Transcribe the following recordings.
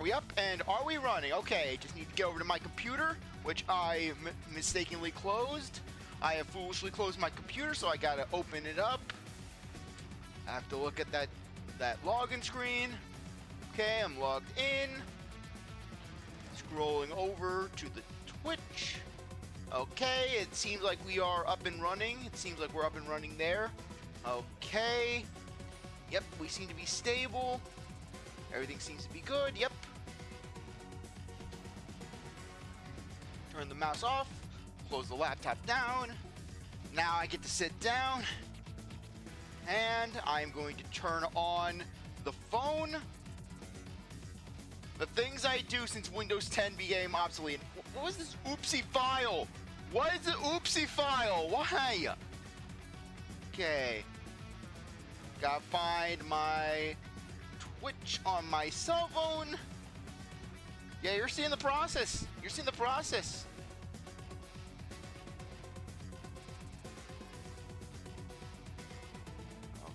Are we up and are we running? Okay, just need to get over to my computer, which I mistakenly closed. I have foolishly closed my computer, so I gotta open it up. I have to look at that login screen. Okay, I'm logged in. Scrolling over to the Twitch. Okay, it seems like we are up and running. It seems like we're up and running there. Okay. Yep, we seem to be stable. Everything seems to be good. Yep. Turn the mouse off. Close the laptop down. Now I get to sit down. And I'm going to turn on the phone. The things I do since Windows 10 became obsolete. What was this oopsie file? What is the oopsie file? Why? Okay. Gotta find my Twitch on my cell phone. Yeah, you're seeing the process. You're seeing the process.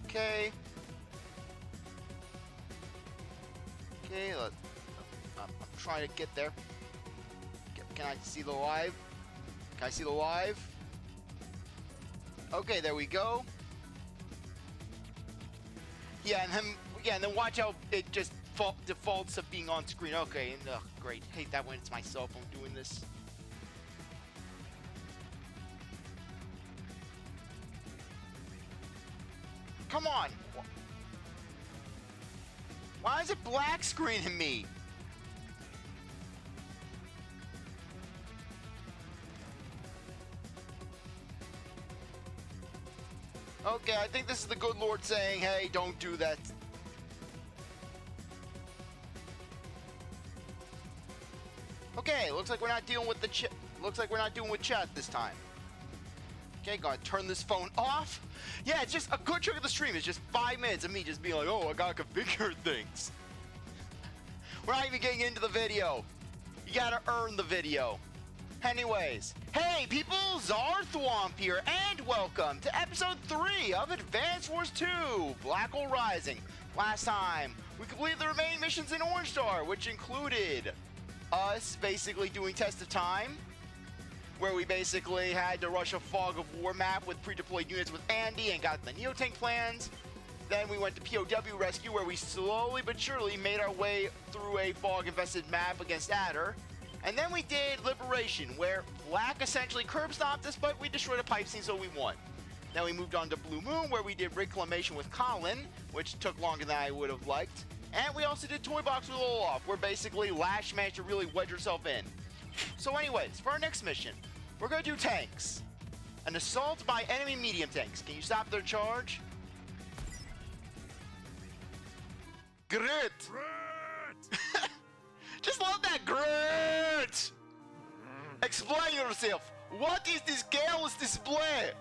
Okay. Okay, I'm trying to get there. Can I see the live? Can I see the live? Okay, there we go. Yeah, and then watch how it just defaults to being on screen. Okay, and great. Hate that when it's my cell phone doing this. Come on. Why is it black screening me? Okay, I think this is the good Lord saying, hey, don't do that. Okay, looks like we're not dealing with chat this time. Okay, gotta turn this phone off. Yeah, it's just a good chunk of the stream. It's just 5 minutes of me just being like, oh, I gotta configure things. We're not even getting into the video. You gotta earn the video. Anyways, hey people, CzarThwomp here, and welcome to episode 3 of Advance Wars 2, Black Hole Rising. Last time, we completed the remaining missions in Orange Star, which included us basically doing Test of Time, where we basically had to rush a fog of war map with pre-deployed units with Andy and got the Neotank plans. Then we went to POW Rescue, where we slowly but surely made our way through a fog-infested map against Adder. And then we did Liberation, where Black essentially curb stomped us, but we destroyed a pipe scene, so we won. Then we moved on to Blue Moon, where we did Reclamation with Colin, which took longer than I would have liked. And we also did Toy Box with Olaf, where basically Lash managed to really wedge herself in. So anyways, for our next mission, we're going to do tanks. An assault by enemy medium tanks. Can you stop their charge? Great! Just love that. Great! Explain yourself. What is this careless display?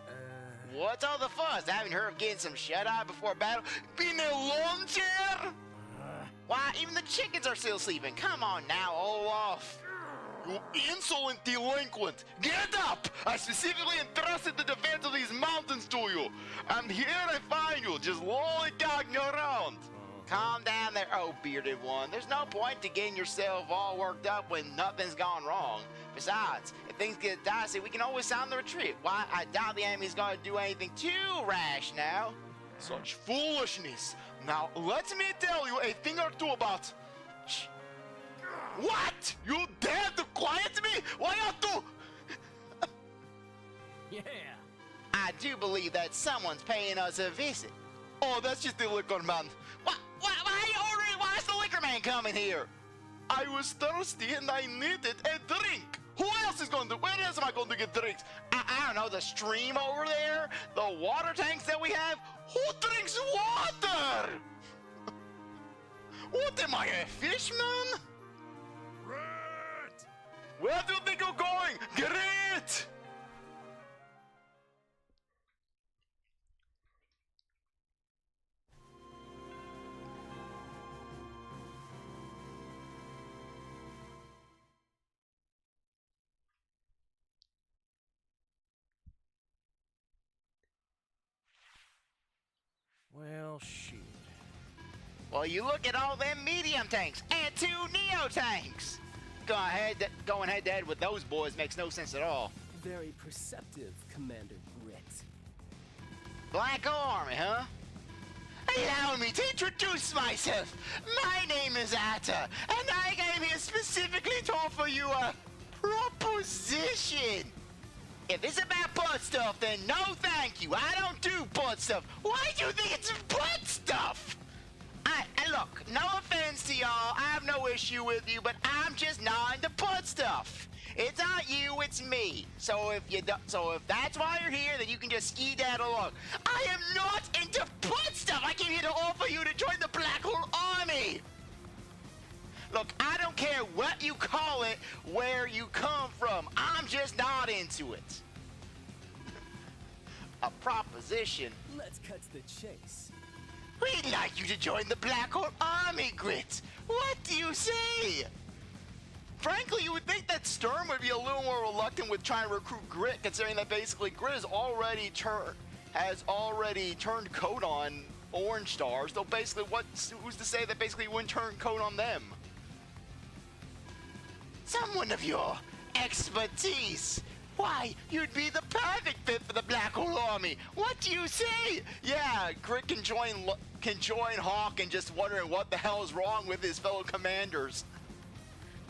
What's all the fuss? I haven't heard of getting some shut-eye before battle. Being a lawn chair? Why, even the chickens are still sleeping. Come on now, Olaf. You insolent delinquent! Get up! I specifically entrusted the defense of these mountains to you. And here I find you, just lollygagging around. Calm down there, oh bearded one. There's no point to getting yourself all worked up when nothing's gone wrong. Besides, if things get dicey, we can always sound the retreat. Why, I doubt the enemy's gonna do anything too rash now. Such foolishness. Now, let me tell you a thing or two about... Shh. What? You dare to quiet me? Why not to... Yeah. I do believe that someone's paying us a visit. Oh, that's just the liquor man. Why is the liquor man coming here? I was thirsty and I needed a drink. Who else is going to... Where else am I going to get drinks? I don't know, the stream over there? The water tanks that we have? Who drinks water? What am I, a fish, man? Great. Where do you think you're going? Great! Well, shoot. Well, you look at all them medium tanks and 2 Neotanks. Going head to head with those boys makes no sense at all. Very perceptive, Commander Grit. Black Army, huh? Allow me to introduce myself. My name is Atta, and I came here specifically to offer you a proposition. If it's about butt stuff, then no thank you. I don't do butt stuff. Why do you think it's butt stuff? Look, no offense to y'all, I have no issue with you, but I'm just not into butt stuff. It's not you, it's me. So if that's why you're here, then you can just ski that along. I am not into butt stuff. I came here to offer you to join the Black Hole Army. Look, I don't care what you call it, where you come from. I'm just not into it. A proposition. Let's cut to the chase. We'd like you to join the Black Hole Army, Grit. What do you say? Frankly, you would think that Sturm would be a little more reluctant with trying to recruit Grit, considering that basically Grit has already turned coat on Orange Stars. Though basically, who's to say that basically he wouldn't turn coat on them? Someone of your expertise. Why, you'd be the perfect fit for the Black Hole Army. What do you say? Yeah, Grit can join Hawk and just wondering what the hell is wrong with his fellow commanders.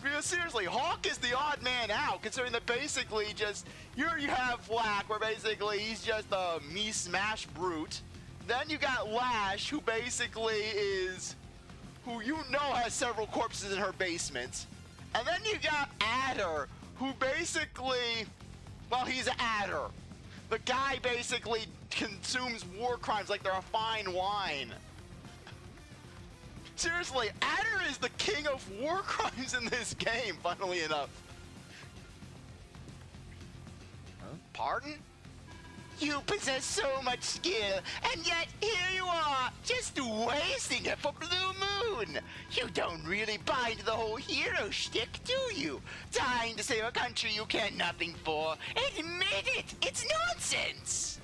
Because seriously, Hawk is the odd man out, considering that basically just, here you have Black, where basically he's just a me-smash brute. Then you got Lash, who basically who you know has several corpses in her basement. And then you got Adder, who basically, well, he's an adder. The guy basically consumes war crimes like they're a fine wine. Seriously, Adder is the king of war crimes in this game, funnily enough. Huh? Pardon? You possess so much skill, and yet here you are, just wasting it for Blue Moon. You don't really buy into the whole hero shtick, do you? Dying to save a country you care nothing for. Admit it, it's nonsense.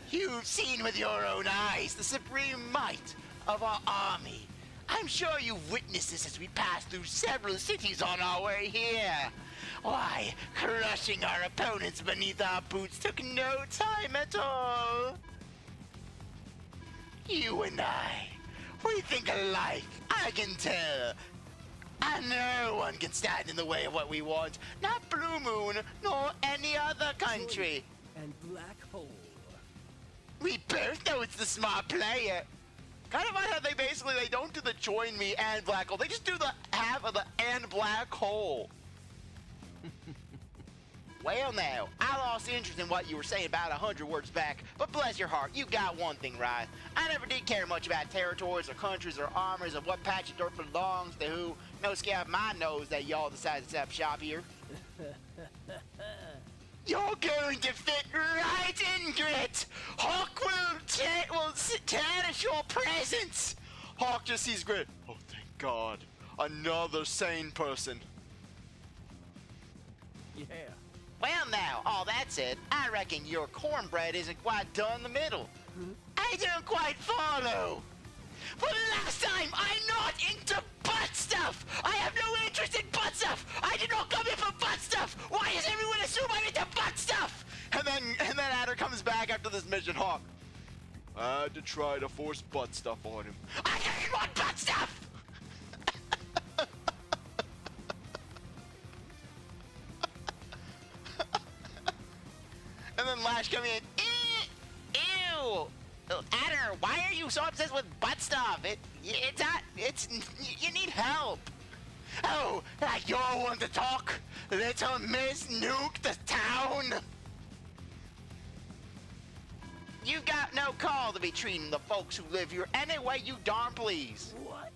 You've seen with your own eyes the supreme might of our army. I'm sure you've witnessed this as we pass through several cities on our way here. Why, crushing our opponents beneath our boots took no time at all. You and I, we think alike, I can tell. And no one can stand in the way of what we want, not Blue Moon, nor any other country. And Black Hole. We both know it's the smart player. Kind of like how they don't do the join me and Black Hole, they just do the half of the and Black Hole. Well now, I lost interest in what you were saying about 100 words back, but bless your heart, you got one thing right. I never did care much about territories or countries or armies or what patch of dirt belongs to who. No skin off my nose that y'all decided to set up shop here. You're going to fit right in, Grit! Hawk will tarnish your presence! Hawk just sees Grit. Oh, thank God. Another sane person. Yeah. Well now, all that said, I reckon your cornbread isn't quite done in the middle. I don't quite follow. For the last time, I'm not into butt stuff! I have no interest in butt stuff! I did not come here for butt stuff! Why does everyone assume I'm into butt stuff? And then Adder comes back after this mission, Hawk. I had to try to force butt stuff on him. I didn't want butt stuff! And then Lash coming in. Ew! Adder, why are you so obsessed with butt stuff? You need help. Oh, like you're one to talk? Little Miss Nuke the town? You got no call to be treating the folks who live here any way you darn please. What?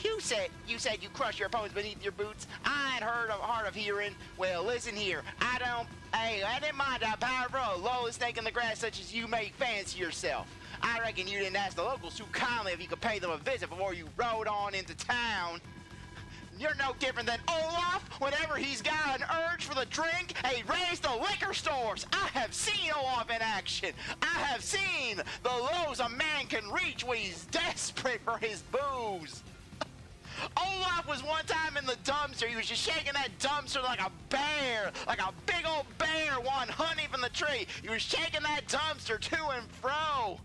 You said you crush your opponents beneath your boots. I ain't hard of hearing. Well, listen here. I didn't mind the power of a lowly snake in the grass such as you may fancy yourself. I reckon you didn't ask the locals too kindly if you could pay them a visit before you rode on into town. You're no different than Olaf whenever he's got an urge for the drink, he raids the liquor stores. I have seen Olaf in action. I have seen the lows a man can reach when he's desperate for his booze. Olaf was one time in the dumpster. He was just shaking that dumpster like a bear, like a big old bear wanting honey from the tree. He was shaking that dumpster to and fro.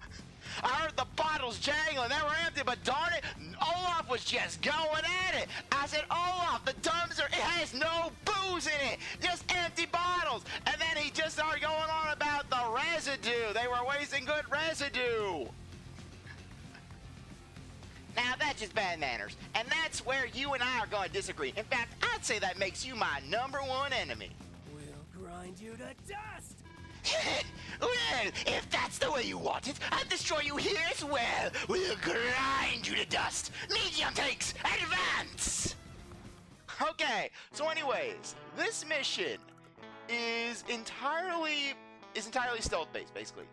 I heard the bottles jangling. They were empty, but darn it, Olaf was just going at it. I said, Olaf, the dumpster, it has no booze in it, just empty bottles. And then he just started going on about the residue. They were wasting good residue. Now, that's just bad manners. And that's where you and I are going to disagree. In fact, I'd say that makes you my #1 enemy. We'll grind you to dust! Well, if that's the way you want it, I'll destroy you here as well. We'll grind you to dust. Medium tanks, advance! Okay, so anyways, this mission is entirely stealth-based, basically.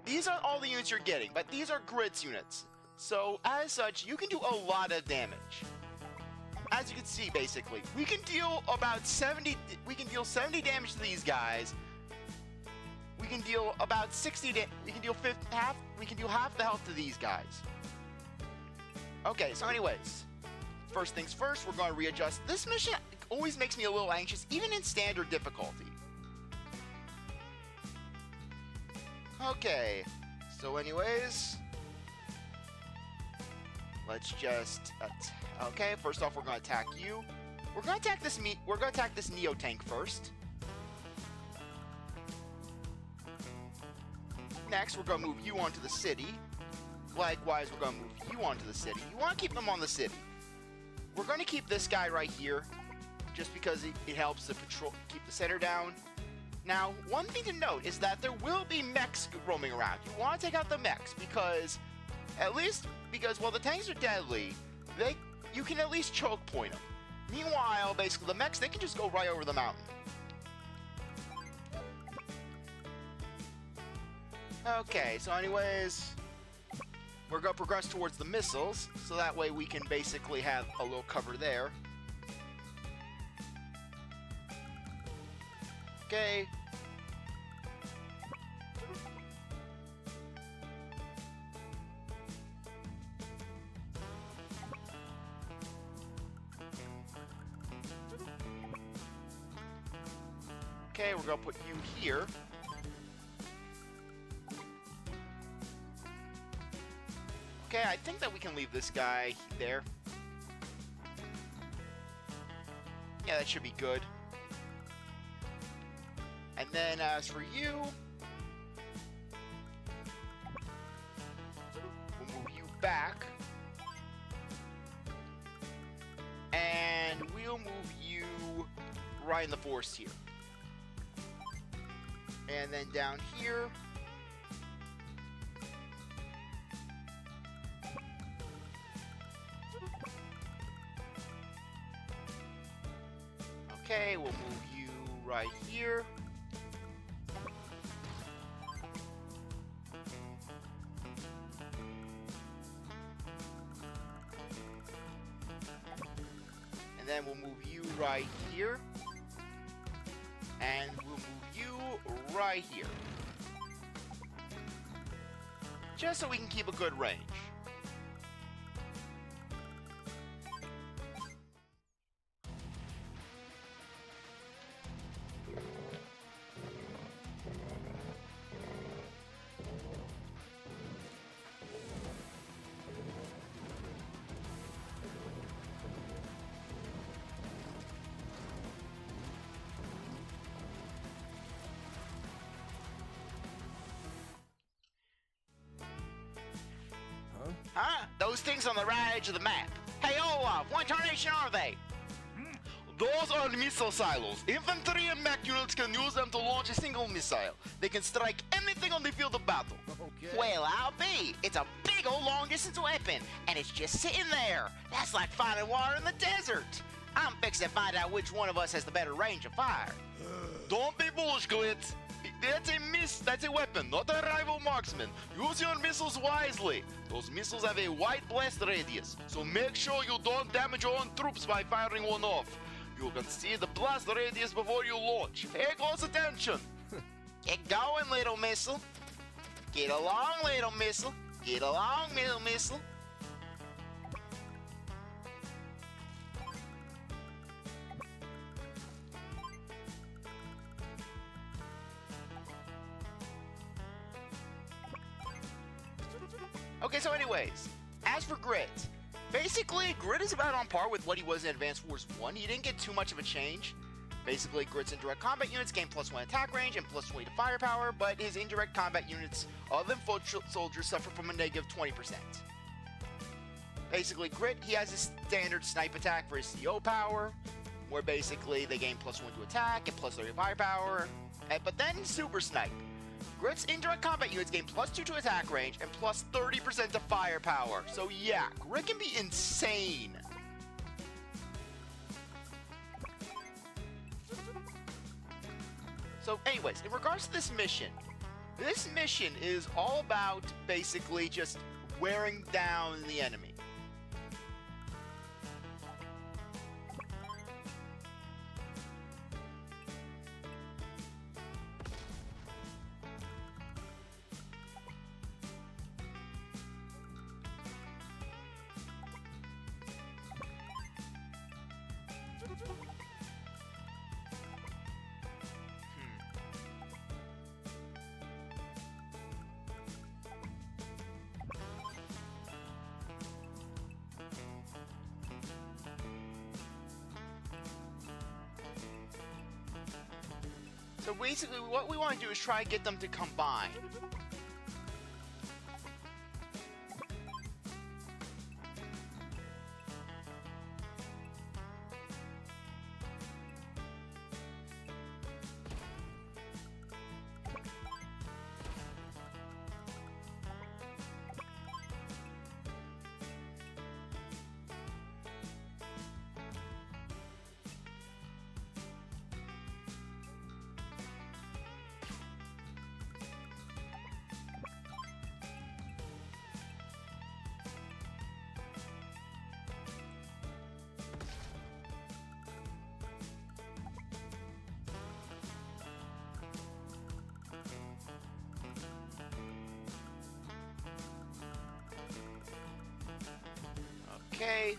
These are all the units you're getting, but these are grits units. So, as such, you can do a lot of damage. As you can see, basically, we can deal 70 damage to these guys. We can deal about 60 we can deal half the health to these guys. Okay, so anyways, first things first, we're going to readjust. This mission always makes me a little anxious, even in standard difficulty. Okay, so anyways, let's just okay, first off, we're going to attack you. We're going to attack this Neotank first. Next, we're going to move you onto the city. Likewise, we're going to move you onto the city. You want to keep them on the city. We're going to keep this guy right here, just because it helps the patrol keep the center down. Now, one thing to note is that there will be mechs roaming around. You want to take out the mechs because while the tanks are deadly, you can at least choke point them. Meanwhile, basically, the mechs, they can just go right over the mountain. Okay, so anyways, we're going to progress towards the missiles, so that way we can basically have a little cover there. Okay. Okay, we're going to put you here. Okay, I think that we can leave this guy there. Yeah, that should be good. And then as for you, we'll move you back. And we'll move you right in the forest here. And then down here, okay, we'll move you right here. And then we'll move you right here. And we'll move you right here. Just so we can keep a good range. Huh? Those things on the right edge of the map. Hey, Olaf, what tarnation are they? Those are missile silos. Infantry and mech units can use them to launch a single missile. They can strike anything on the field of battle. Okay. Well, I'll be. It's a big old long-distance weapon, and it's just sitting there. That's like finding water in the desert. I'm fixing to find out which one of us has the better range of fire. Don't be bullish, Glitz. That's a weapon, not a rival marksman. Use your missiles wisely. Those missiles have a wide blast radius, so make sure you don't damage your own troops by firing one off. You can see the blast radius before you launch. Pay close attention. Get going, little missile. Get along, little missile. Get along, little missile. Okay, so anyways, as for Grit, basically Grit is about on par with what he was in Advanced Wars 1. He didn't get too much of a change. Basically, Grit's indirect combat units gain +1 attack range and +20 to firepower, but his indirect combat units, other than foot soldiers, suffer from a -20%. Basically, Grit, he has his standard snipe attack for his CO power, where basically they gain +1 to attack and +30 to firepower, but then Super Snipe. Grit's indirect combat units gain +2 to attack range and +30% to firepower. So yeah, Grit can be insane. So anyways, in regards to this mission is all about basically just wearing down the enemy. So basically what we want to do is try and get them to combine. Okay.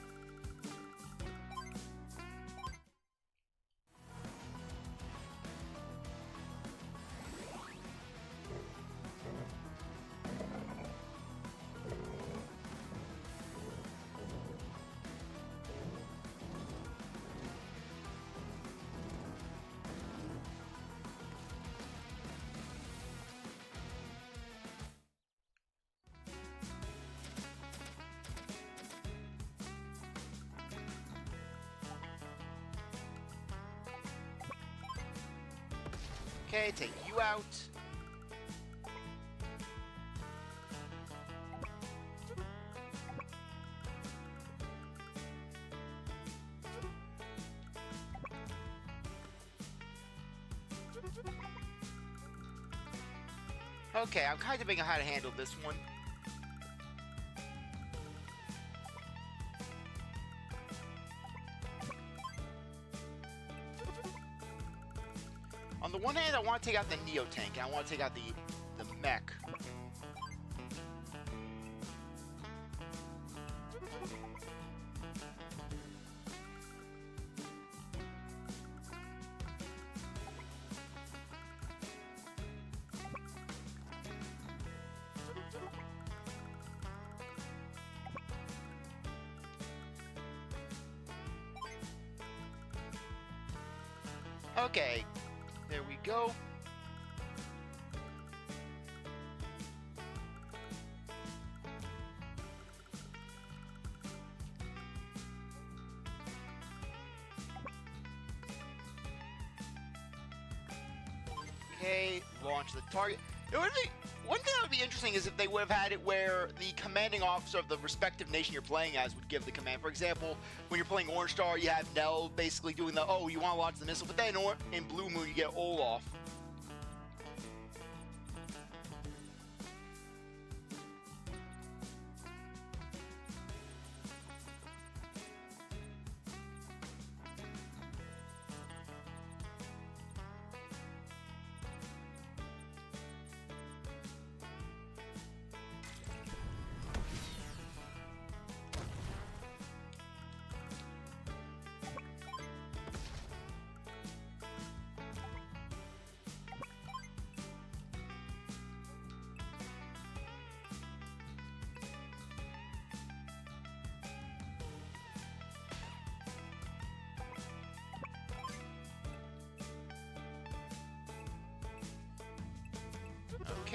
Okay, take you out. Okay, I'm kind of thinking how to handle this one. On the one hand, I want to take out the Neotank, and I want to take out the mech. Okay, there we go. Okay, launch the target. It would be, one thing that would be interesting is if they would have had it where the commanding officer of the respective nation you're playing as would give the command. For example, when you're playing Orange Star, you have Nell basically doing the, oh, you want to launch the missile, but then in Blue Moon, you get Olaf.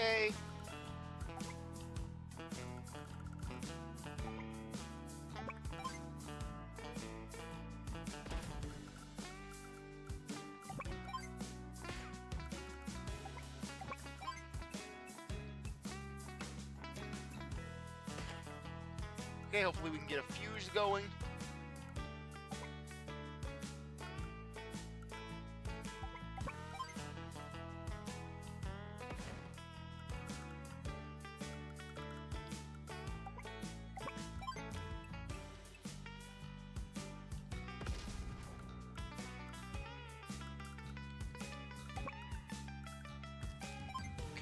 Okay. Okay, hopefully we can get a fuse going.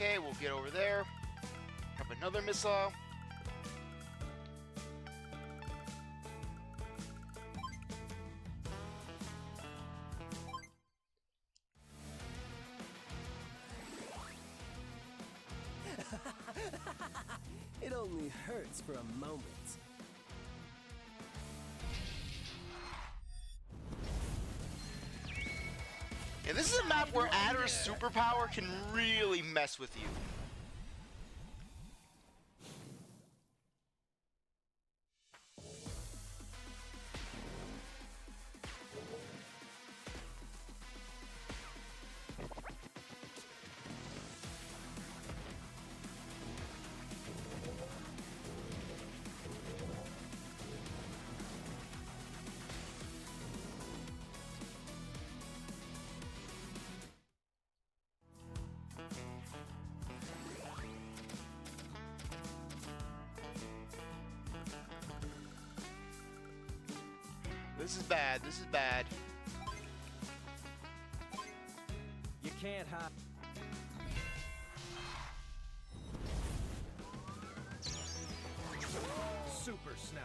Okay, we'll get over there. Have another missile. It only hurts for a moment. Yeah, this is a map where Adder's superpower can really mess with you. This is bad. This is bad. You can't hide. Super snipe.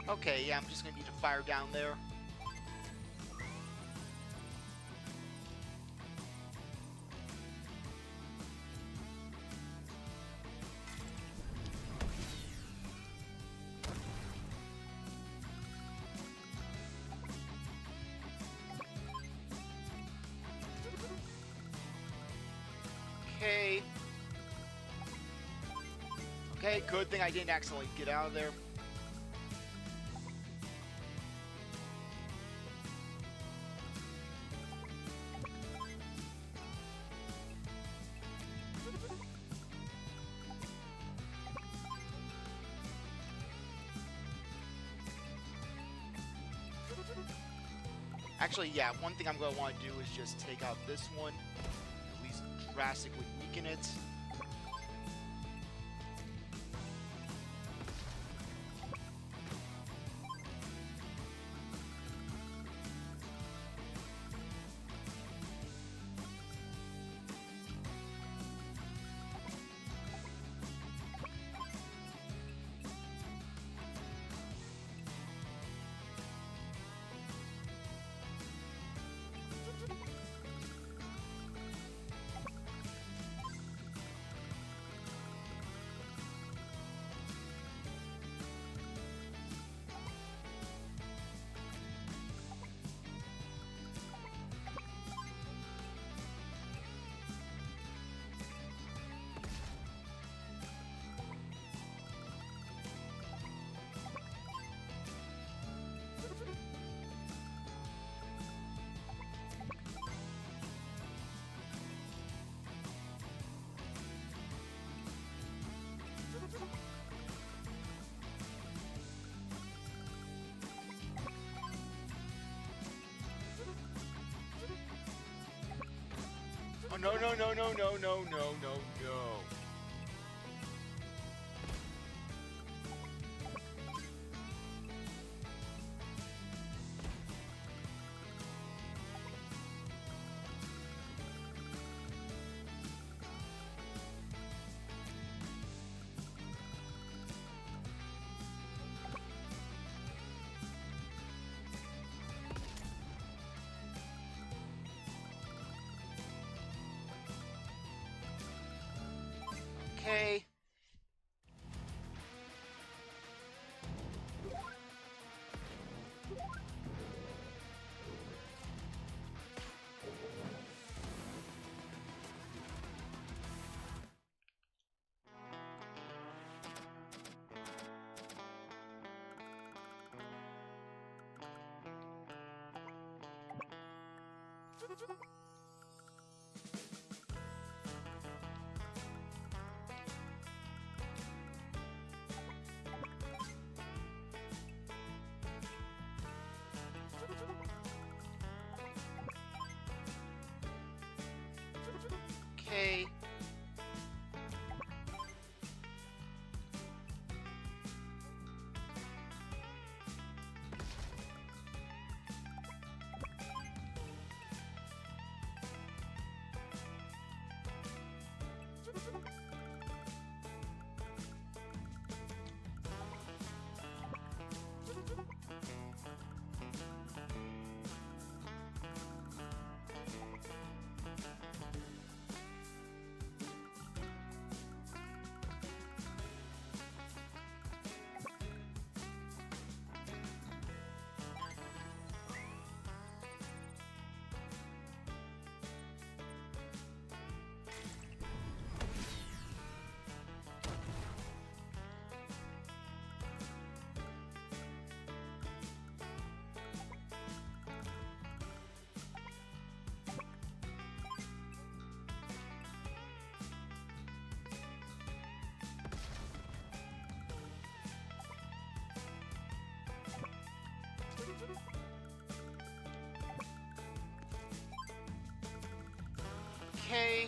Okay, yeah, I'm just gonna need to fire down there. Okay. Okay, good thing I didn't accidentally get out of there. Actually, yeah, one thing I'm going to want to do is just take out this one, at least drastically weaken it. Oh, no, no, no, no, no, no, no, no, no. Okay. Okay. Okay.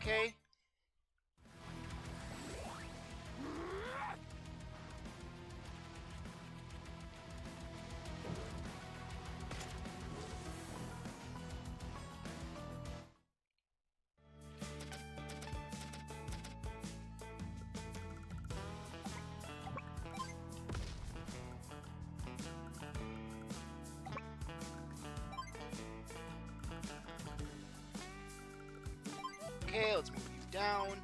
Okay. Okay, let's move you down.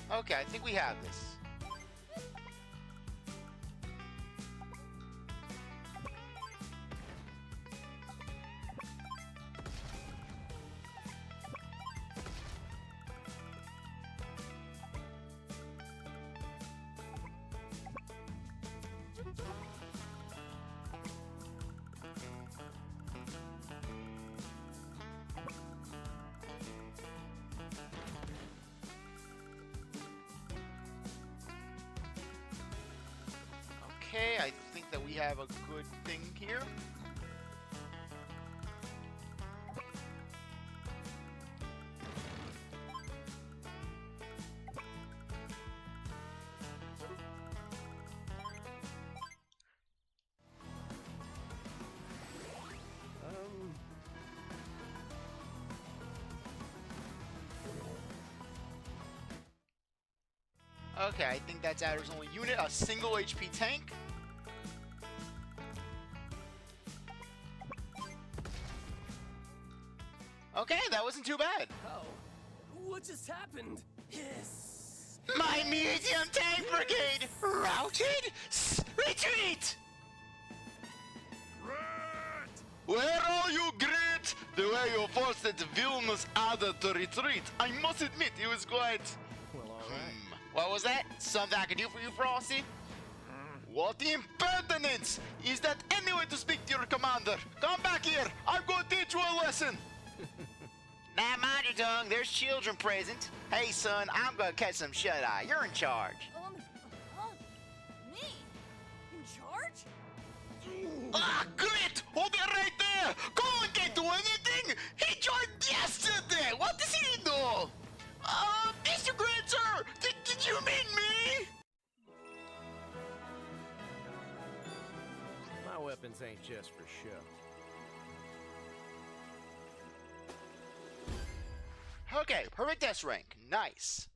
Okay, I think we have this. Okay, I think that we have a good thing here. Okay, I think that's Adder's only unit, a single HP tank. Okay, that wasn't too bad. Oh, what just happened? Yes. My medium tank brigade routed? Retreat! Where are you, Grit? The way you forced that villainous Adder to retreat, I must admit it was quite... Well, all right. What was that? Something I can do for you, Frosty? What impertinence! Is that any way to speak to your commander? Come back here! I'm going to teach you a lesson! Now mind your tongue, there's children present. Hey son, I'm gonna catch some shut-eye. You're in charge. Me? In charge? Ah, Grit! Hold it right there! Colin can't do anything! He joined yesterday! What does he know? Mr. Grit, sir! Did you mean me? My weapons ain't just for show. Okay, perfect S rank. Nice.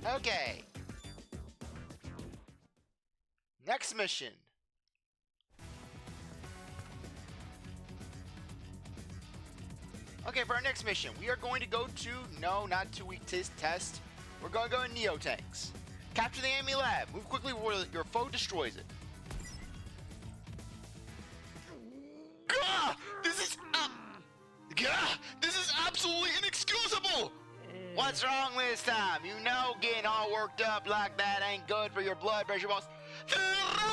Okay. Next mission. Okay, for our next mission, we are going to go to, no, not 2 week test. We're going to go in Neotanks. Capture the enemy lab. Move quickly before your foe destroys it. Gah! This is absolutely inexcusable! What's wrong this time? You know getting all worked up like that ain't good for your blood pressure, boss. They're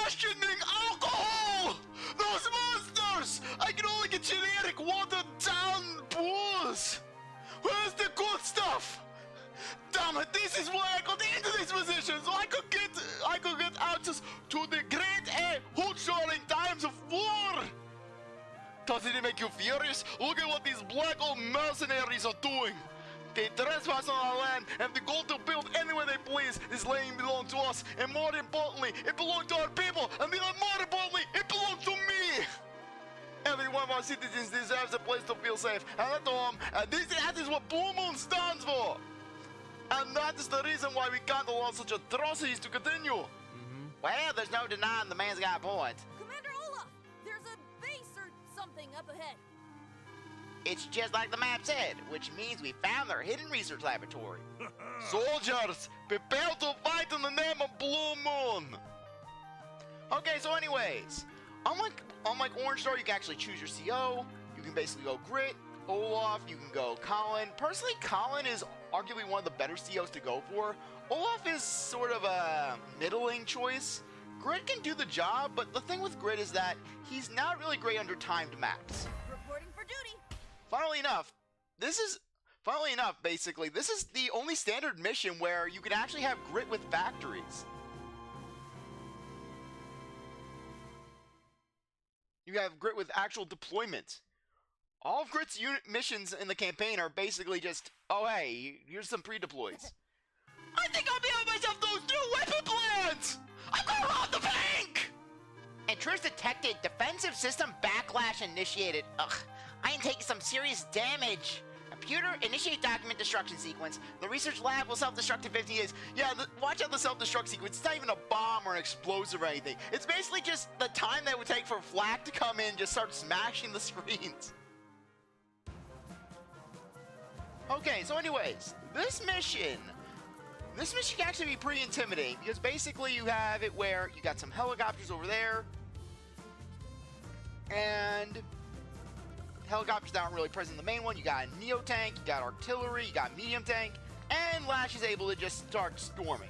rationing alcohol! Those monsters! I can only get generic watered down booze! Where's the good stuff? Damn it, this is why I got into this position, so I could get access to the great hoot-shoring times of war! Doesn't it make you furious? Look at what these black old mercenaries are doing! They trespass on our land, and the goal to build anywhere they please. This land belongs to us, and more importantly, it belongs to our people, and more importantly, it belongs to me! Every one of our citizens deserves a place to feel safe, and at home, and that is what Blue Moon stands for! And that is the reason why we can't allow such atrocities to continue. Well, there's no denying the man's got a point. Commander Olaf, there's a base or something up ahead. It's just like the map said, which means we found their hidden research laboratory. Soldiers, prepare to fight in the name of Blue Moon. Okay, so anyways, unlike Orange Star, you can actually choose your CO. You can basically go Grit, Olaf, you can go Colin. Personally, Colin is arguably one of the better COs to go for. Olaf is sort of a middling choice. Grit can do the job, but the thing with Grit is that he's not really great under timed maps. Reporting for duty. Funnily enough, this is the only standard mission where you can actually have Grit with factories. You have Grit with actual deployment. All of Grit's unit missions in the campaign are basically just, oh hey, here's some pre-deploys. I think I'll be on myself those new weapon plans! I'm gonna rob the bank! Intrudes detected, defensive system backlash initiated. Ugh, I am taking some serious damage. Computer, initiate document destruction sequence. The research lab will self-destruct in 15 days. Yeah, watch out the self-destruct sequence. It's not even a bomb or an explosive or anything. It's basically just the time that it would take for flak to come in and just start smashing the screens. Okay, so anyways, this mission can actually be pretty intimidating because basically you have it where you got some helicopters over there, and helicopters that aren't really present in the main one. You got a Neotank, you got artillery, you got medium tank, and Lash is able to just start storming.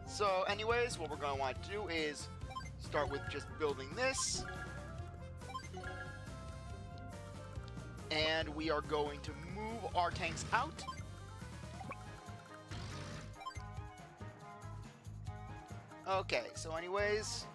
So anyways, what we're going to want to do is start with just building this. And we are going to move our tanks out. Okay, so anyways,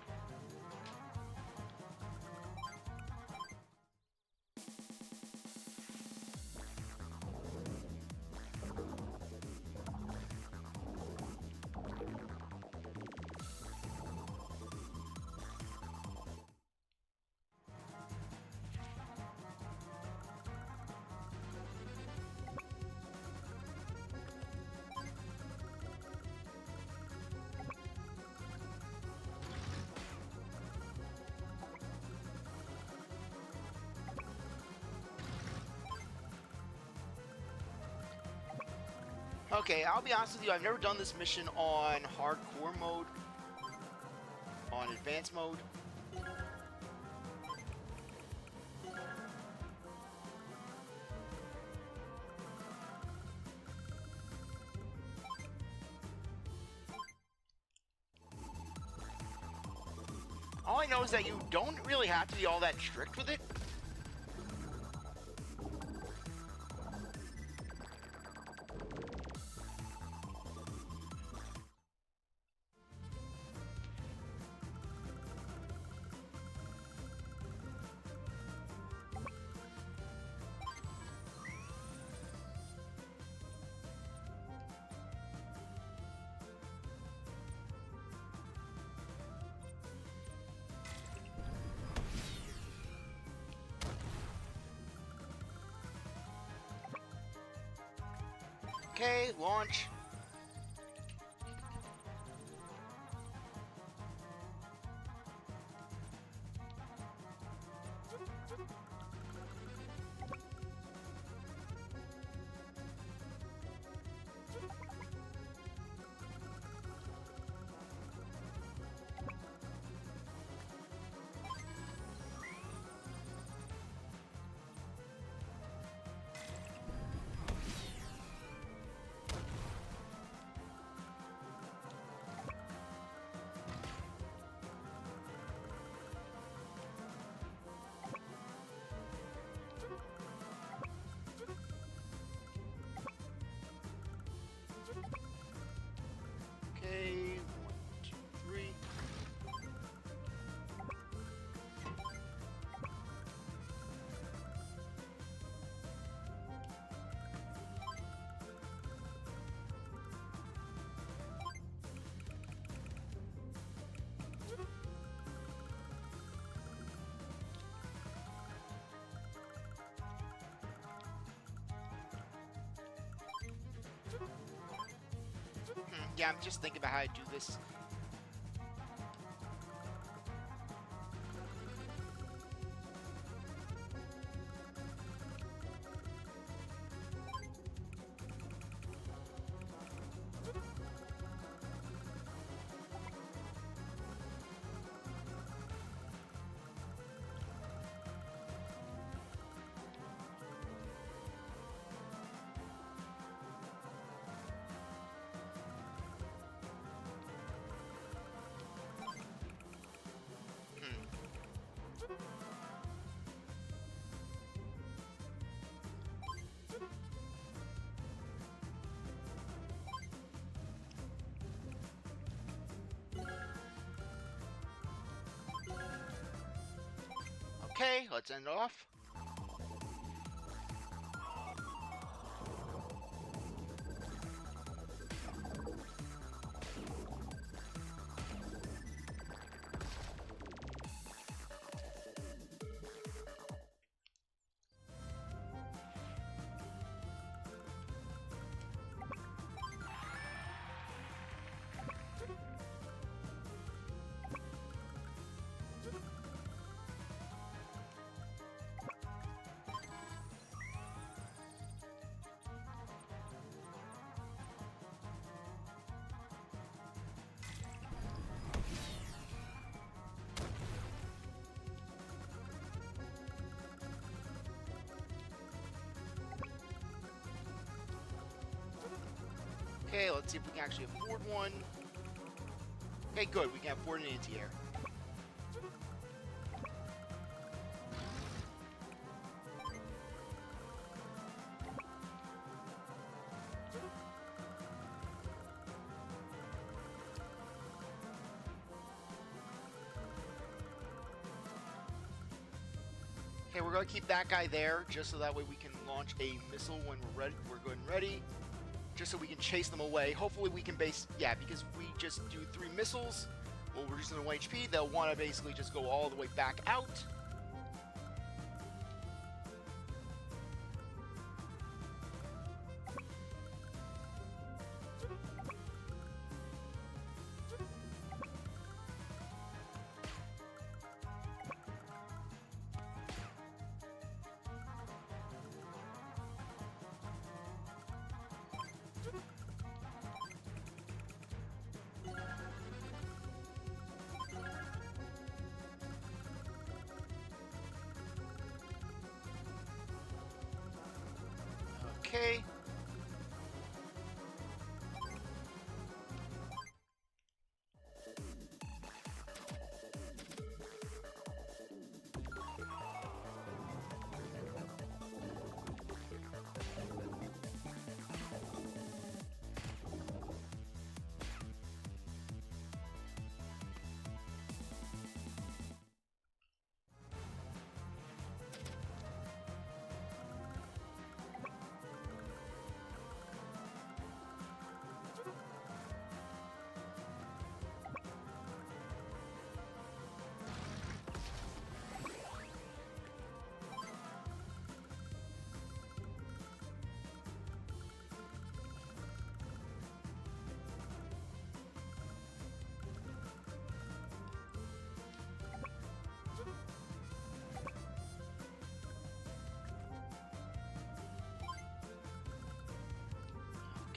Okay, I'll be honest with you, I've never done this mission on hardcore mode. On advanced mode. All I know is that you don't really have to be all that strict with it. Okay, launch. Okay, 1, 2, 3. Yeah, I'm just thinking about how to do this. Okay, let's end off. Okay, let's see if we can actually afford one. Okay, good. We can afford an anti-air. Okay, we're going to keep that guy there, just so that way we can launch a missile when we're ready. We're good and ready. Just so we can chase them away. Hopefully we can base... Yeah, because if we just do 3 missiles, we'll reduce them to 1 HP. They'll want to basically just go all the way back out. Okay.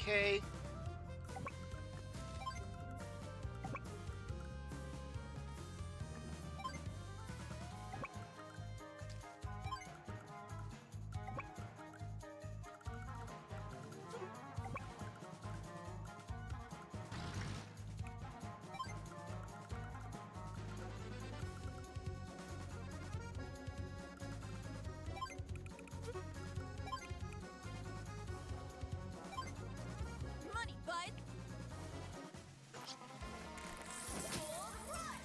Okay. Money, bud. Gold rush.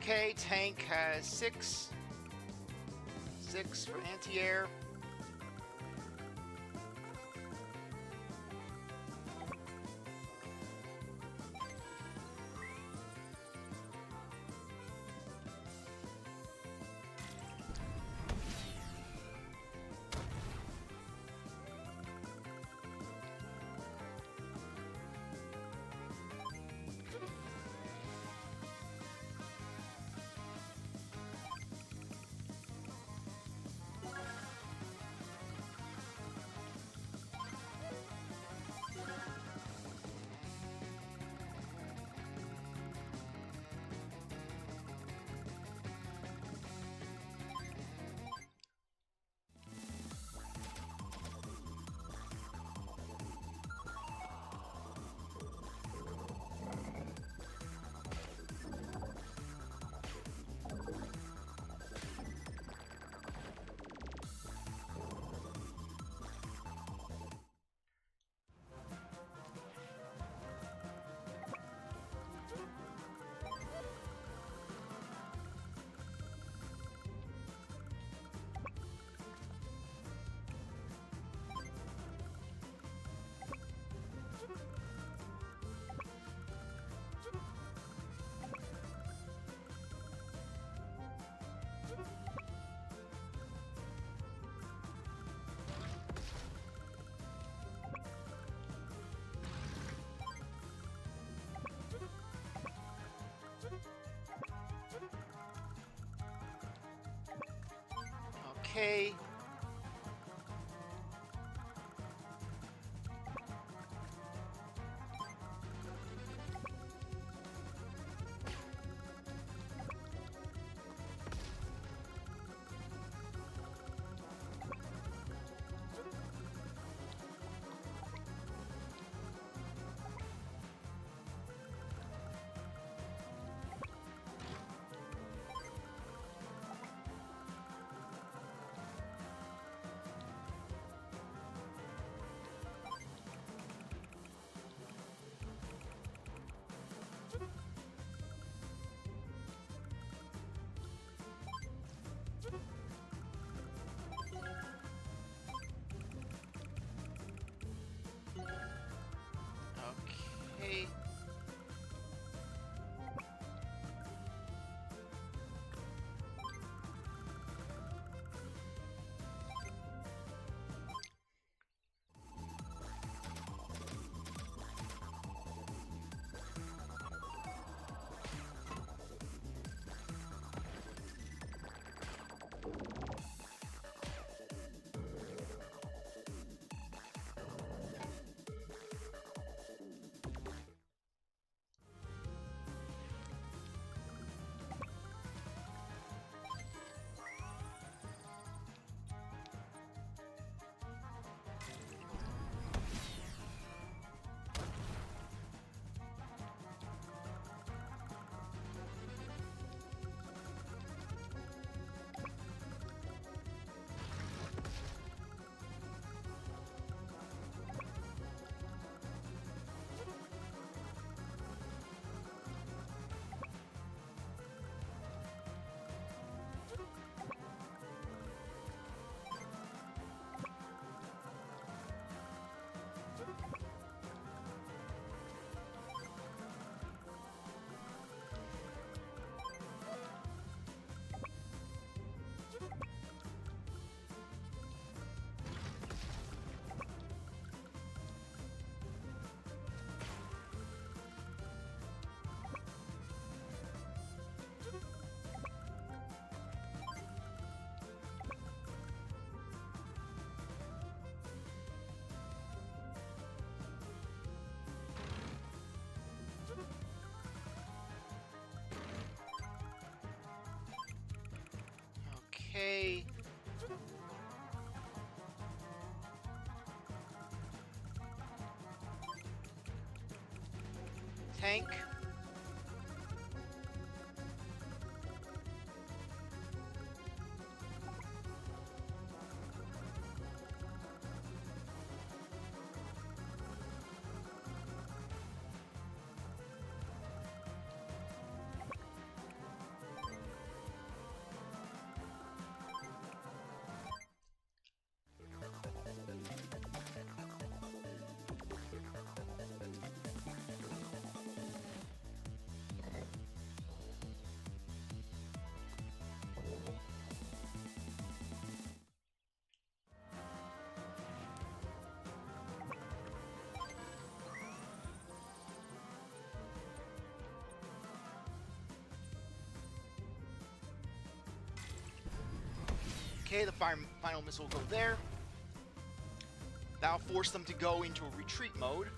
Okay, tank has 6. 6 for anti-air. Okay. Okay. Tank. Okay, the final missile will go there. That'll force them to go into a retreat mode.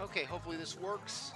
Okay, hopefully this works.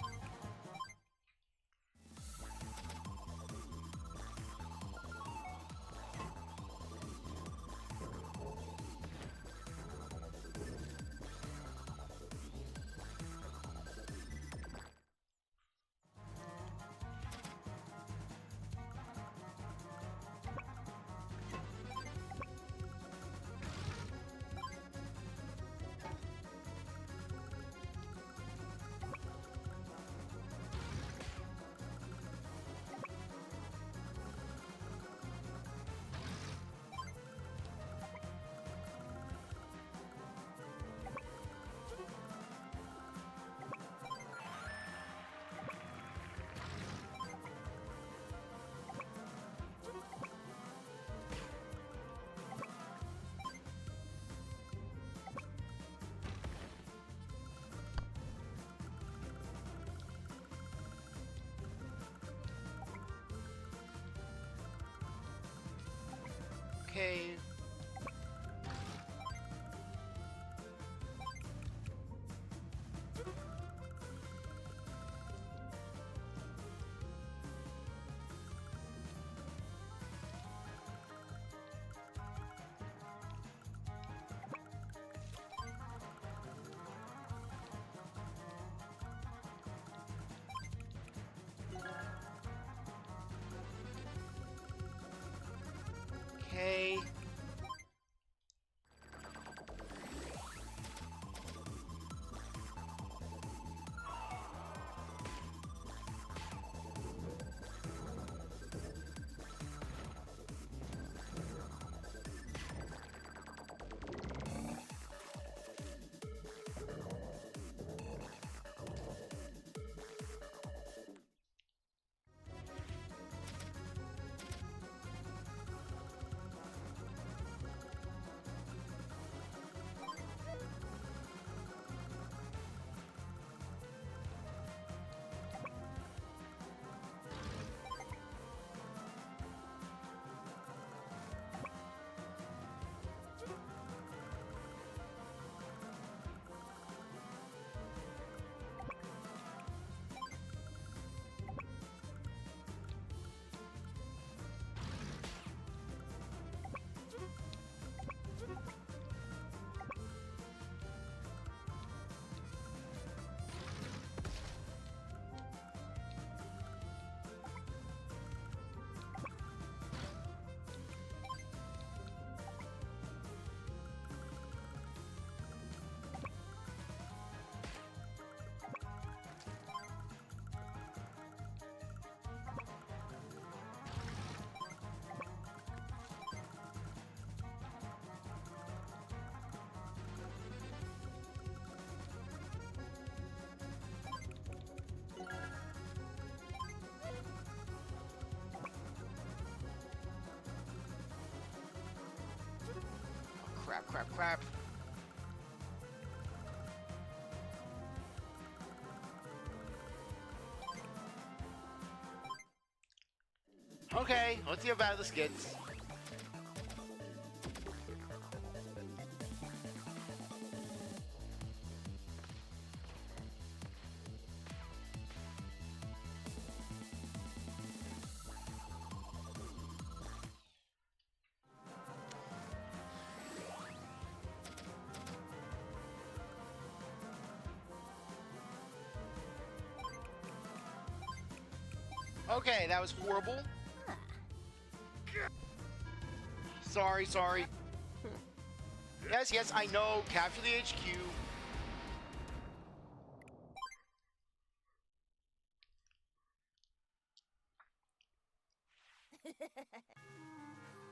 Okay. Okay. Crap, crap, crap. Okay, let's see how bad this gets. Okay, that was horrible. Sorry, sorry. Yes, yes, I know. Capture the HQ.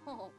Oh.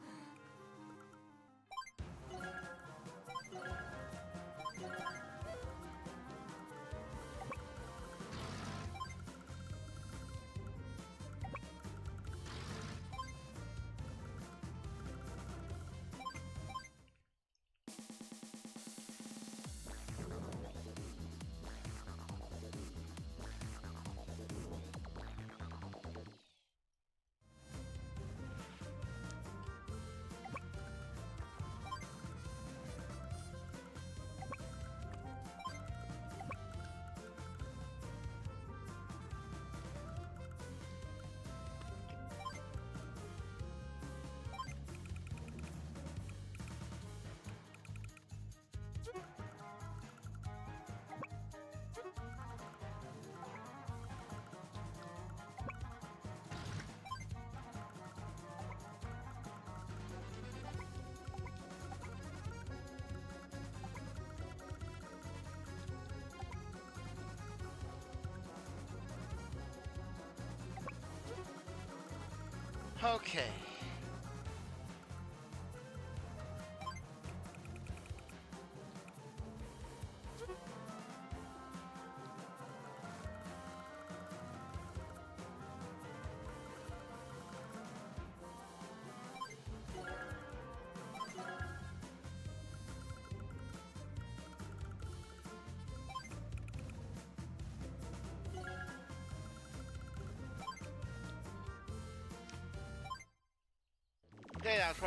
Okay. Yeah, that's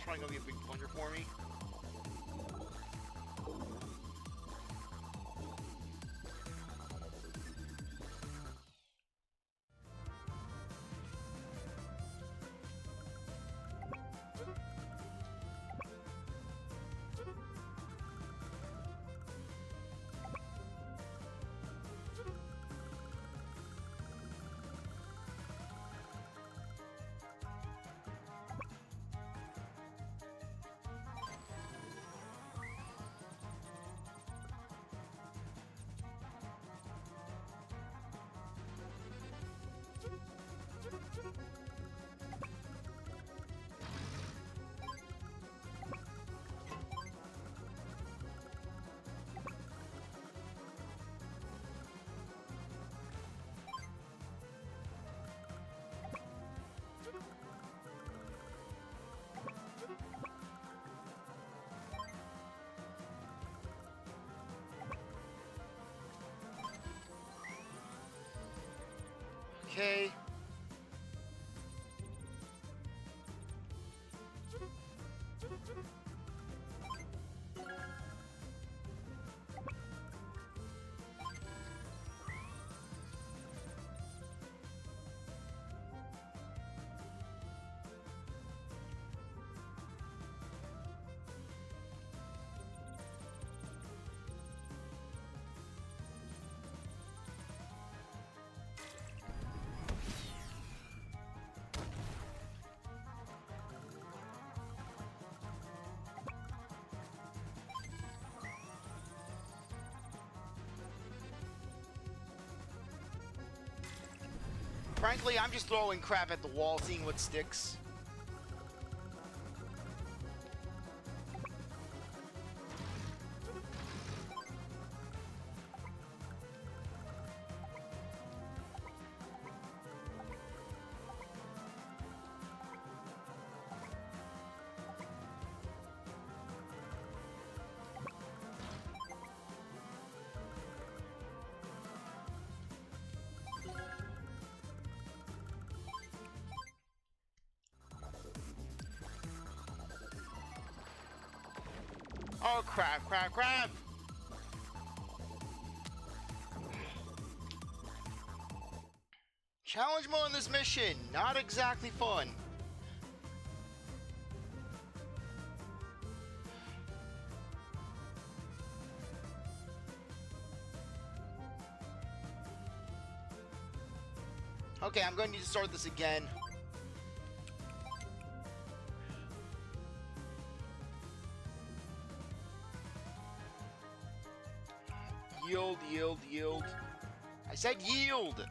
probably gonna be a big blunder for me. Okay. Frankly, I'm just throwing crap at the wall, seeing what sticks. Oh, crap, crap, crap! Challenge mode in this mission, not exactly fun. Okay, I'm going to need to start this again. Yield, yield, yield. I said yield!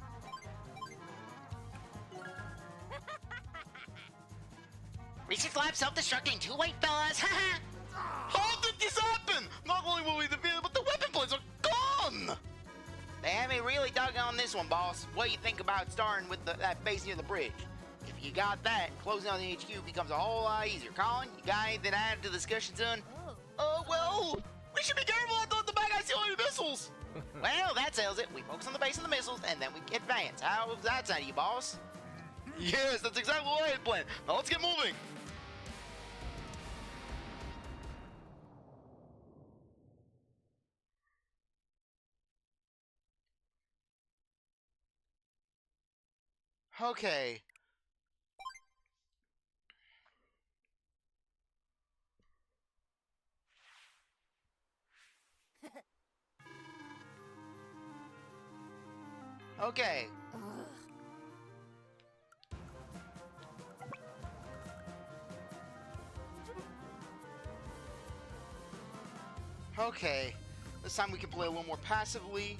Research lab self-destructing. Too late, fellas. How did this happen? Not only will we defeat it, but the weapon plates are gone! They had me really dug on this one, boss. What do you think about starting with that base near the bridge? If you got that, closing on the HQ becomes a whole lot easier. Colin, you got anything to add to the discussion, son? Well, we should be careful. I thought the bad guys steal any missiles. Well, that settles it. We focus on the base of the missiles, and then we advance. How does that sound to you, boss? Yes, that's exactly what I had planned. Now let's get moving. Okay. Okay. Okay. This time we can play a little more passively.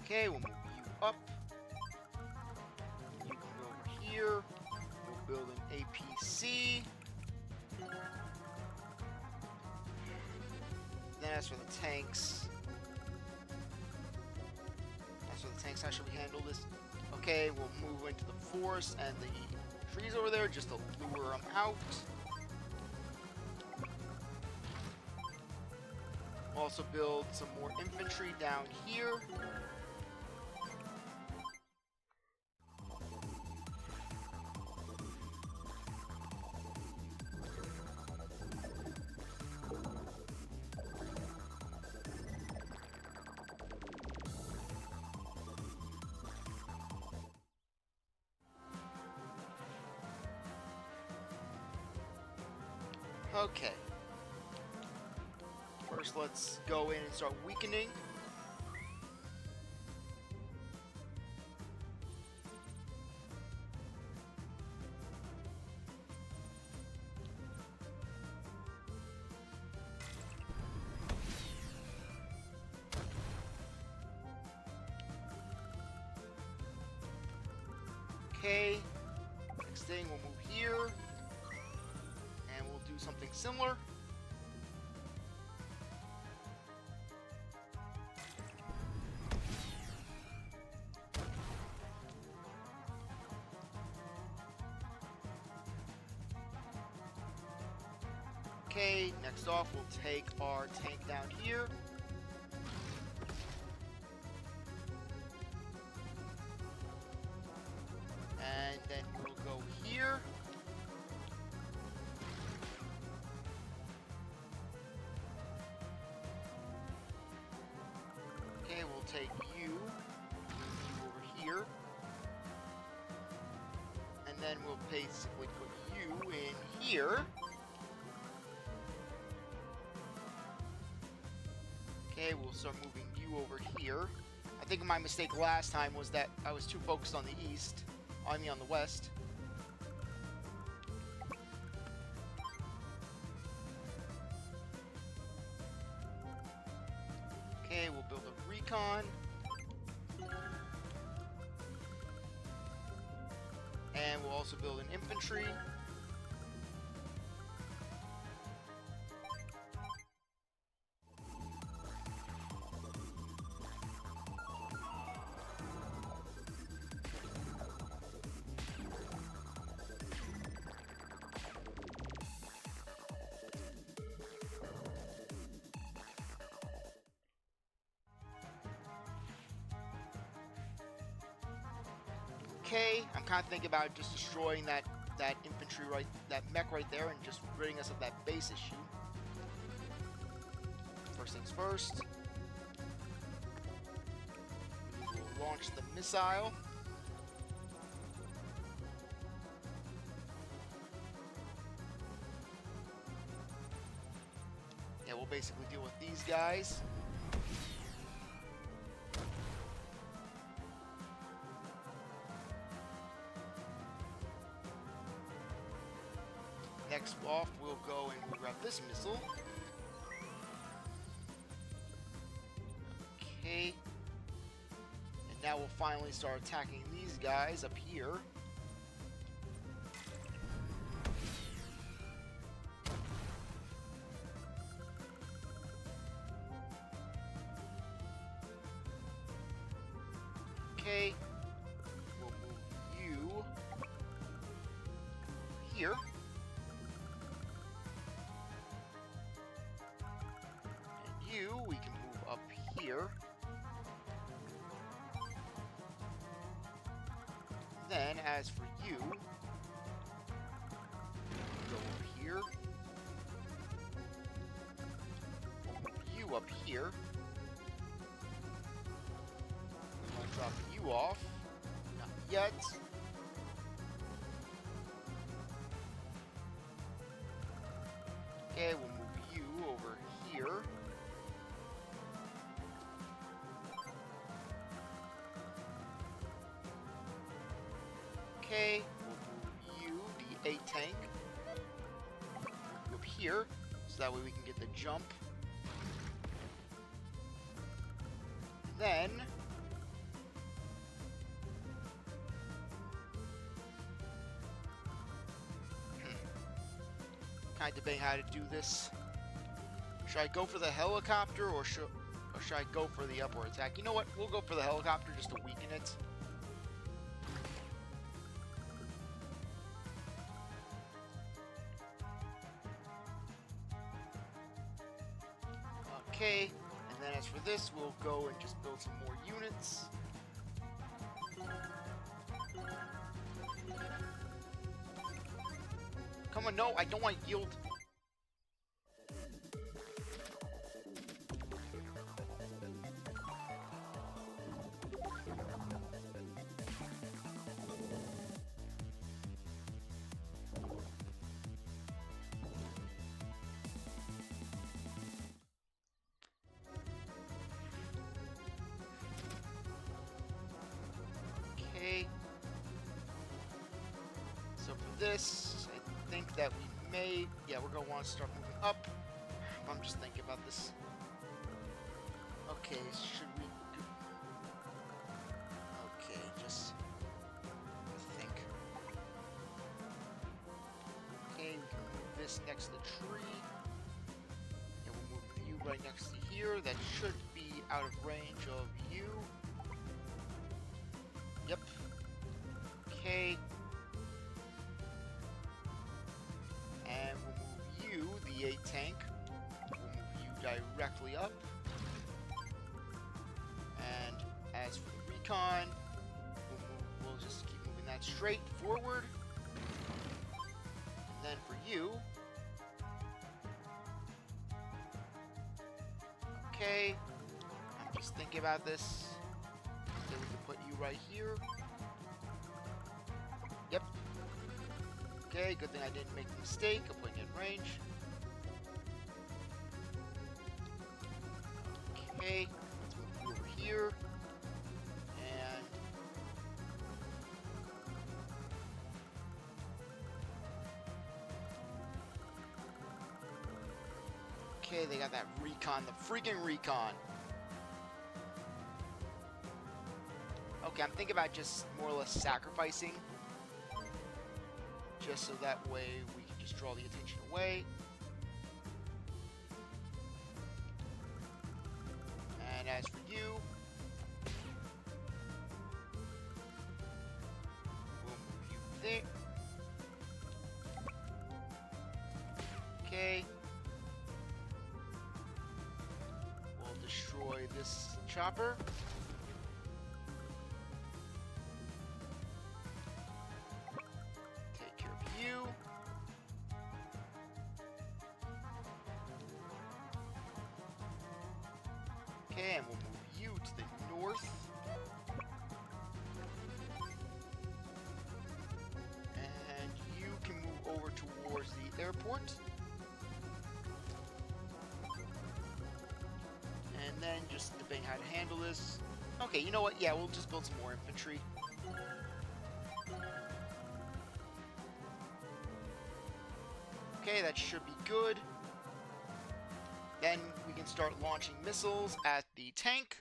Okay, we'll move you up. You can go over here. We'll build an APC. Then as for the tanks. How should we handle this? Okay, we'll move into the forest and the trees over there just to lure them out. We'll also build some more infantry down here. Okay. First, let's go in and start weakening. Okay. Next thing, we'll move here. And we'll do something similar. Okay, next off we'll take our tank down here. And then we'll go here. Okay, we'll take you over here. And then we'll basically put you in here. Okay, we'll start moving you over here. I think my mistake last time was that I was too focused on the east. On the west. Okay, we'll build a recon. And we'll also build an infantry. Okay, I'm kind of thinking about just destroying that infantry that mech right there, and just ridding us of that base issue. First things first, we'll launch the missile. Yeah, we'll basically deal with these guys. Next off, we'll go and grab this missile. Okay. And now we'll finally start attacking these guys up here. Okay. We'll move you here. We can move up here. Then, as for you, go over here. Move you up here. I'll drop you off. Not yet. Okay, we'll move you over here. Okay, we'll move you, the 8 tank, up here, so that way we can get the jump. Then, kind of debating how to do this. Should I go for the helicopter, or should I go for the upward attack? You know what? We'll go for the helicopter just to weaken it. Okay, and then as for this, we'll go and just build some more units. Come on, no, I don't want yield. Okay. So for this, I think that we may... Yeah, we're going to want to start moving up. I'm just thinking about this. Okay, should we... Okay, just... think. Okay, we can move this next to the tree. And we'll move you right next to here. That should be out of range of you. Yep. Okay. And we'll move you, the 8 tank. We'll move you directly up. And as for the recon, we'll just keep moving that straight forward. And then for you, okay. I'm just thinking about this. So we can put you right here. Yep. Okay, good thing I didn't make a mistake of putting it in range. Okay, let's move you over here. And okay, they got that recon, the freaking recon. Okay, I'm thinking about just more or less sacrificing just so that way we can just draw the attention away. And as for you, we'll move you there. Okay. We'll destroy this chopper. Take care of you. Okay, and we'll move you to the north. And you can move over towards the airport. And then just debating how to handle this. Okay, you know what? Yeah, we'll just build some more infantry. Okay, that should be good. Then we can start launching missiles at the tank.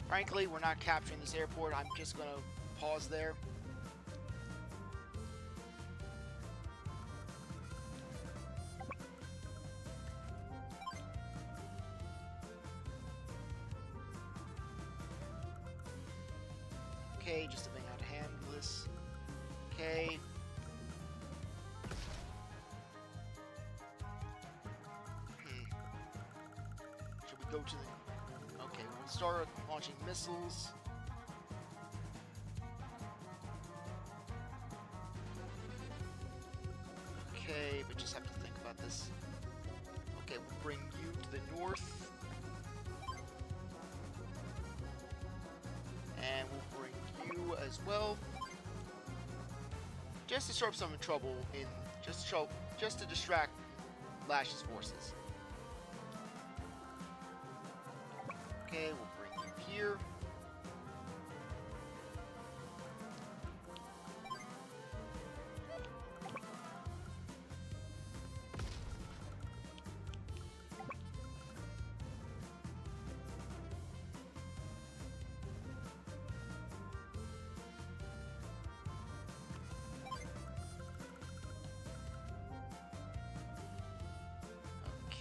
Frankly, we're not capturing this airport. I'm just going to pause there. Okay, just to think how to handle this. Okay. Should we go to the... Okay, we'll start launching missiles. Okay, but just have to think about this. Okay, we'll bring you to the north. And we'll bring you as well. Just to stir up some trouble in... Just to distract Lash's forces. Okay, we'll bring you here.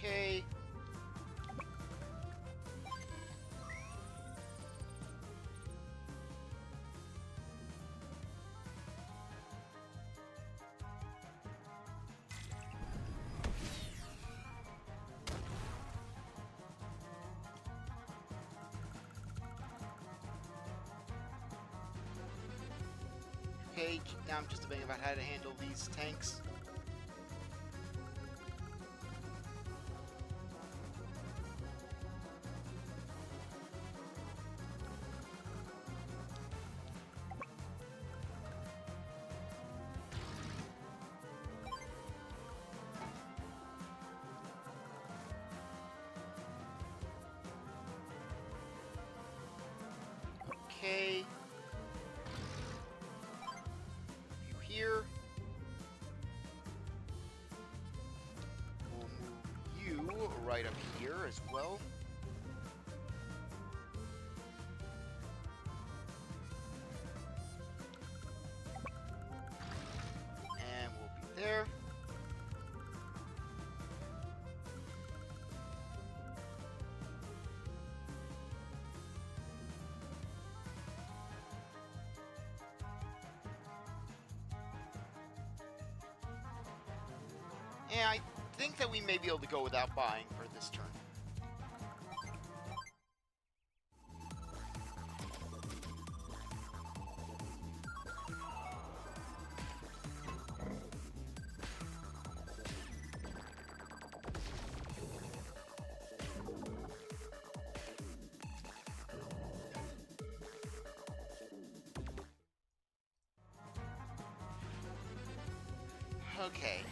Okay. Okay, now I'm just debating about how to handle these tanks. Okay. You here. We'll move you right up here as well. And we'll be there. And I think that we may be able to go without buying for this turn. Okay.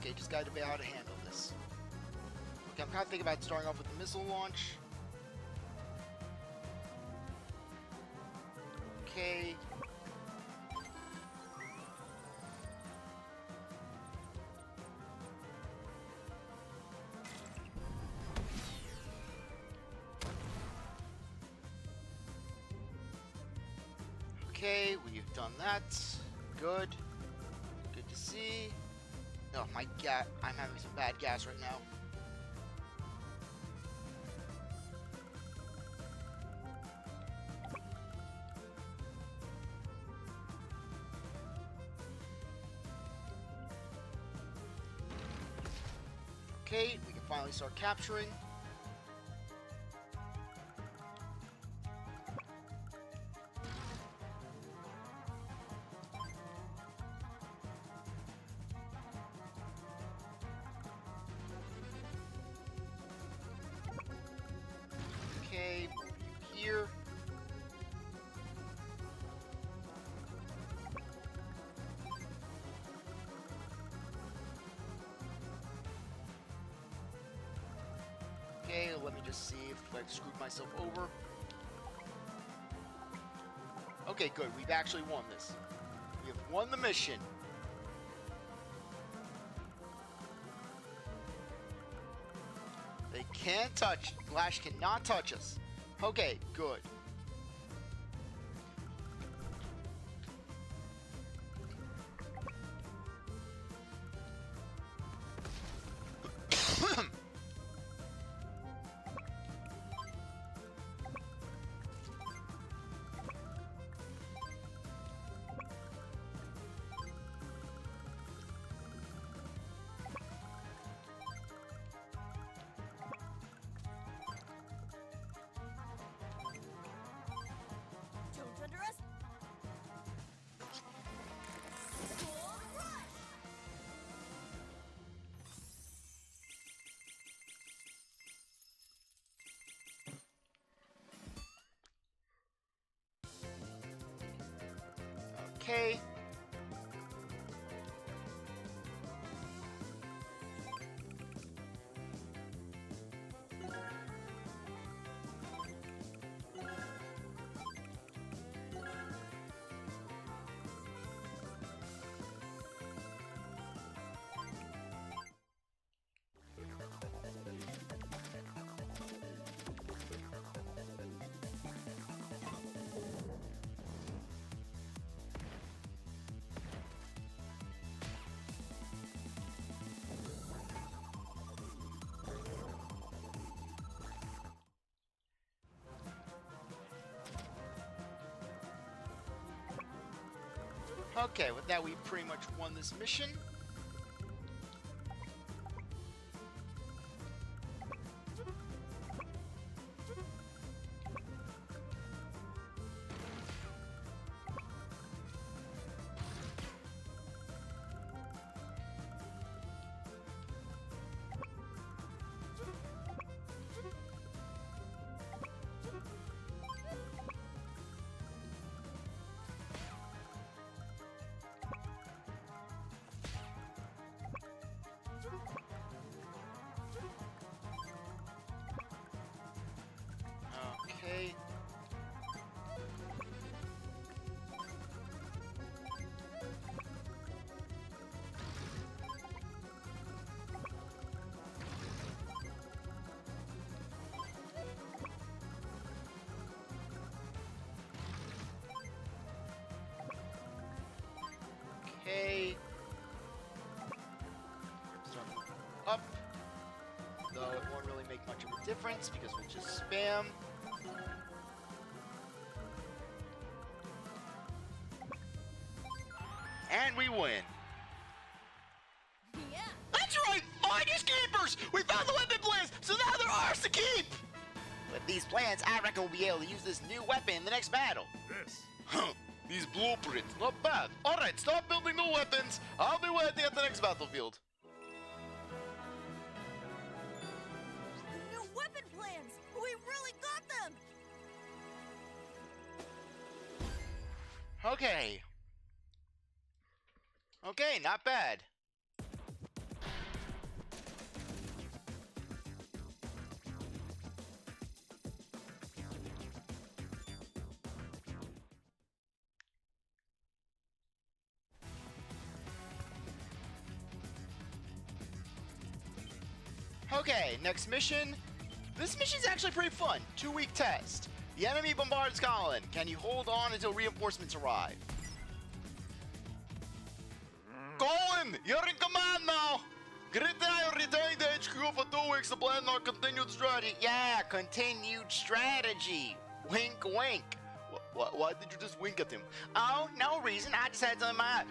Okay, just gotta debate how to handle this. Okay, I'm kind of thinking about starting off with the missile launch. Okay. Okay, we've done that. Good. Good to see. Oh, my gas. I'm having some bad gas right now. Okay, we can finally start capturing. Okay, move you here. Okay, let me just see if I've screwed myself over. Okay, good. We've actually won this. We have won the mission. They can't touch. Lash cannot touch us. Okay, good. Don't underestimate. Full rush. Okay. Okay, with that, we pretty much won this mission. Okay. Okay. Start moving up. Though it won't really make much of a difference because we'll just spam. And we win. Yeah. That's right! Finders keepers! We found the weapon plans, so now they're ours to keep! With these plans, I reckon we'll be able to use this new weapon in the next battle. This. Huh. These blueprints, not bad. Alright, stop building new weapons. I'll be waiting at the next battlefield. New weapon plans. We really got them. Okay. Okay, not bad. Okay, next mission. This mission's actually pretty fun. 2-week test. The enemy bombards Colin. Can you hold on until reinforcements arrive? Colin, you're in command now. Great that I retained the HQ for 2 weeks to plan our continued strategy. Yeah, continued strategy. Wink, wink. Why did you just wink at him? Oh, no reason. I just had something in my eye.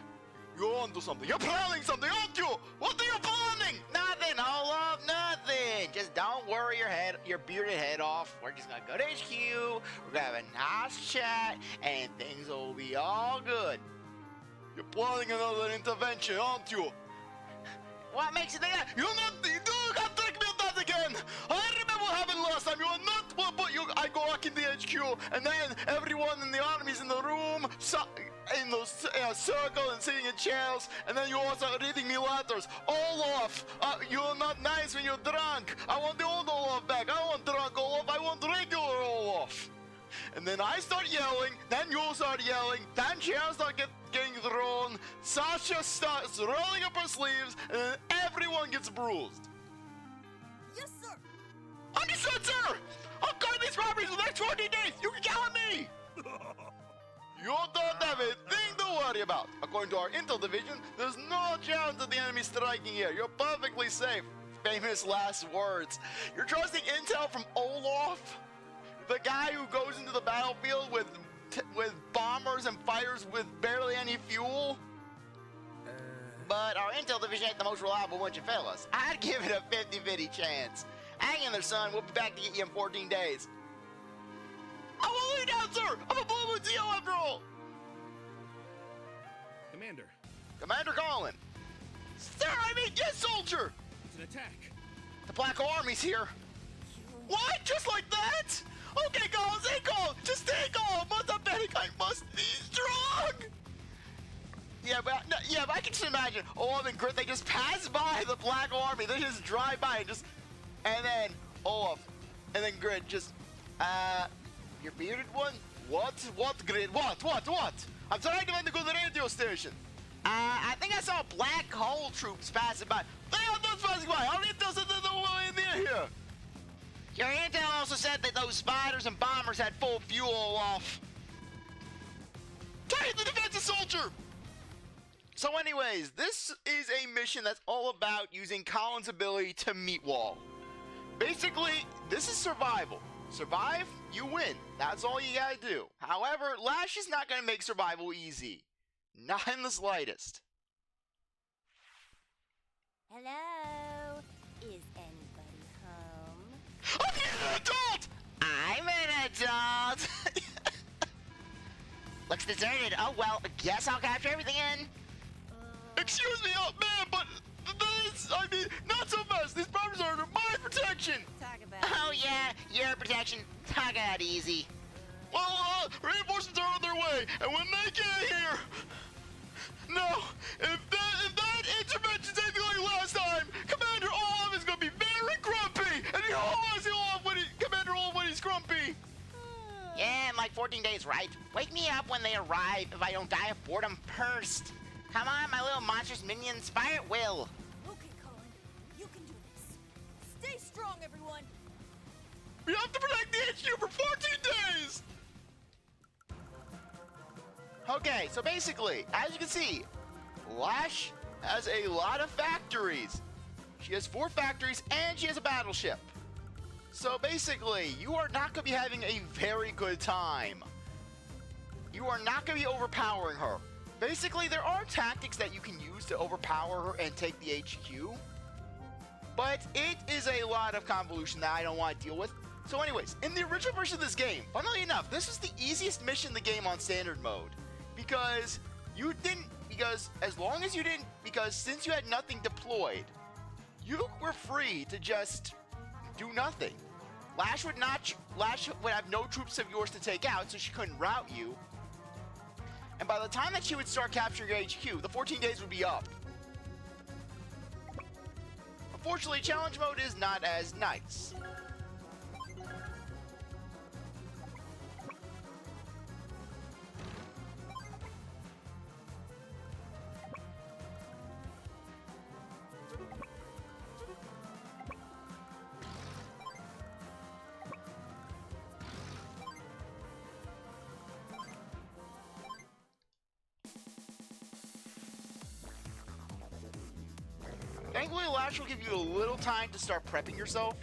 You're onto something. You're planning something, aren't you? What are you planning? Nothing, Olaf, nothing. Just don't worry your bearded head off. We're just gonna go to HQ. We're gonna have a nice chat, and things will be all good. You're planning another intervention, aren't you? What makes you think that? You're not. You can't trick me with that again. I remember what happened last time. You are not. But I go back in the HQ, and then everyone in the army's in the room, in the circle and sitting in chairs, and then you also reading me letters. Olaf, you're not nice when you're drunk. I want the old Olaf back. I want drunk Olaf. I want regular Olaf. And then I start yelling, then you start yelling, then chairs start getting thrown, Sasha starts rolling up her sleeves, and then everyone gets bruised. Yes, sir. Understood, sir! I'll guard these properties for the next 14 days! You can count on me! You don't have a thing to worry about. According to our intel division, there's no chance of the enemy striking here. You're perfectly safe. Famous last words. You're trusting intel from Olaf? The guy who goes into the battlefield with bombers and fires with barely any fuel? But our intel division ain't the most reliable bunch of fellas. I'd give it a 50-50 chance. Hang in there, son. We'll be back to get you in 14 days. I won't lay down, sir! I'm a Blue Moon CO after all! Commander, Commander Colin. Sir, I mean, yes, soldier! it's an attack. The Black Army's here. What? Just like that? Okay, Colin, take off! Just take off! Must have been, I must be strong! Yeah, but I can just imagine Olaf and Grit, they just pass by the Black Army. They just drive by and then Olaf, and then Grit just, your bearded one? What, Grit? What? I'm trying to find a good radio station. I think I saw Black Hole troops passing by. They are not passing by. Our intel said there's no way near here. Your intel also said that those spiders and bombers had full fuel off. Take the defensive soldier! So anyways, this is a mission that's all about using Colin's ability to meat wall. Basically, this is survival. Survive, you win. That's all you gotta do. However, Lash is not gonna make survival easy. Not in the slightest. Hello? Is anybody home? I'm an adult! I'm an adult! Looks deserted. Oh well, guess I'll capture everything in. Excuse me, man, but this, I mean, not so fast. These bombs are under my protection. Talk about Oh yeah, your protection. Talk that easy. Well, reinforcements are on their way, and when they get here, no, if that intervention's anything like last time, Commander Olaf is gonna be very grumpy, and you always see Commander Olaf when he's grumpy. Yeah, in like 14 days, right? Wake me up when they arrive if I don't die of boredom first. Come on, my little monstrous minion, inspire at will. Okay, Colin. You can do this. Stay strong, everyone. We have to protect the HQ for 14 days! Okay, so basically, as you can see, Lash has a lot of factories. She has 4 factories and she has a battleship. So basically, you are not going to be having a very good time. You are not going to be overpowering her. Basically, there are tactics that you can use to overpower her and take the HQ. But it is a lot of convolution that I don't want to deal with. So anyways, in the original version of this game, funnily enough, this was the easiest mission in the game on standard mode. Because since you had nothing deployed, you were free to just do nothing. Lash would have no troops of yours to take out, so she couldn't rout you. And by the time that she would start capturing your HQ, the 14 days would be up. Unfortunately, challenge mode is not as nice. Thankfully, Lash will give you a little time to start prepping yourself.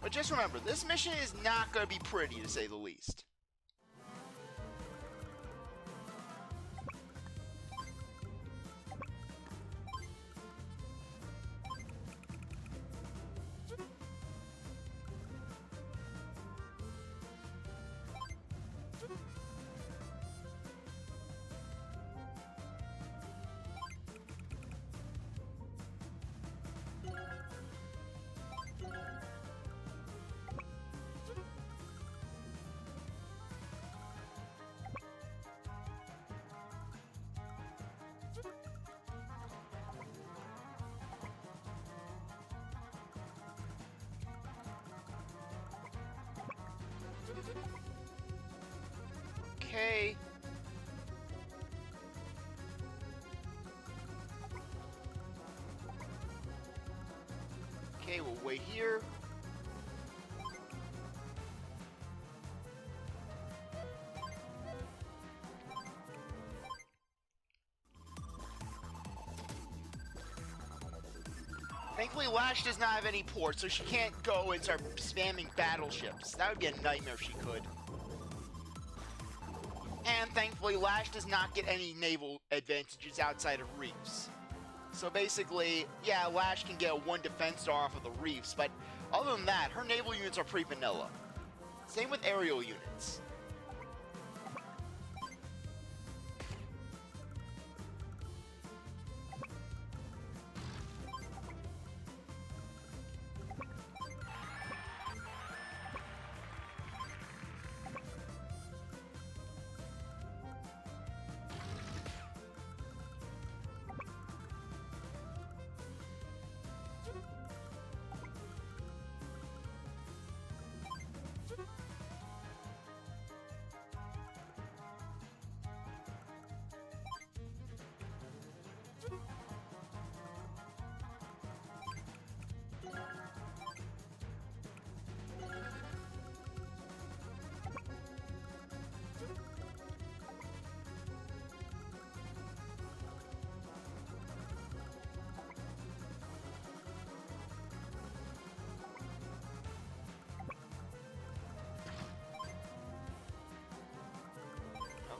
But just remember, this mission is not going to be pretty, to say the least. Okay. Okay, we'll wait here. Thankfully, Lash does not have any ports, so she can't go and start spamming battleships. That would be a nightmare if she could. And thankfully, Lash does not get any naval advantages outside of reefs. So basically, yeah, Lash can get a 1 defense star off of the reefs, but other than that, her naval units are pretty vanilla. Same with aerial units.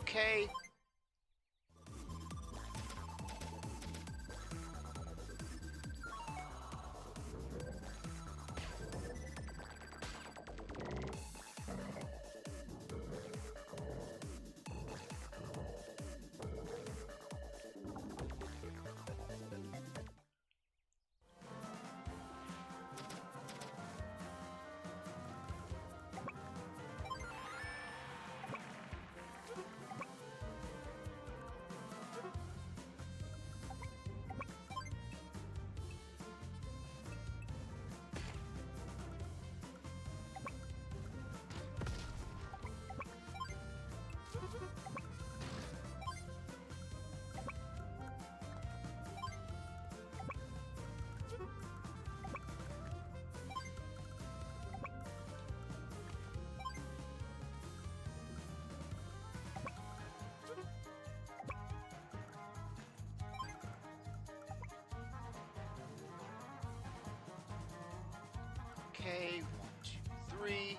Okay. Okay, 1, 2, 3.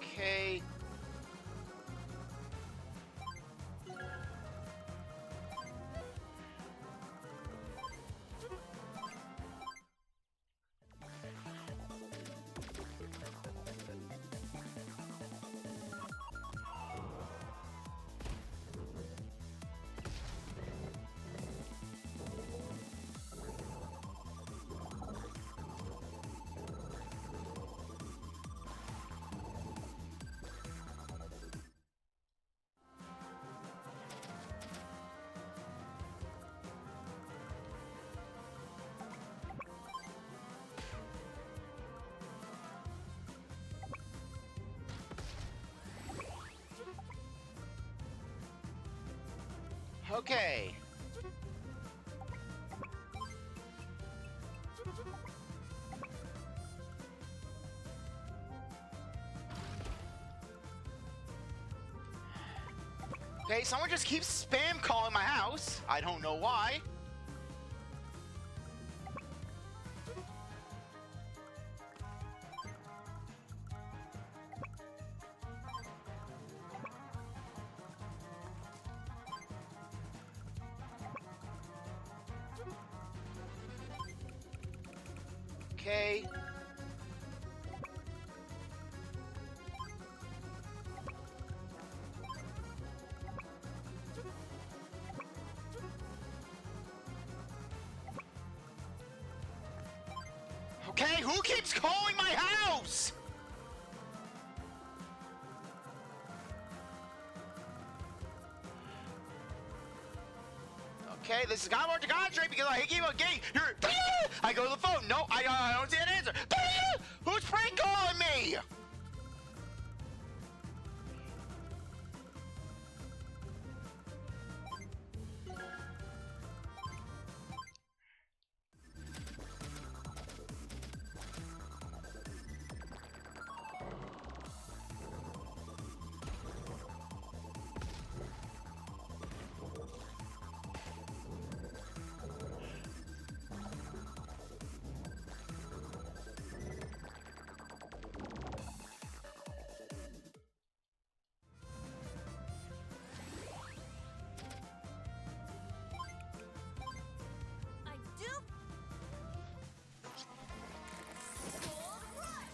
Okay. Okay. Okay, someone just keeps spam calling my house. I don't know why. Okay. Okay, who keeps calling my house? Okay, this is kind of hard to concentrate because I keep on getting your. I go to the phone. No, I don't see an answer. Who's prank calling me? I do. Gold rush.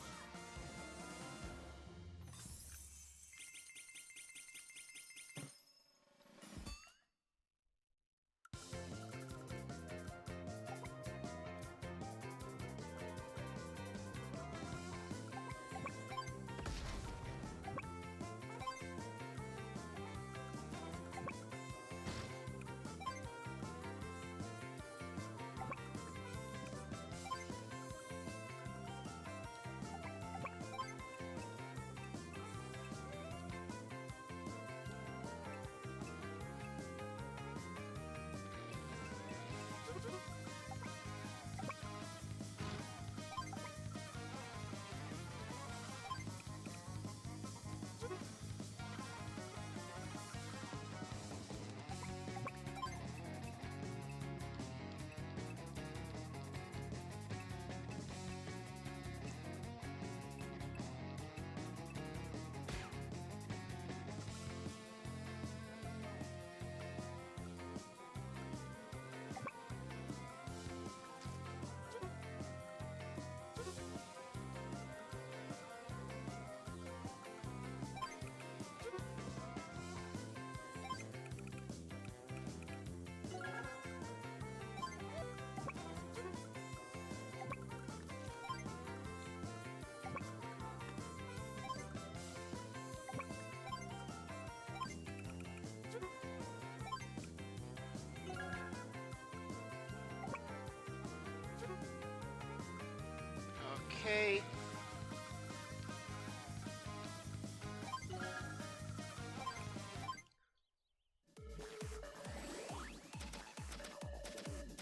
Okay.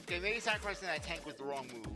Okay, maybe sacrificing that tank was the wrong move.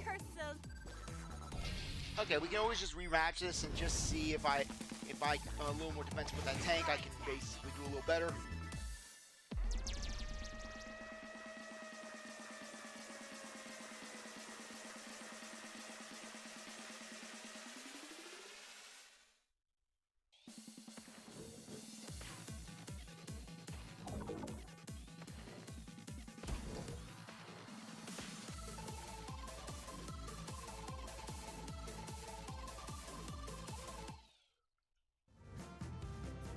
yourself. Okay, we can always just rematch this and just see if I a little more defensive with that tank, I can basically do a little better.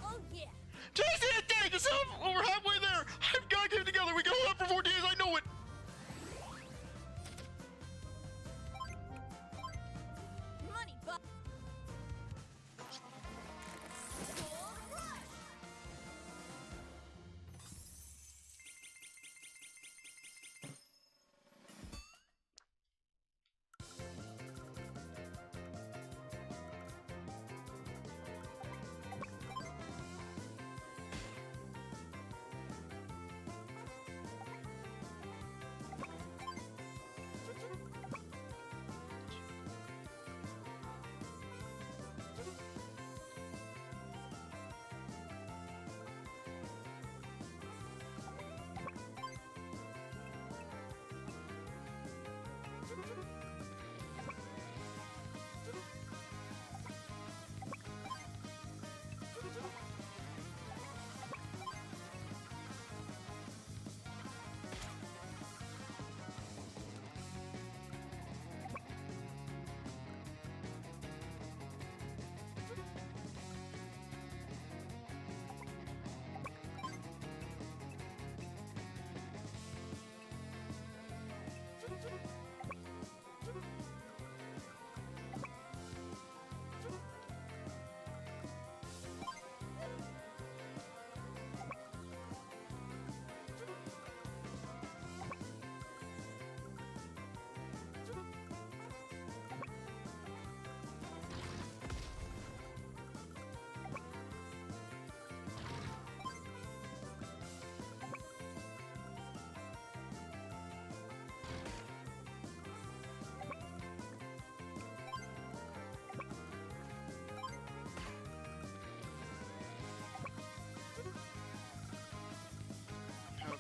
Oh yeah. Jason, tank is up! We're halfway there! I've got to get it together! We can hold up for 4 days, I know it! Money, but. Gold rush.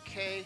Okay.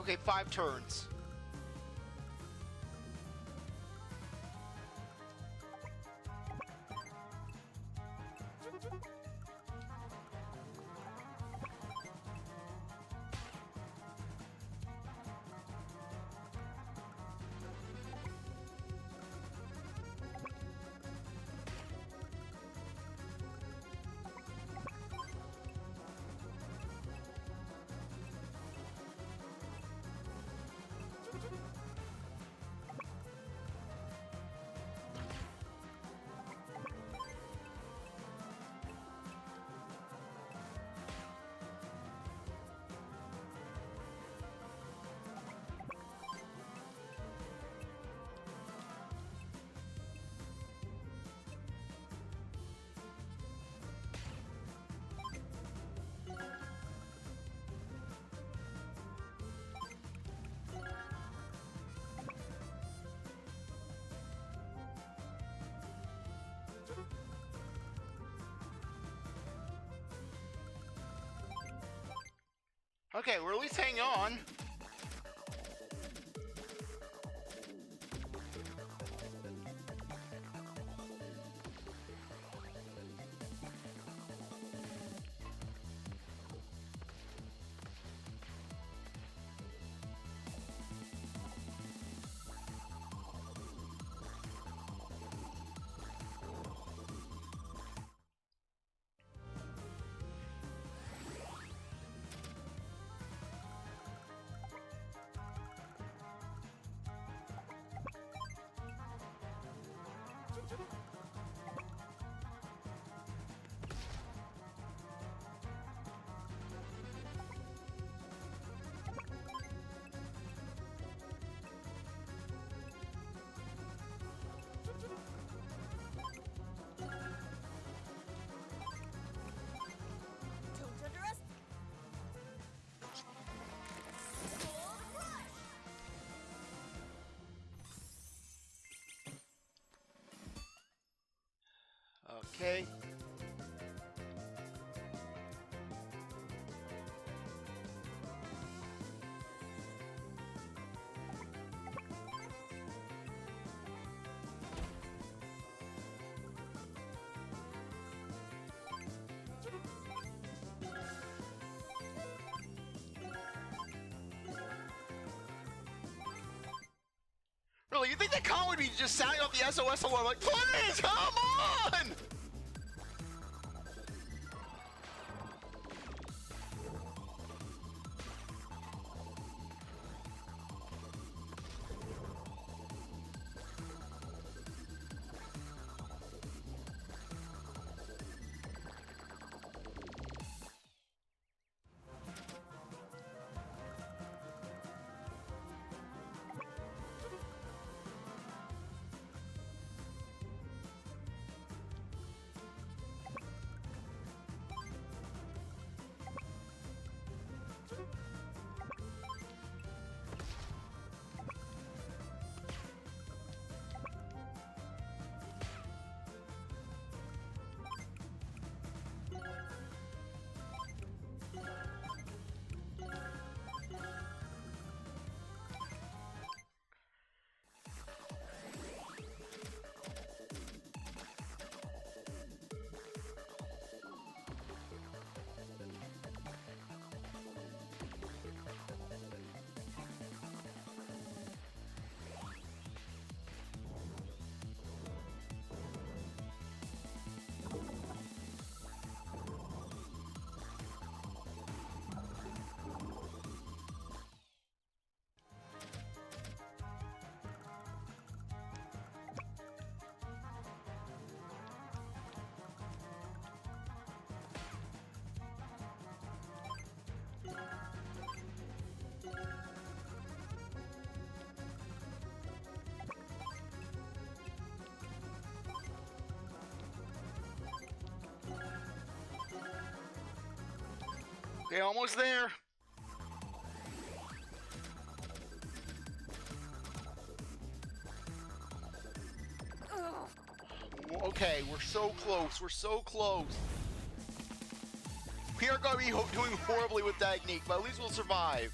Okay, 5 turns. Okay, we're at least hanging on. Don't underestimate. Full rush. Okay. Really, you think that Colin would be just sounding off the SOS alarm like, please, come on! Okay, almost there. Okay, we're so close. We're so close. We are going to be doing horribly with that technique, but at least we'll survive.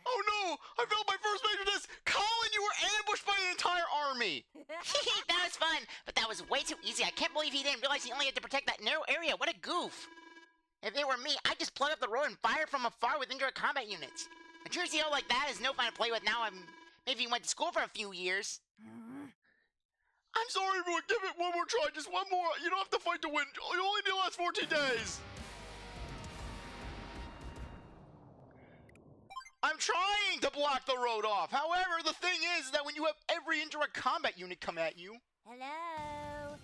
Oh no! I failed my first major test! Colin, you were ambushed by an entire army! That was fun, but that was way too easy. I can't believe he didn't realize he only had to protect that narrow area. What a goof. If it were me, I'd just plug up the road and fire from afar with indirect combat units. A Jersey O like that is no fun to play with now. Maybe he went to school for a few years. I'm sorry, everyone. Give it one more try. Just one more. You don't have to fight to win. You only need to last 14 days. I'm trying to block the road off. However, the thing is that when you have every indirect combat unit come at you... Hello.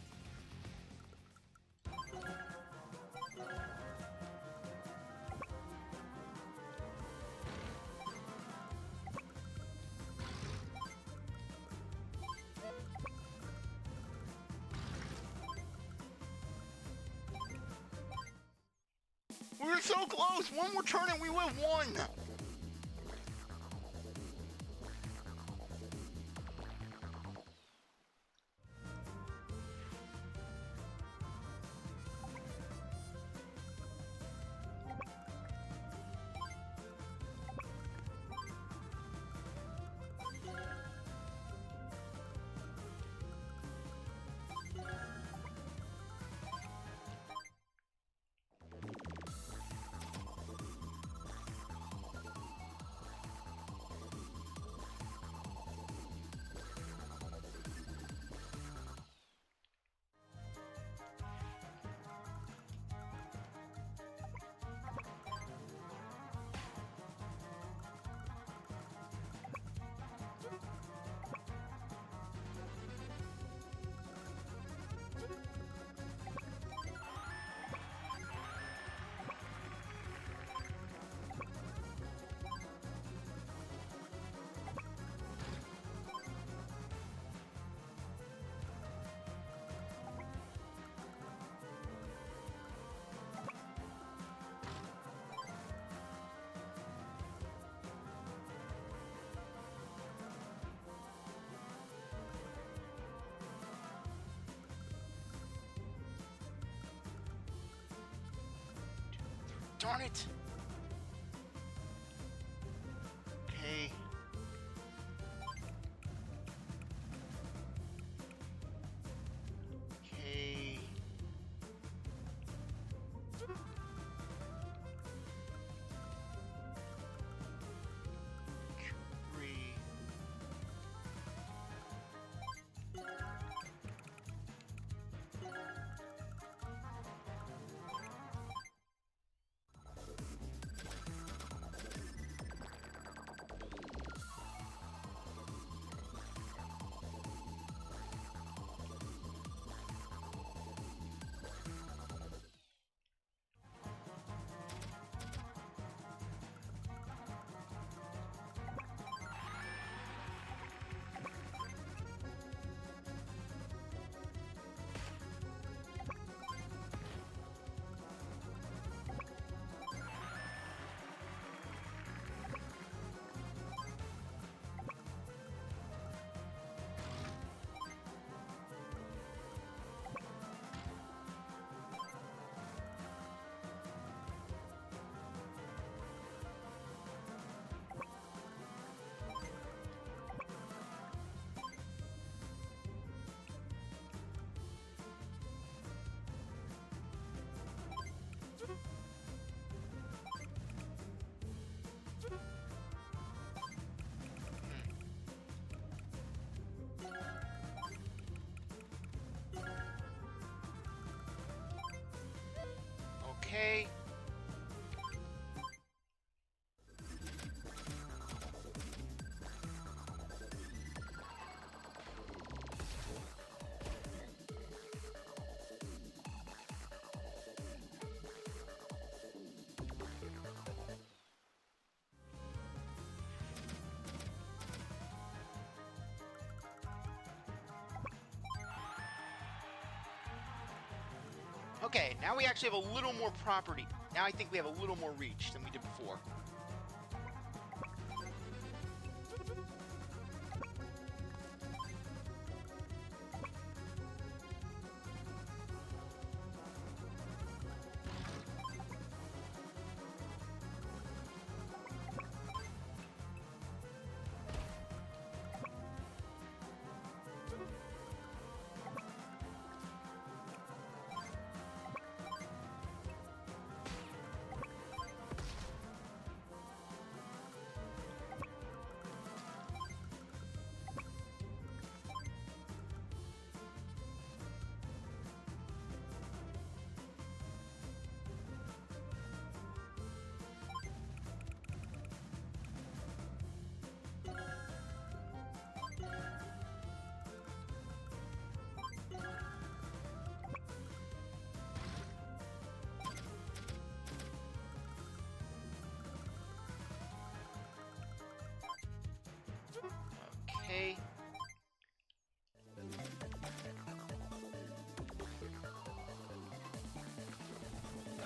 We were so close. One more turn and we would have won. Darn it. Okay. Okay. Three. Okay. Okay, now we actually have a little more property. Now I think we have a little more reach than we did before.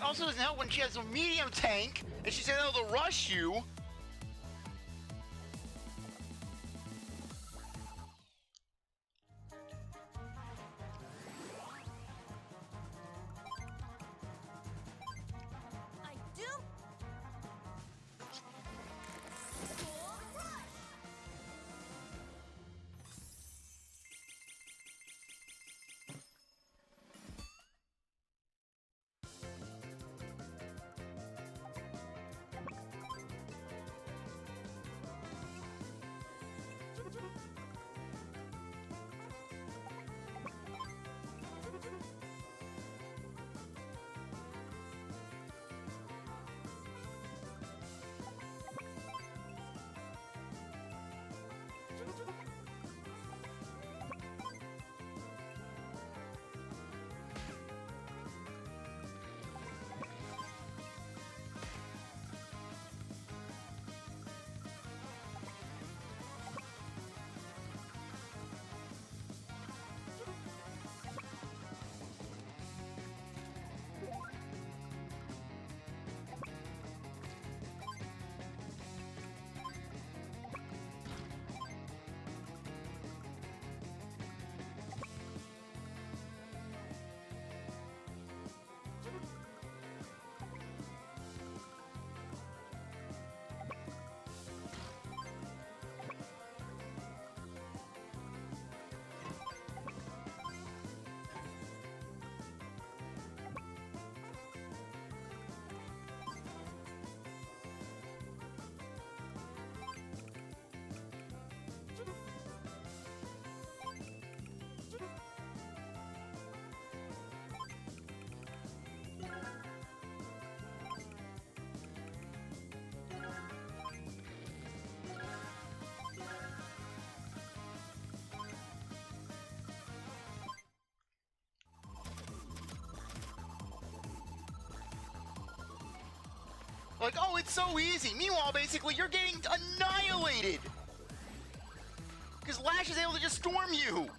also doesn't help when she has a medium tank and she's able to rush you. I do. Full rush. Like, oh, it's so easy. Meanwhile, basically, you're getting annihilated. Because Lash is able to just storm you.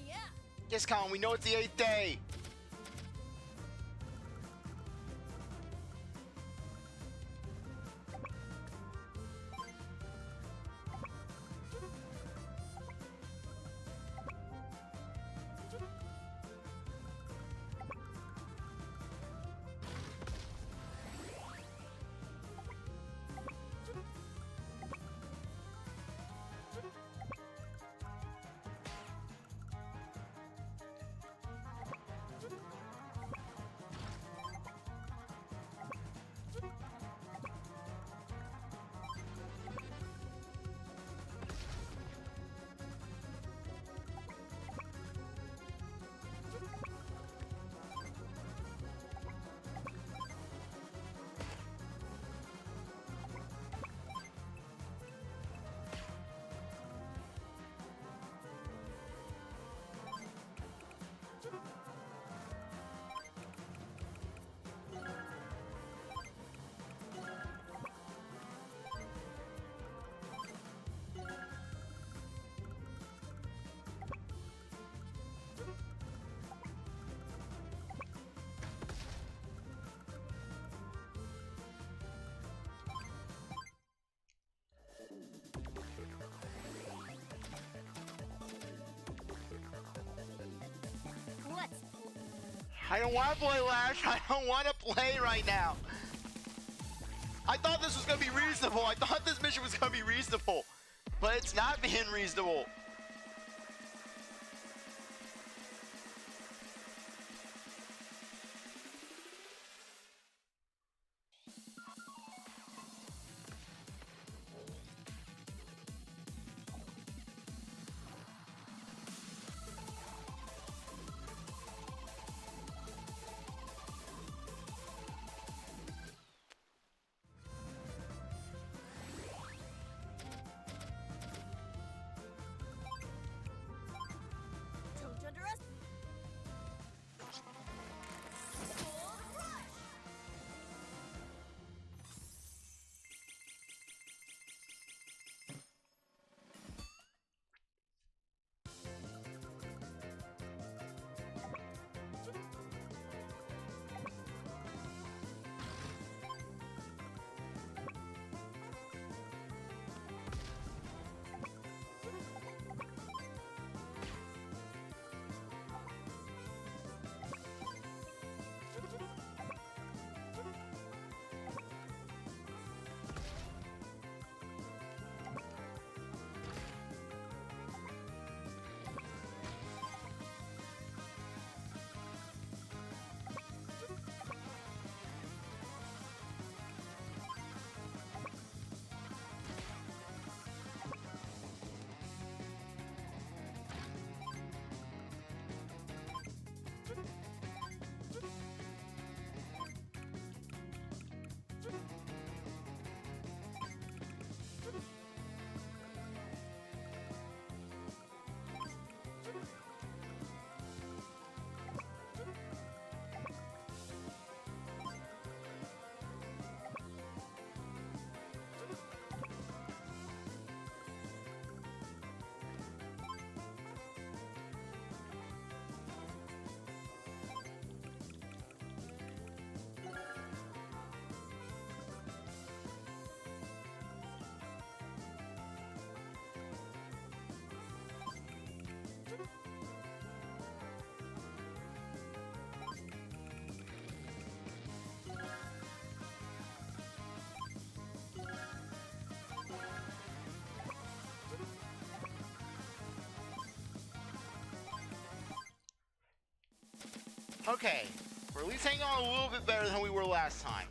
Yeah. Yes, Colin, we know it's the 8th day. I don't want to play Lash. I don't want to play right now. I thought this was going to be reasonable. I thought this mission was going to be reasonable. But it's not being reasonable. Don't underestimate. Gold rush. Okay, we're at least hanging on a little bit better than we were last time.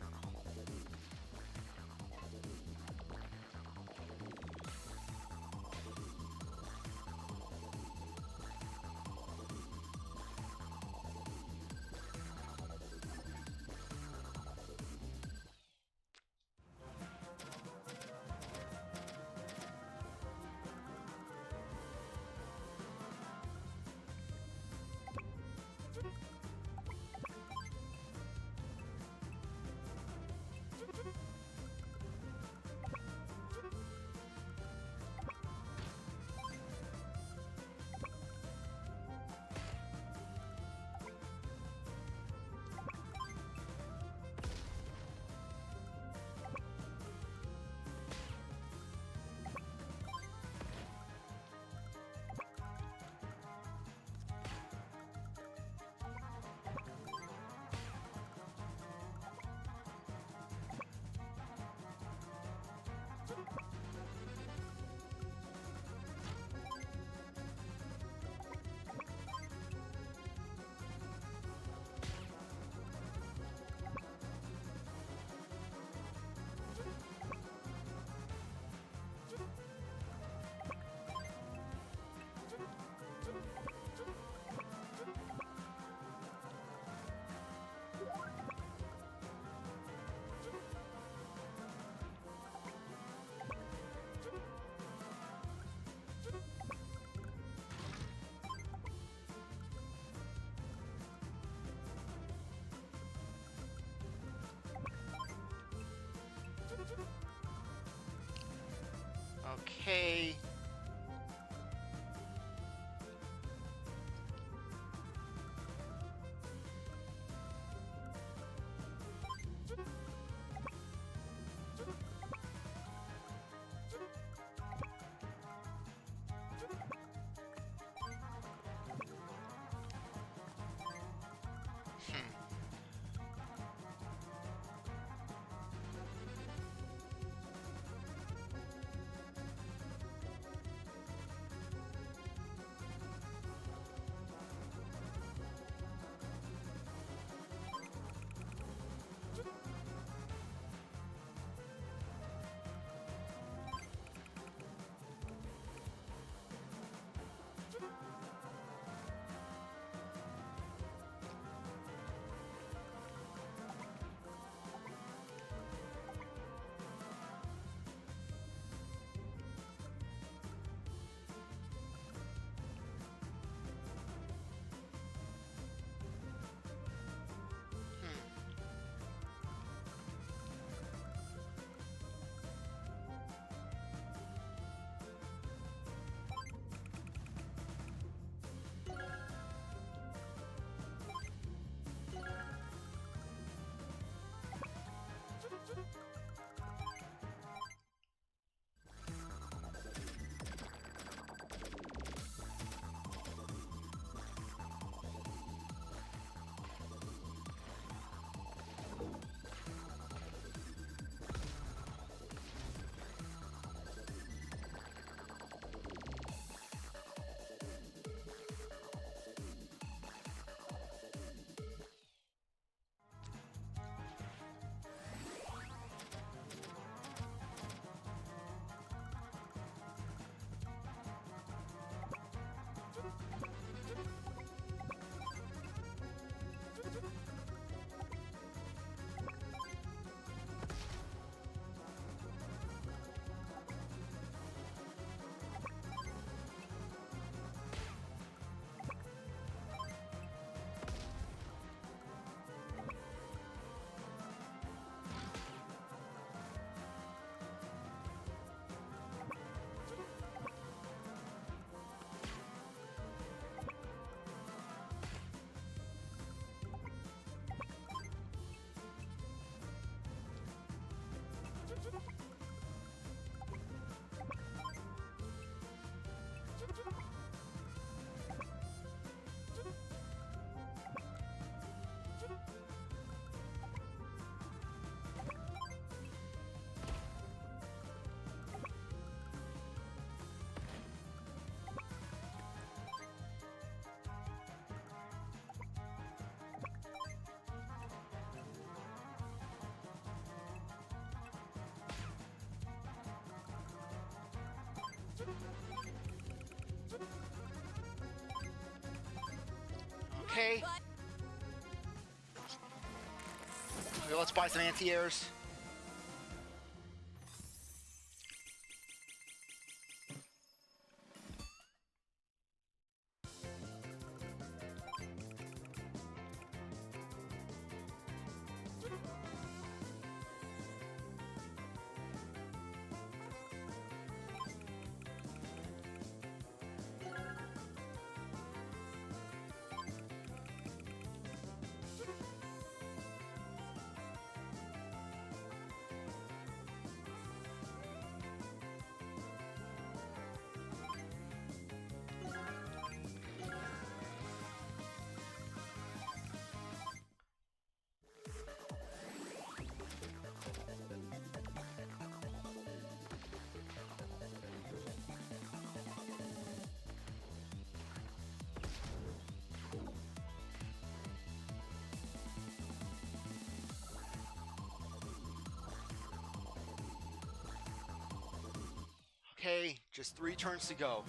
Okay. Okay. Okay, let's buy some anti-airs. Okay, just 3 turns to go.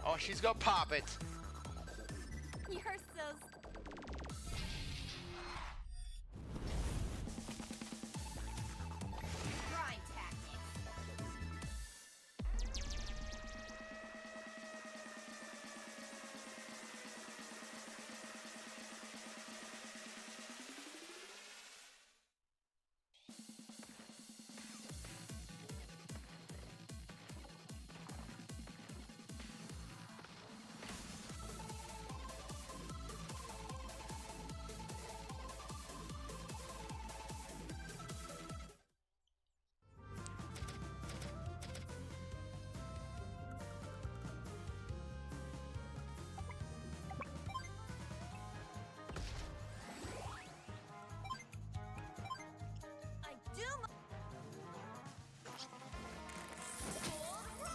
Oh, she's gonna pop it. You're so... Grind tactics. I do my... Gold rush!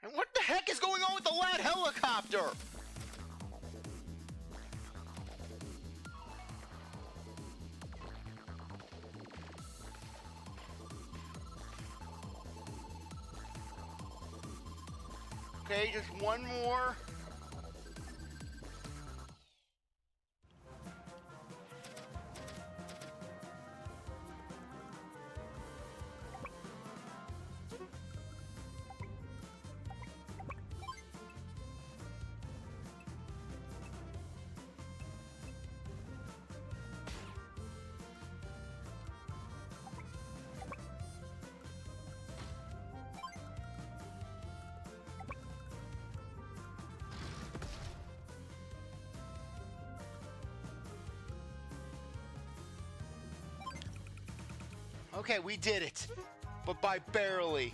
And what the heck is going on with the loud helicopter? Okay, just one more. Okay, we did it, but by barely.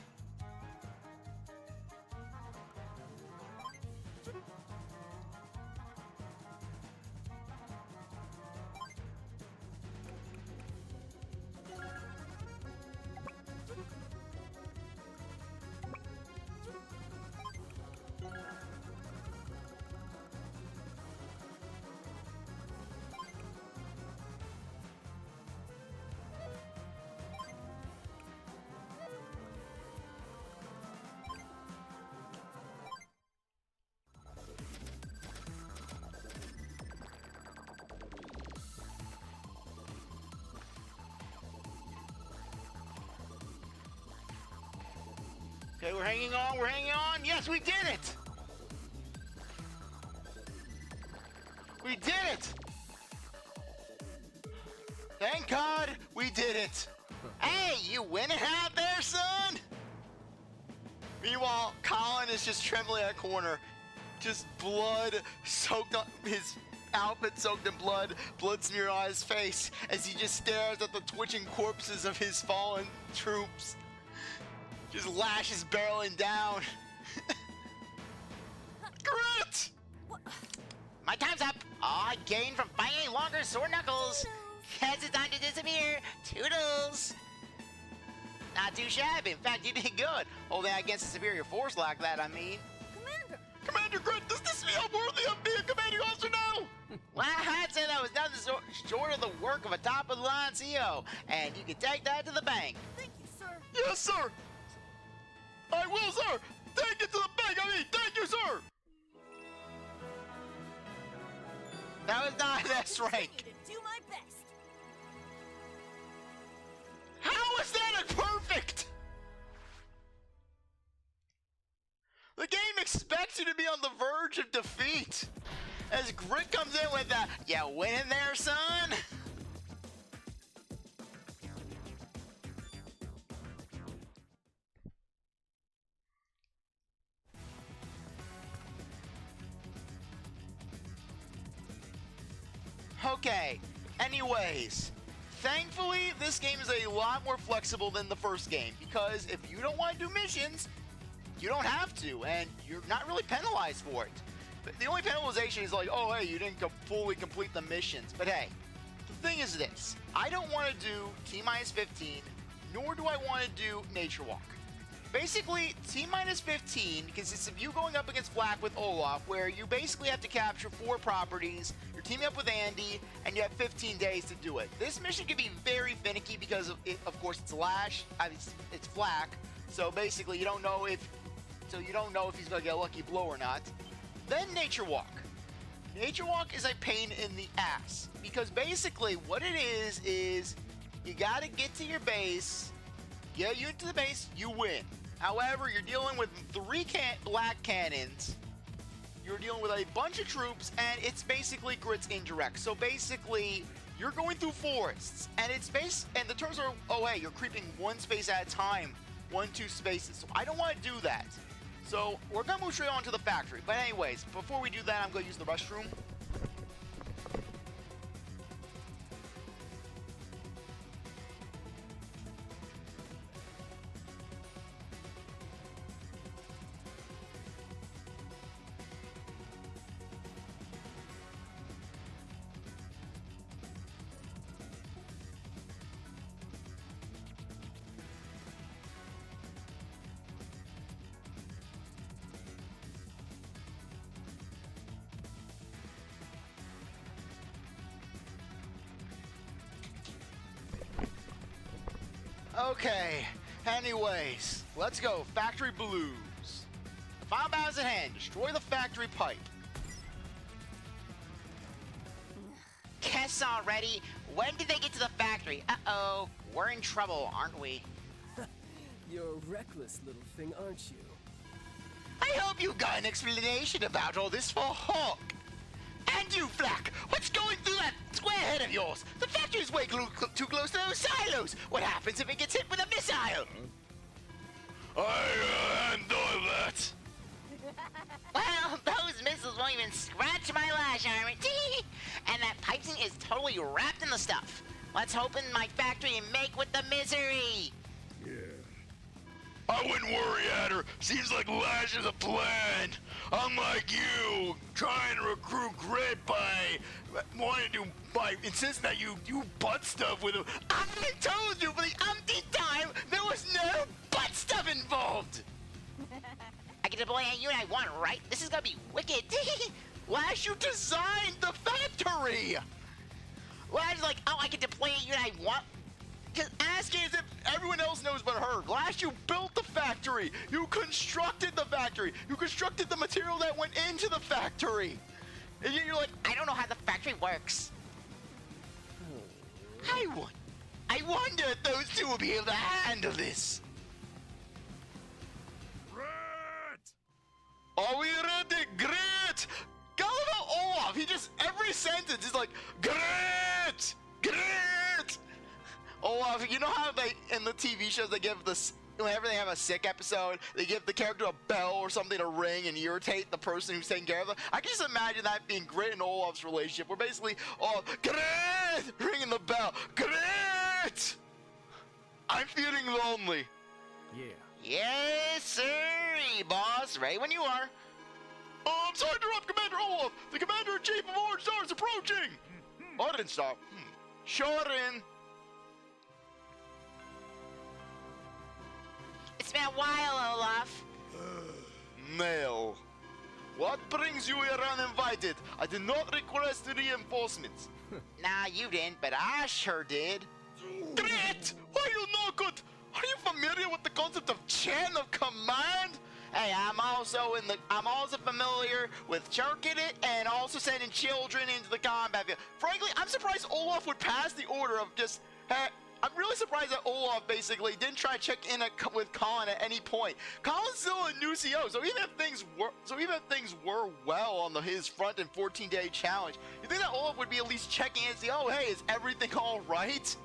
Okay, we're hanging on, we're hanging on. Yes, we did it! We did it! Thank God we did it! Hey, you winning out there, son? Meanwhile, Colin is just trembling at a corner. Just blood soaked on his outfit, soaked in blood, blood smeared on his face as he just stares at the twitching corpses of his fallen troops. Just Lash is barreling down. Grit! My time's up. All I gained from fighting any longer sore knuckles. Guess it's time to disappear. Toodles. Not too shabby. In fact, you did good. Holding out against a superior force like that, I mean. Commander! Commander Grit, does this feel worthy of being a commanding officer now? Well, I'd say that was nothing short of the work of a top-of-the-line CO, and you can take that to the bank. Thank you, sir. Yes, sir! I will, sir! Take it to the bank, I mean, thank you, sir! That was not S rank. Continue to do my best. How is that a perfect? The game expects you to be on the verge of defeat. As Grit comes in with the, "You winning there, son?" Okay, anyways, thankfully this game is a lot more flexible than the first game, because if you don't want to do missions, you don't have to, and you're not really penalized for it. The only penalization is like, oh hey, you didn't fully complete the missions. But hey, the thing is this, I don't want to do T-minus 15, nor do I want to do Nature Walk. Basically, T-minus 15 consists of you going up against Flak with Olaf, where you basically have to capture 4 properties, you're teaming up with Andy, and you have 15 days to do it. This mission can be very finicky because, of course, it's Lash, it's Flak, so basically you don't know if he's going to get a lucky blow or not. Then Nature Walk. Nature Walk is a pain in the ass, because basically what it is you got to get to your base, get you into the base, you win. However, you're dealing with 3 black cannons, you're dealing with a bunch of troops, and it's basically Grit's indirect. So basically, you're going through forests, and and the terms are, oh hey, you're creeping 1 space at a time, 1-2 spaces. So I don't want to do that. So we're gonna move straight on to the factory. But anyways, before we do that, I'm gonna use the restroom. Okay, anyways, let's go. Factory Blues. final battle is at hand. Destroy the factory pipe. Guess already. When did they get to the factory? Uh-oh. We're in trouble, aren't we? You're a reckless little thing, aren't you? I hope you got an explanation about all this for Hawk. And you, Flack, what's going through that square head of yours? The factory's way too close to those silos. What happens if it gets hit with a missile? I handle that. Well, those missiles won't even scratch my lash armor. And that piping is totally wrapped in the stuff. Let's open my factory and make with the misery. Yeah. I wouldn't worry at her. Seems like Lash is a plan. Unlike you, trying to recruit Grit by insisting that you butt stuff with him. I told you for the umpteenth time there was no butt stuff involved. I can deploy any unit I want, right? This is gonna be wicked. Lash, you designed the factory. Lash is like, oh, I can deploy any unit I want. Just asking as if everyone else knows but her. Lash, you built the factory. You constructed the factory. You constructed the material that went into the factory. And you're like, I don't know how the factory works. I wonder if those two will be able to handle this. Rat! Are we ready? Great! Go about Olaf. He just, every sentence is like, great! Great! Olaf, you know how they, in the TV shows, they give this, whenever they have a sick episode, they give the character a bell or something to ring and irritate the person who's taking care of them? I can just imagine that being Grit and Olaf's relationship, where basically, oh, Grit! Ringing the bell. Grit! I'm feeling lonely. Yeah. Yes, sir, boss. Ready when you are. Oh, I'm sorry to interrupt, Commander Olaf. The Commander-in-Chief of Orange Star is approaching. Orange Star. Sure in. It's been a while, Olaf. Mail. What brings you here uninvited? I did not request reinforcements. Nah, you didn't, but I sure did. Great! Why you know good? Are you familiar with the concept of chain of command? Hey, I'm also familiar with jerking it and also sending children into the combat field. Frankly, I'm surprised Olaf would pass the order of just, hey, I'm really surprised that Olaf basically didn't try to check in with Colin at any point. Colin's still a new CO, so even if things were well on his front and 14-day challenge, you think that Olaf would be at least checking in and see, oh hey, is everything all right?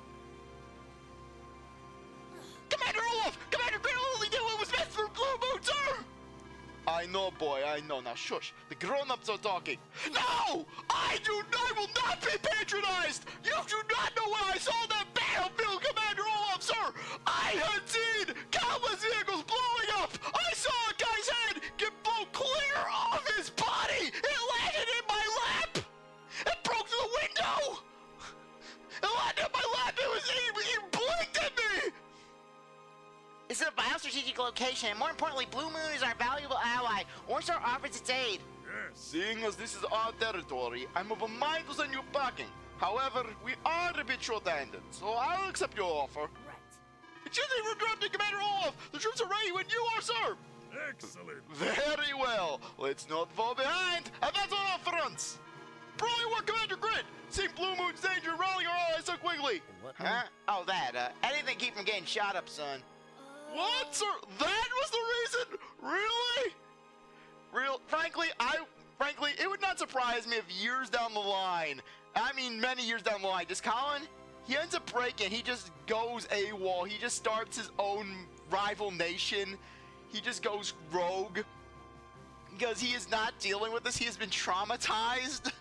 Commander Olaf! Commander Grit only did what was best for Blue Moon, sir! I know, boy, I know. Now shush. The grown-ups are talking. No! I will not be patronized! You do not know when I saw that battlefield, Commander Olaf, sir! I had seen countless vehicles blowing up! I saw a guy's head get blown clear off his body! It landed in my lap! It broke through the window! It landed in my lap! He blinked at me! This is a vital strategic location, and more importantly, Blue Moon is our valuable ally. Orange Star offers its aid. Yes. Seeing as this is our territory, I'm of a mind to send you packing. However, we are a bit short-handed, so I'll accept your offer. Right. Excuse me for interrupting, Commander Olaf! The troops are ready when you are, sir! Excellent. Very well. Let's not fall behind, and that's on all fronts. Brilliant work, Commander Grit! Seeing Blue Moon's danger and rallying our allies so quickly. What? Huh? Oh, that. Anything to keep from getting shot up, son. What, sir? That was the reason? Really? Frankly, it would not surprise me if years down the line, I mean many years down the line, just Colin, he ends up breaking, he just goes AWOL, he just starts his own rival nation, he just goes rogue, because he is not dealing with this, he has been traumatized.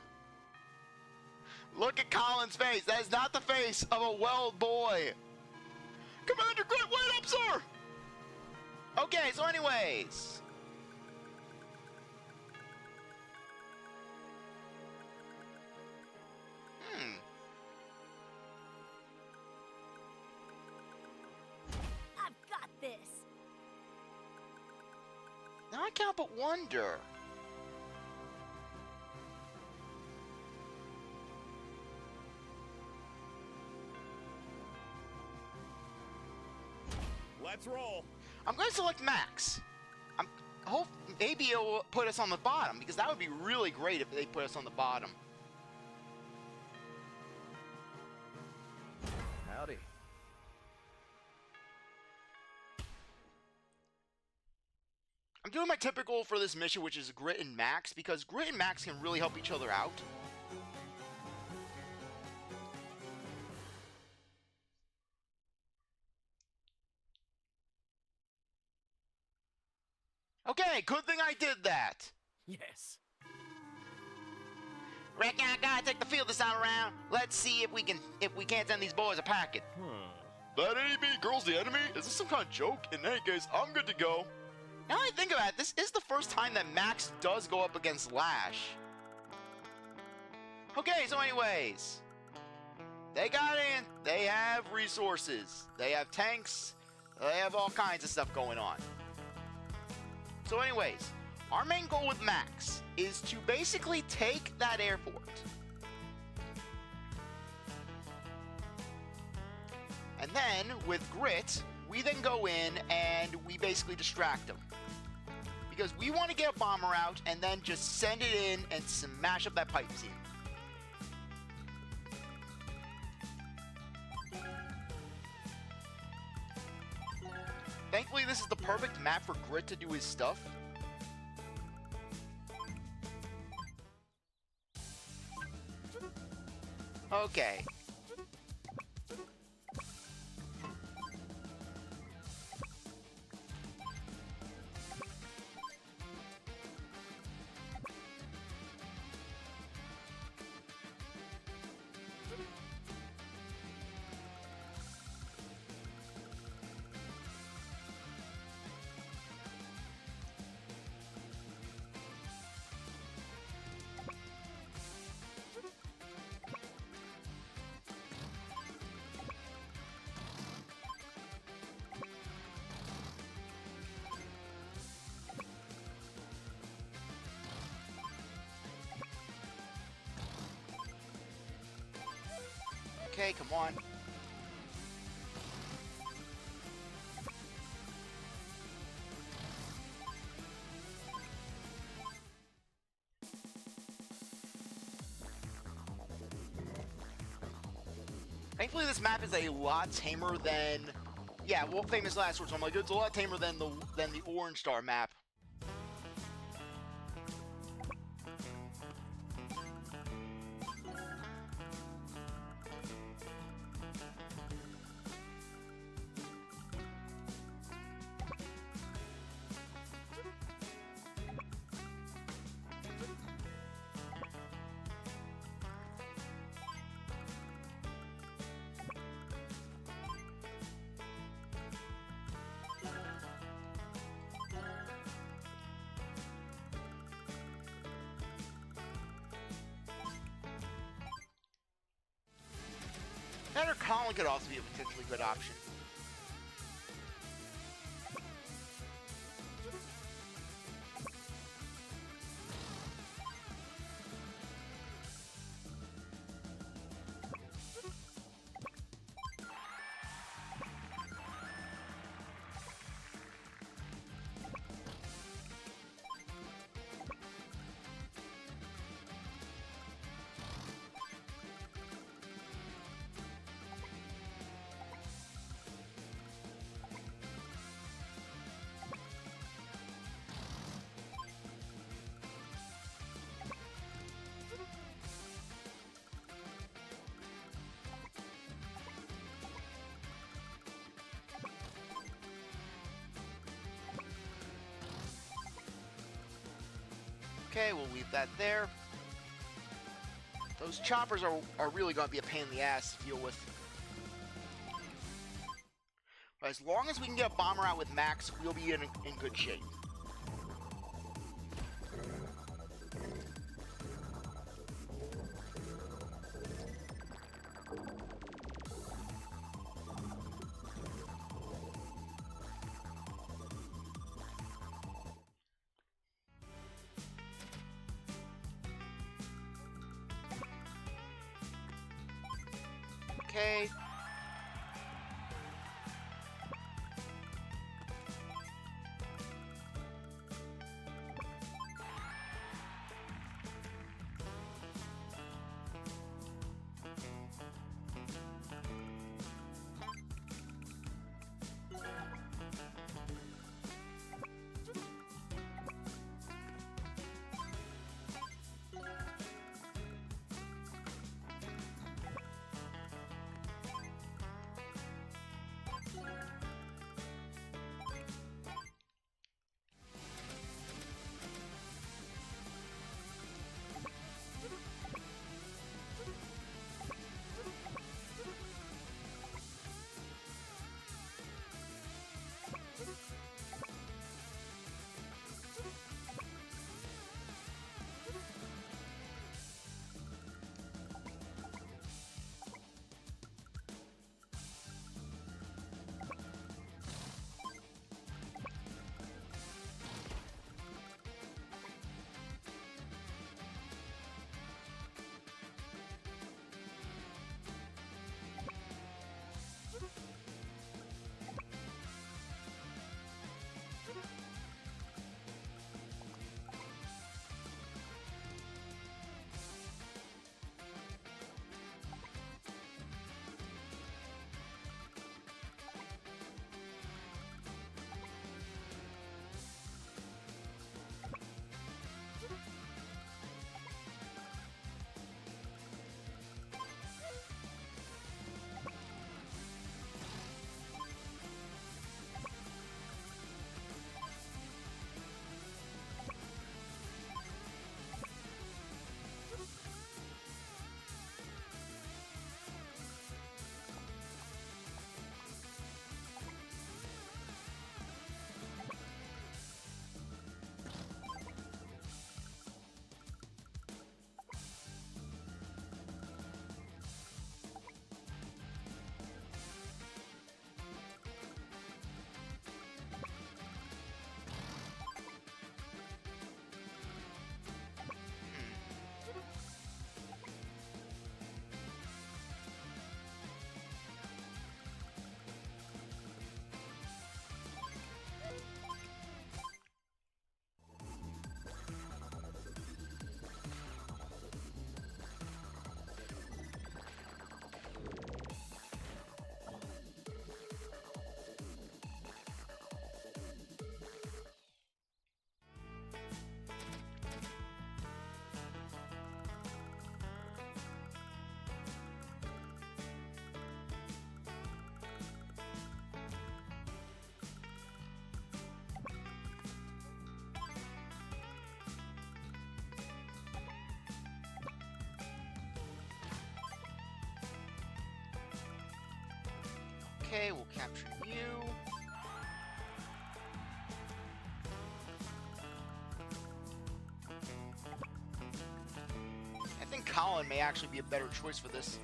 Look at Colin's face, that is not the face of a well boy. Commander Grit, wait up, sir! Okay, so anyways. I've got this. Now I can't but wonder. Let's roll. I'm going to select Max. hope maybe it will put us on the bottom, because that would be really great if they put us on the bottom. Howdy. I'm doing my typical for this mission, which is Grit and Max, because Grit and Max can really help each other out. Okay, good thing I did that. Yes. Reckon I gotta take the field this time around. Let's see if we can't send these boys a packet. That ain't me, girl's the enemy? Is this some kind of joke? In any case, I'm good to go. Now I think about it, this is the first time that Max does go up against Lash. Okay, so anyways, they got in, they have resources, they have tanks, they have all kinds of stuff going on. So anyways, our main goal with Max is to basically take that airport. And then, with Grit, we then go in and we basically distract them. Because we want to get a bomber out and then just send it in and smash up that pipe seam. Thankfully, this is the perfect map for Grit to do his stuff. Okay. Okay, come on. Thankfully, this map is a lot tamer than, yeah, well, Famous Last Word. So I'm like, it's a lot tamer than the Orange Star map. That or Colin could also be a potentially good option. Okay, we'll leave that there. Those choppers are really going to be a pain in the ass to deal with. But as long as we can get a bomber out with Max, we'll be in good shape. Okay. Okay, we'll capture you. I think Colin may actually be a better choice for this.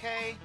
Okay.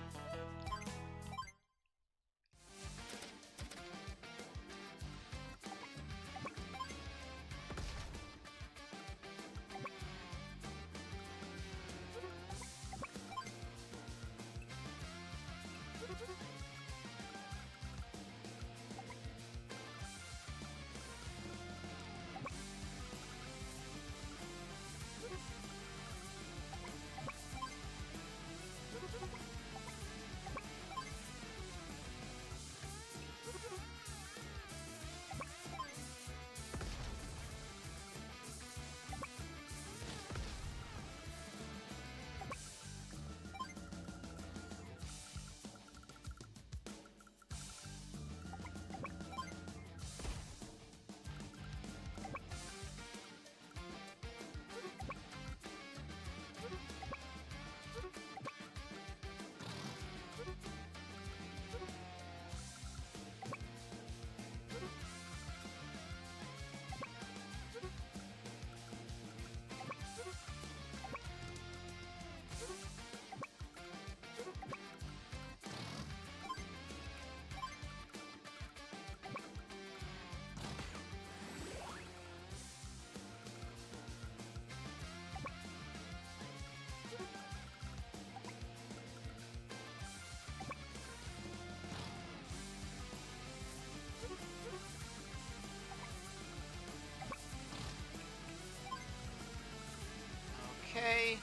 Okay.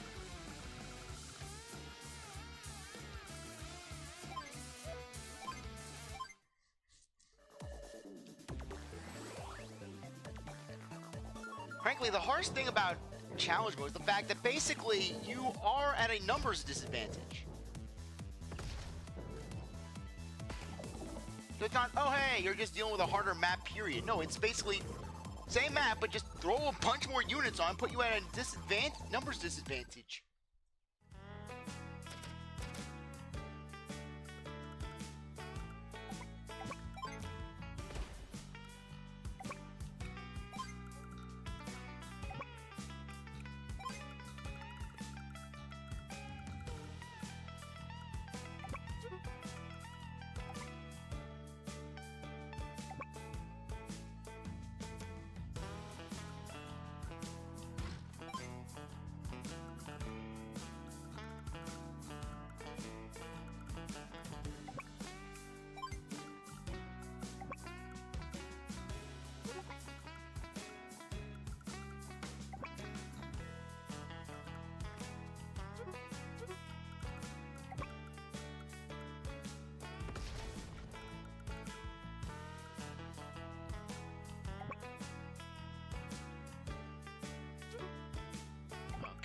Frankly, the hardest thing about challenge mode is the fact that basically you are at a numbers disadvantage. So it's not, oh hey, you're just dealing with a harder map, period. No, it's basically same map, but just throw a bunch more units on, put you at a disadvantage, numbers disadvantage.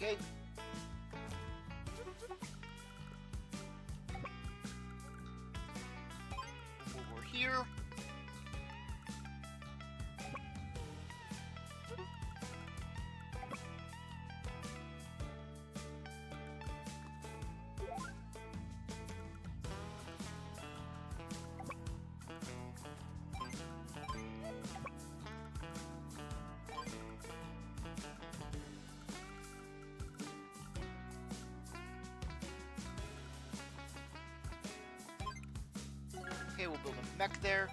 Okay. Over here. Okay, we'll build a mech there.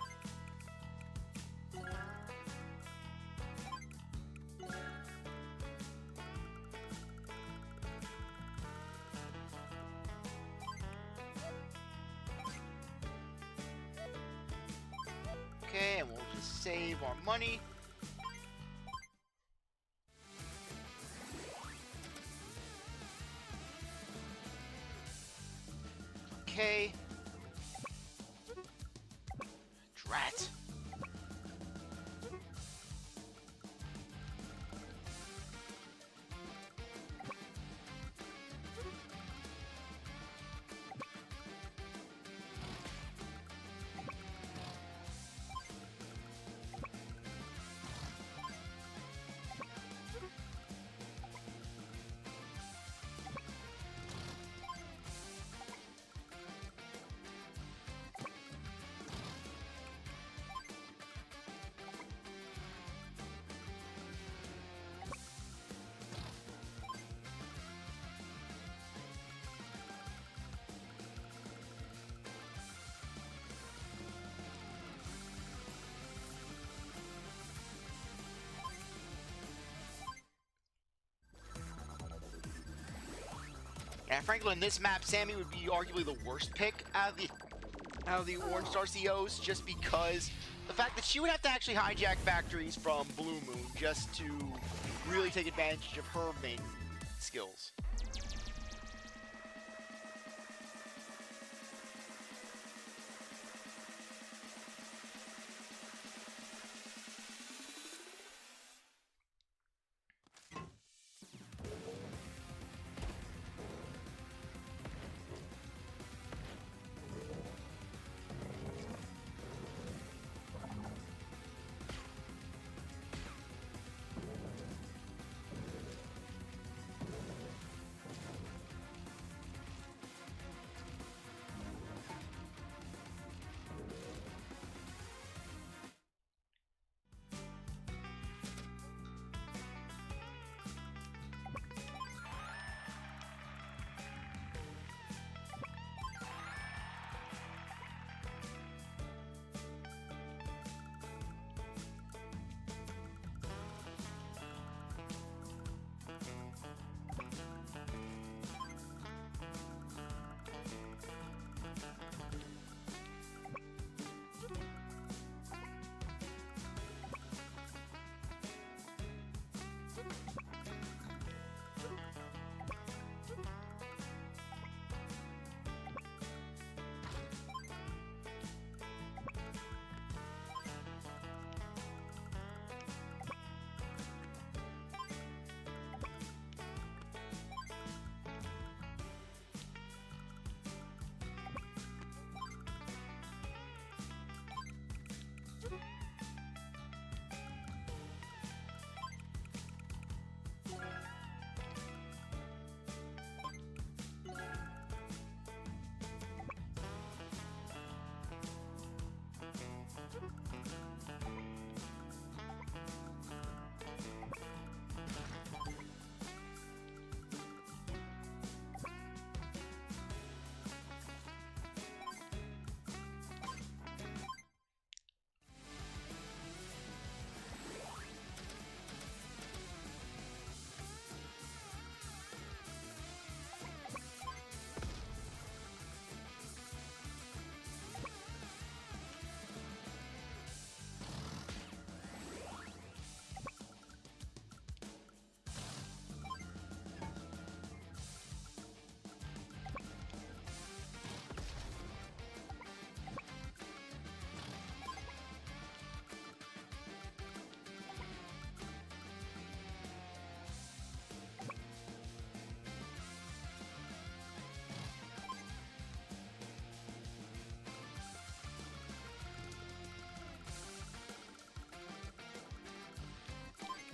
Okay, and we'll just save our money. Okay. Drat. Yeah, frankly, in this map, Sammy would be arguably the worst pick out of the Orange Star COs, just because the fact that she would have to actually hijack factories from Blue Moon just to really take advantage of her main skills.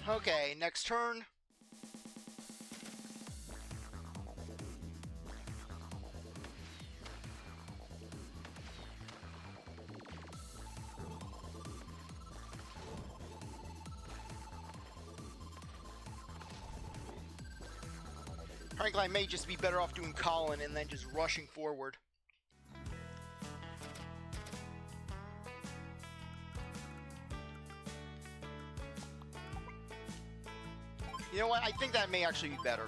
Okay, next turn. Frankly, I may just be better off doing Colin and then just rushing forward. You know what? I think that may actually be better.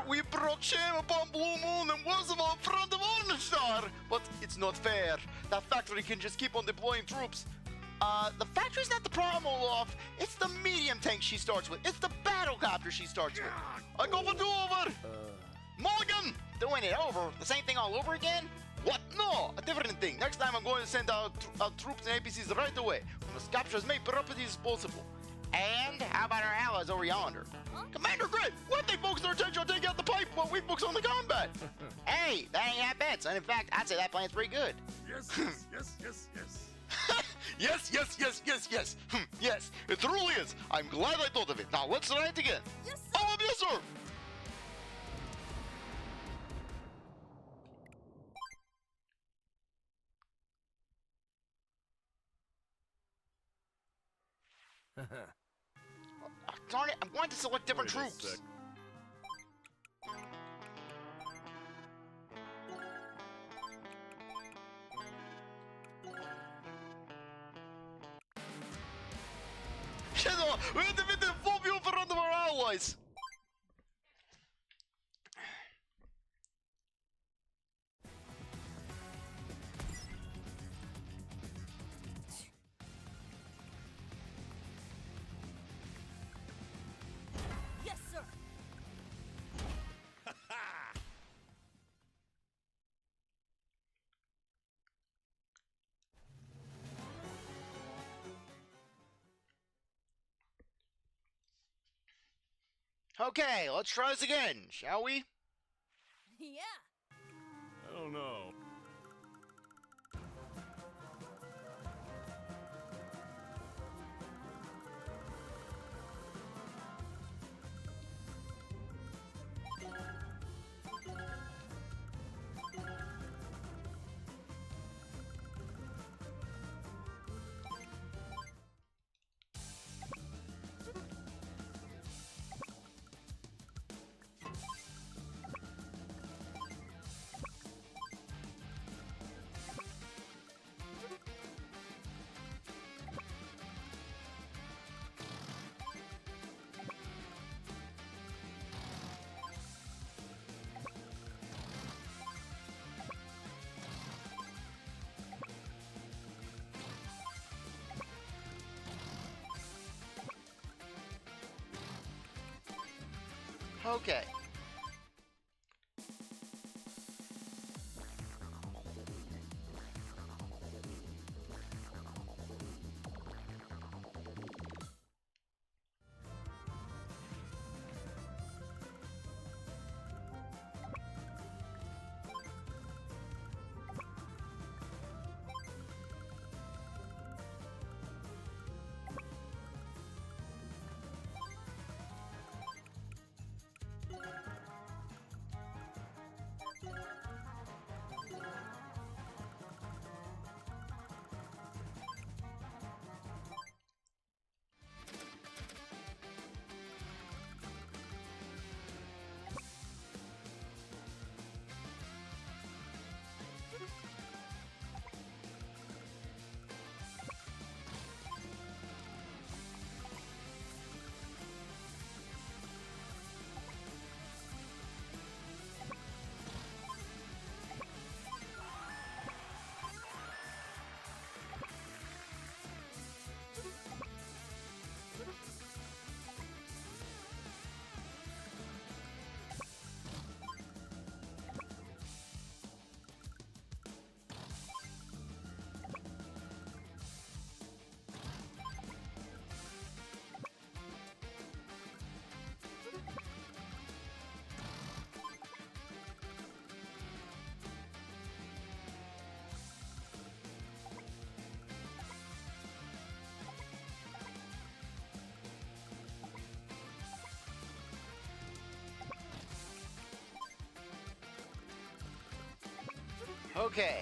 We brought shame upon Blue Moon and worst of all, front of Orange Star. But it's not fair. That factory can just keep on deploying troops. The factory's not the problem, Olaf. It's the medium tank she starts with. It's the battle copter she starts with. I go for 2 over. Mulligan! Doing it over? The same thing all over again? What? No, a different thing. Next time I'm going to send out troops and APCs right away. We must capture as many properties as possible. And how about our allies over yonder? Commander Grid, why they focus their attention on taking out the pipe while we focus on the combat? Hey, that ain't that bad, son. In fact, I'd say that plan's pretty good. Yes, yes, yes, yes, yes. Yes, yes, yes, yes, yes. Yes, it truly is. I'm glad I thought of it. Now let's try it again. Yes, sir. Oh, yes, sir. Darn it, I'm going to select different Wait a troops. sec. Shadow, we have to fit the full view for one of our allies. Yes, sir. Okay, let's try this again, shall we? Yeah. I don't know. Okay. Okay.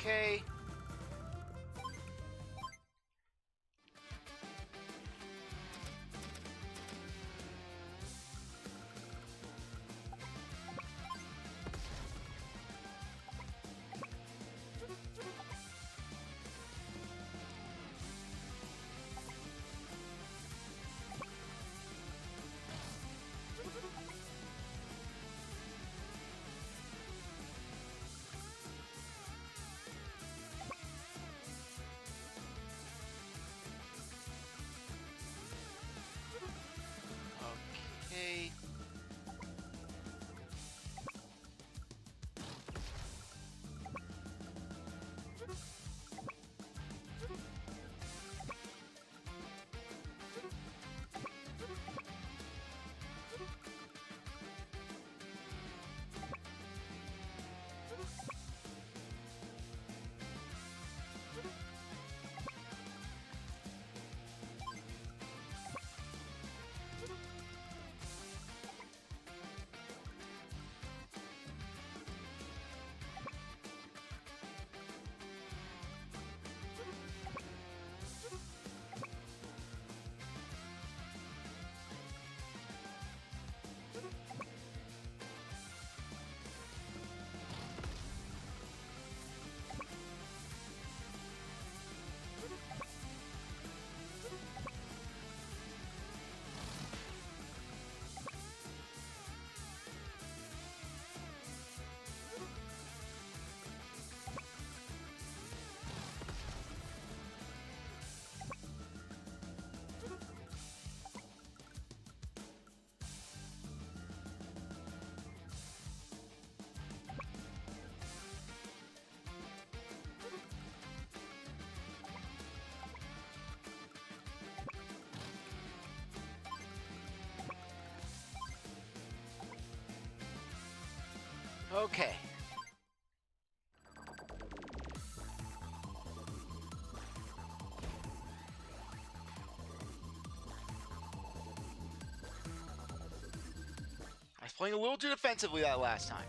Okay. Okay. Okay. I was playing a little too defensively that last time.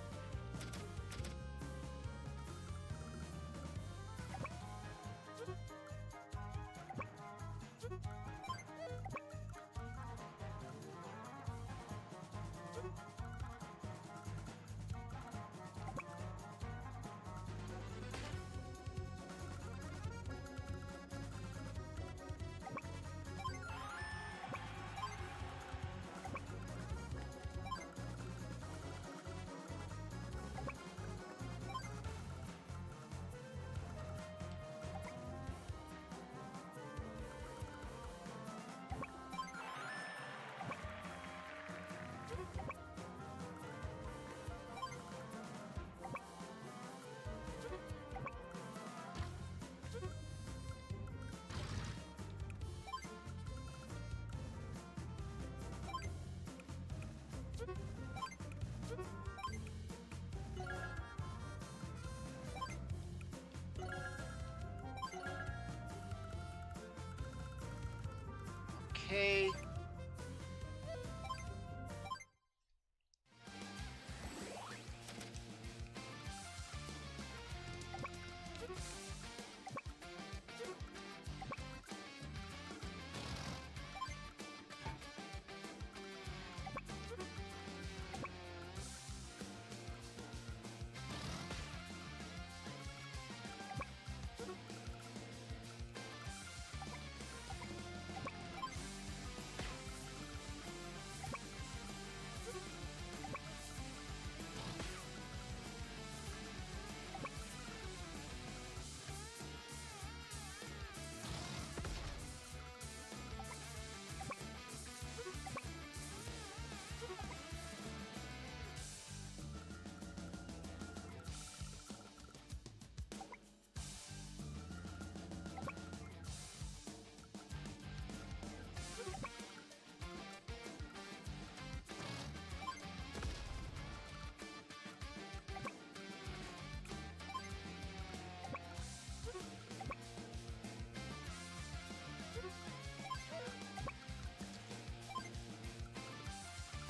Okay.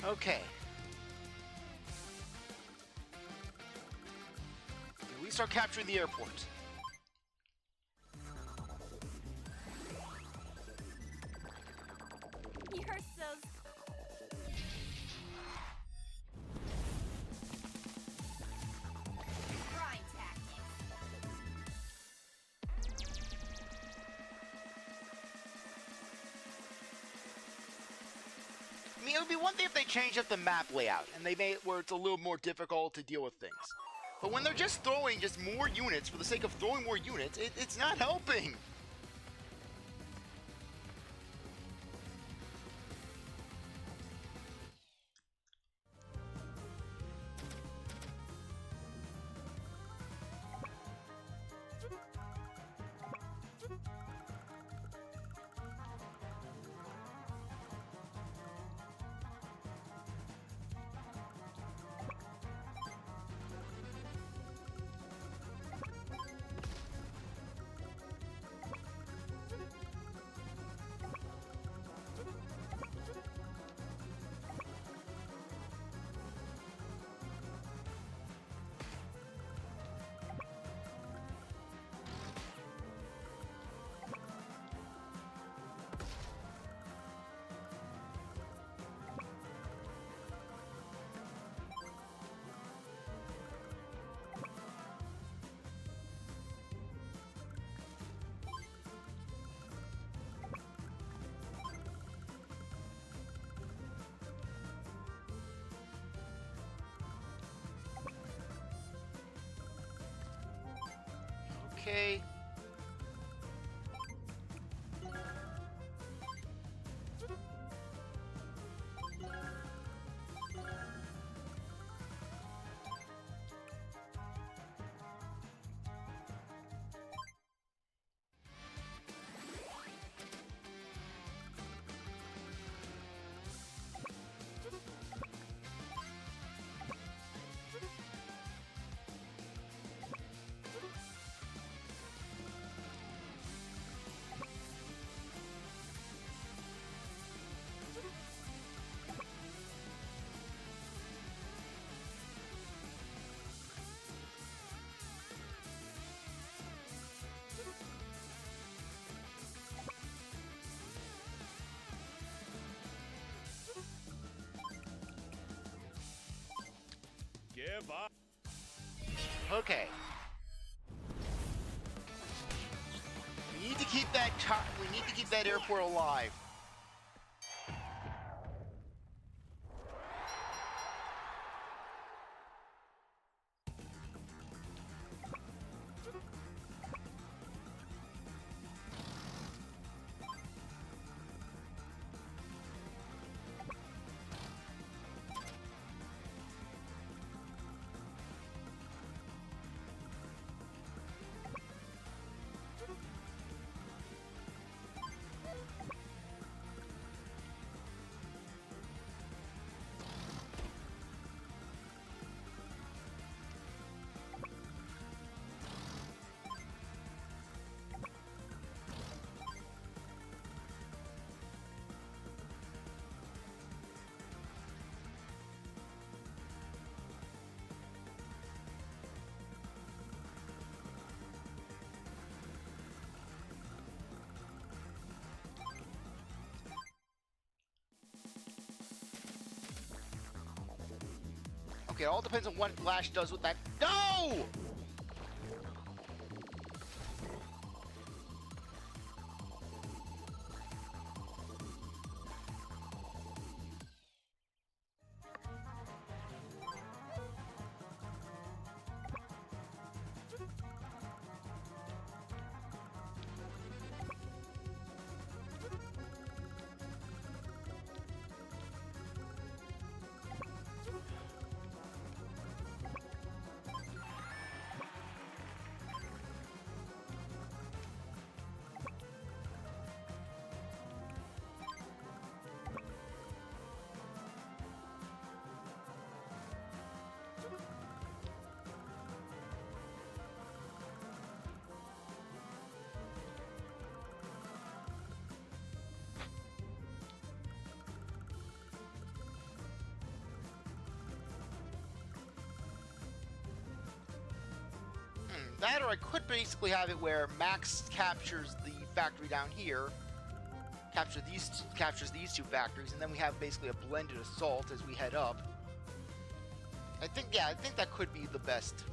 Okay. We start capturing the airport. it would be one thing if they changed up the map layout and they made it where it's a little more difficult to deal with things. But when they're just throwing just more units for the sake of throwing more units, it's not helping. Okay. Give up. Okay. We need to keep that airport alive. Okay, it all depends on what Lash does with that. No! That, or I could basically have it where Max captures the factory down here, captures these two factories, and then we have basically a blended assault as we head up. I think that could be the best.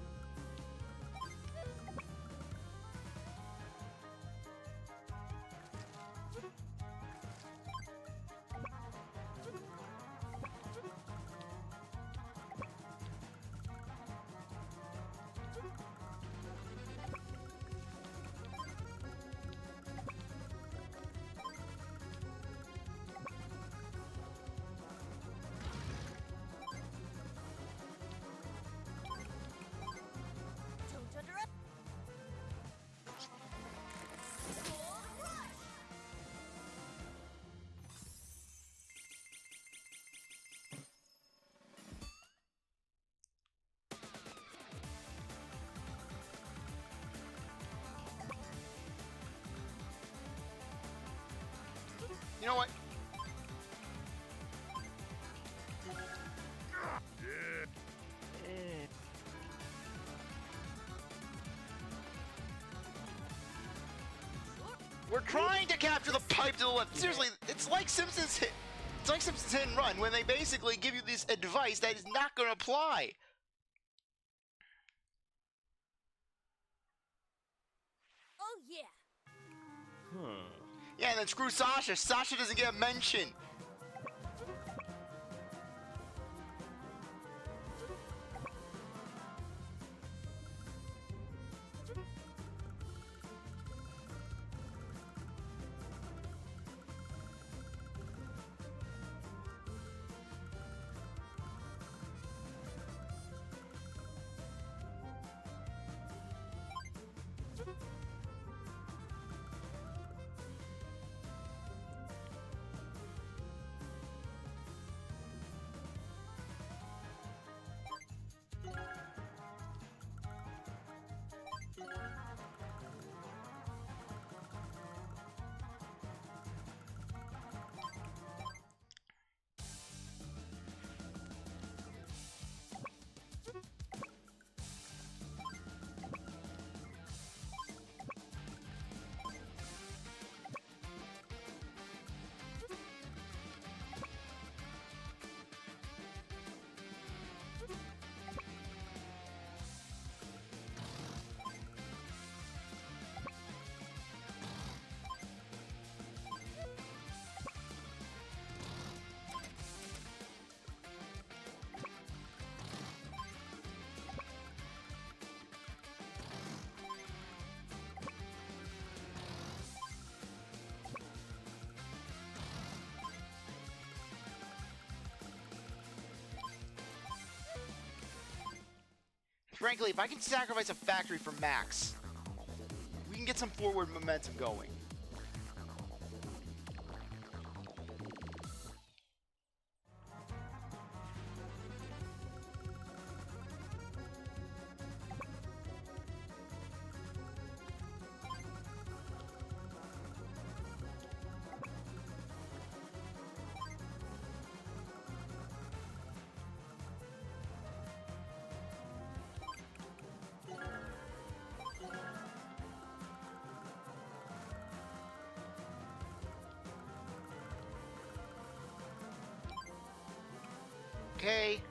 You know what? We're trying to capture the pipe to the left. Seriously, it's like Simpsons hit. It's like Simpsons Hit and Run when they basically give you this advice that is not going to apply. Oh, yeah. Yeah, and then screw Sasha. Sasha doesn't get a mention. Frankly, if I can sacrifice a factory for Max, we can get some forward momentum going. Okay.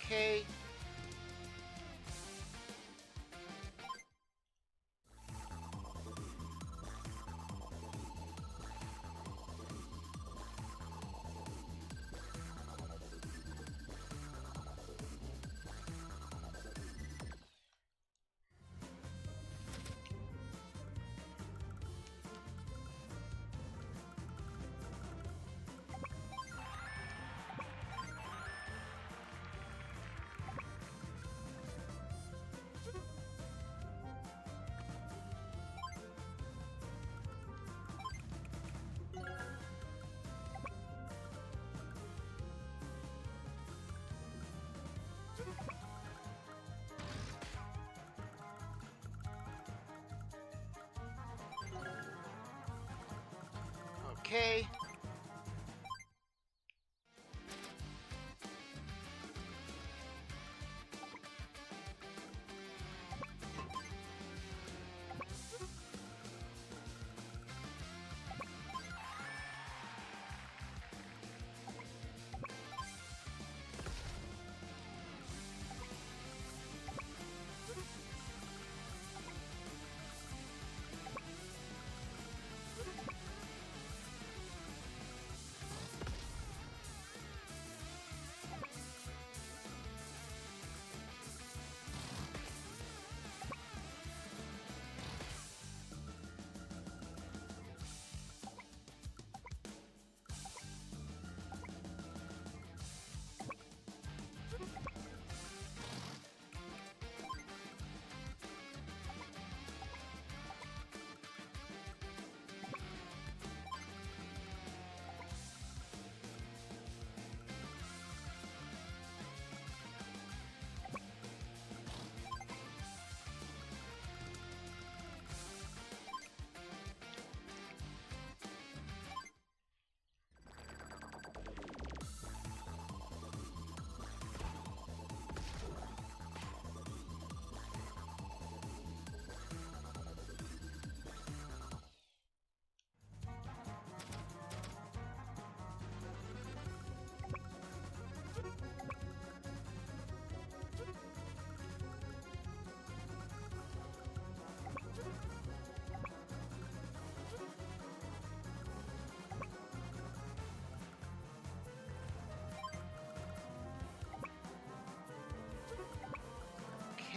Okay. Okay.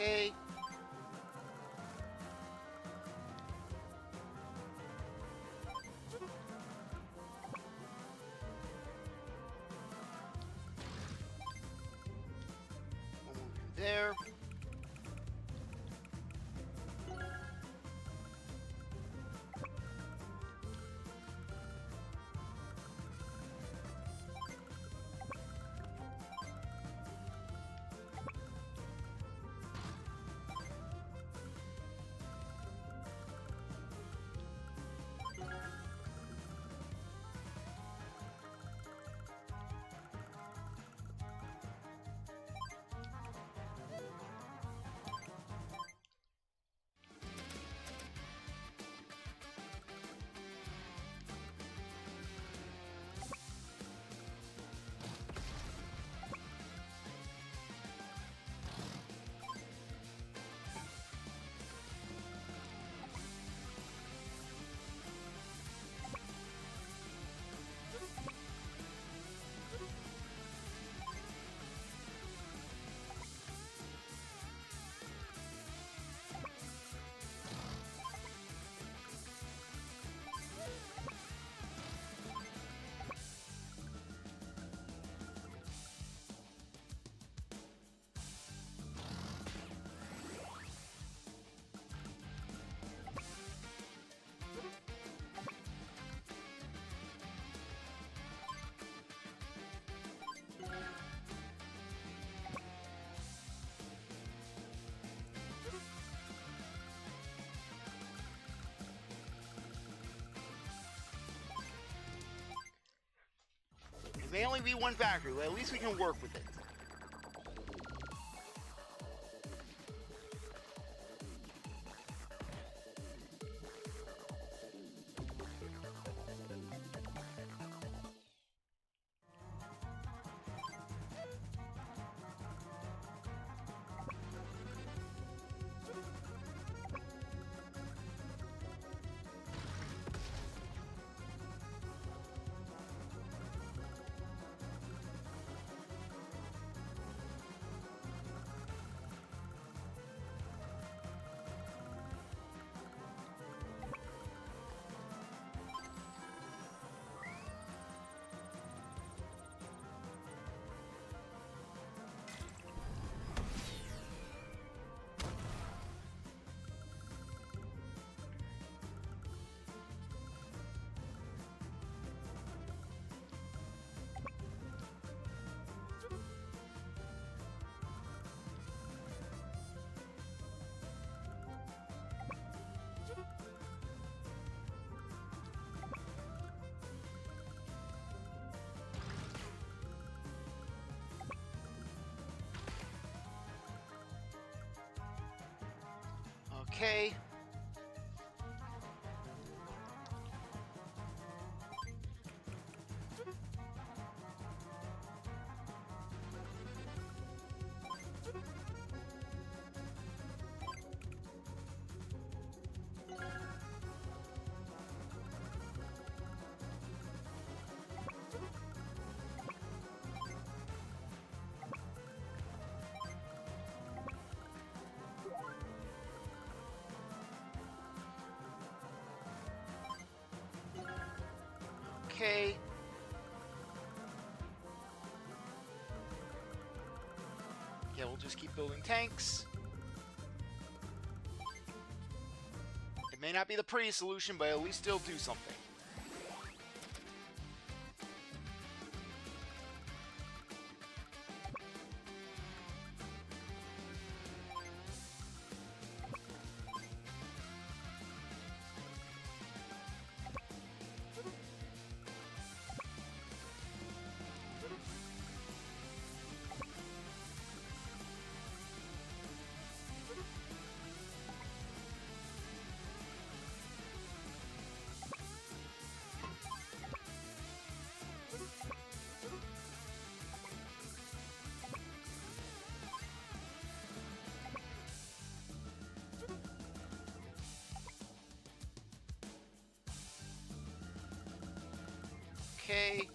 Okay. One more there. It may only be one factory, but at least we can work with it. Okay. Okay. Yeah, we'll just keep building tanks. It may not be the prettiest solution, but at least still do something. Okay.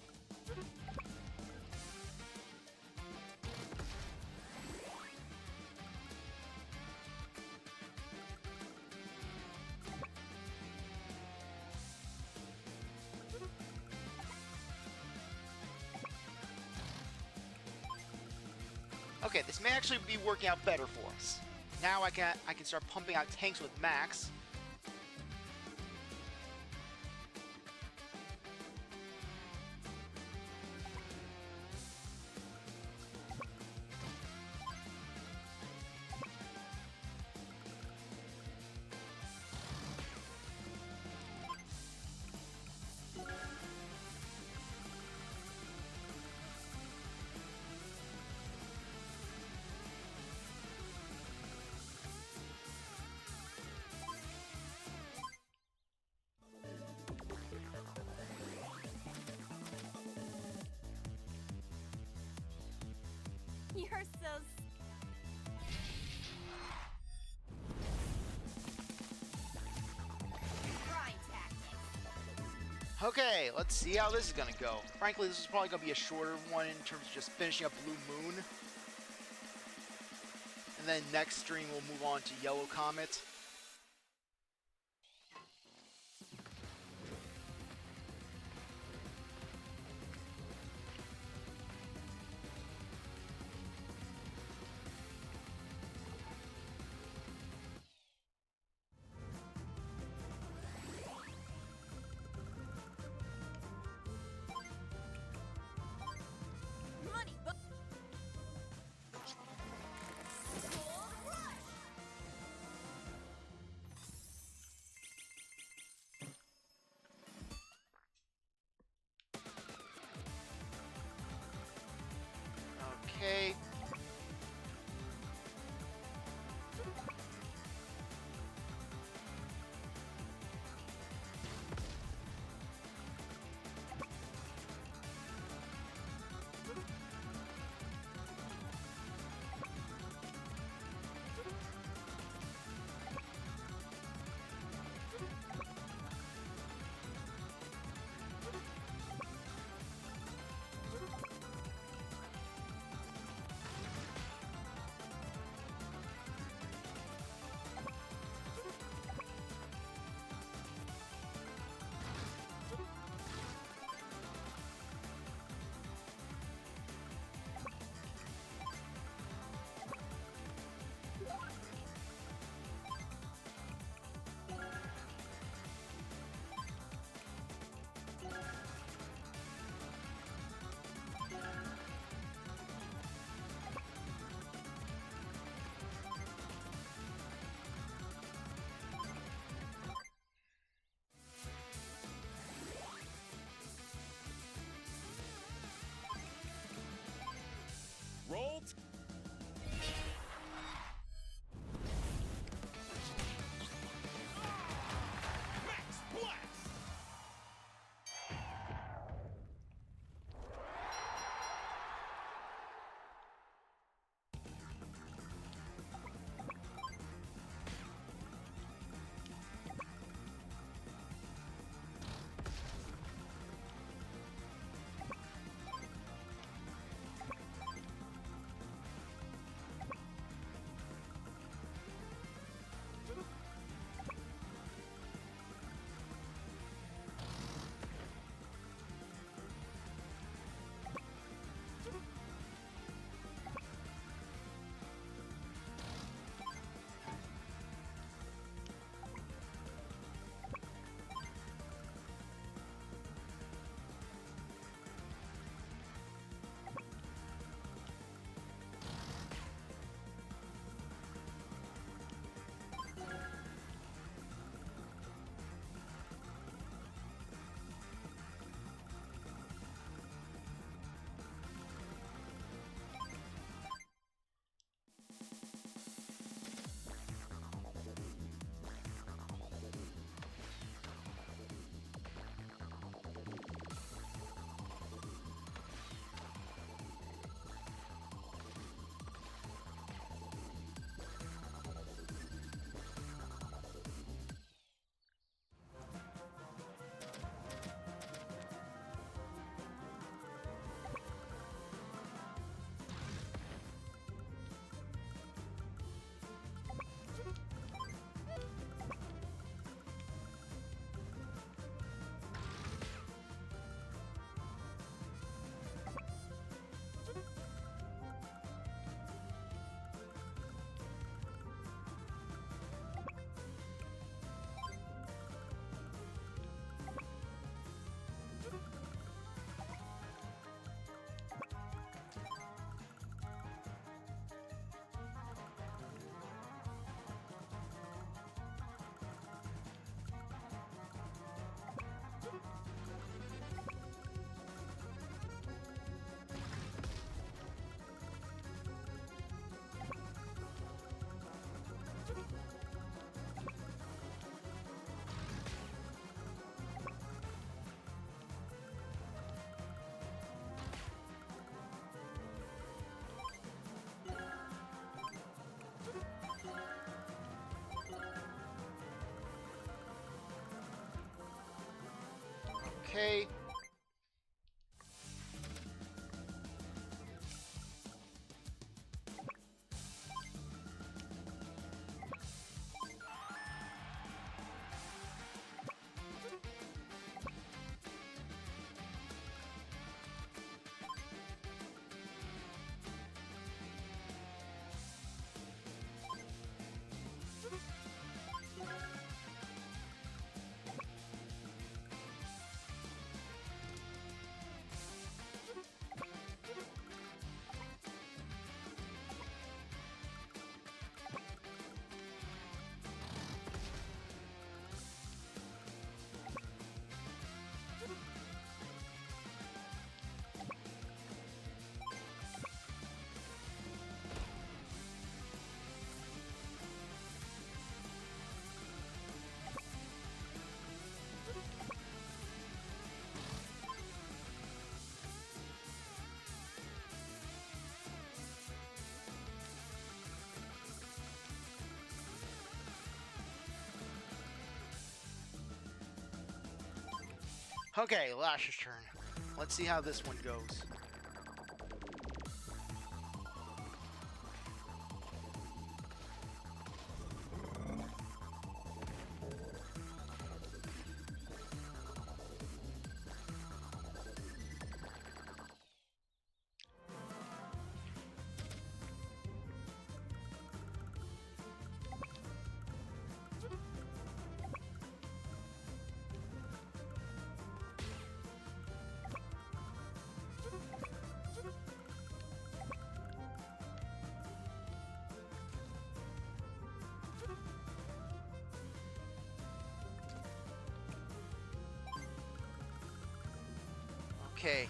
Okay, this may actually be working out better for us. Now I can start pumping out tanks with Max. You're so Try tactics. Okay, let's see how this is gonna go. Frankly, this is probably gonna be a shorter one in terms of just finishing up Blue Moon. And then next stream we'll move on to Yellow Comet. Money, but Gold rush. Okay, Lash's turn. Let's see how this one goes. Okay.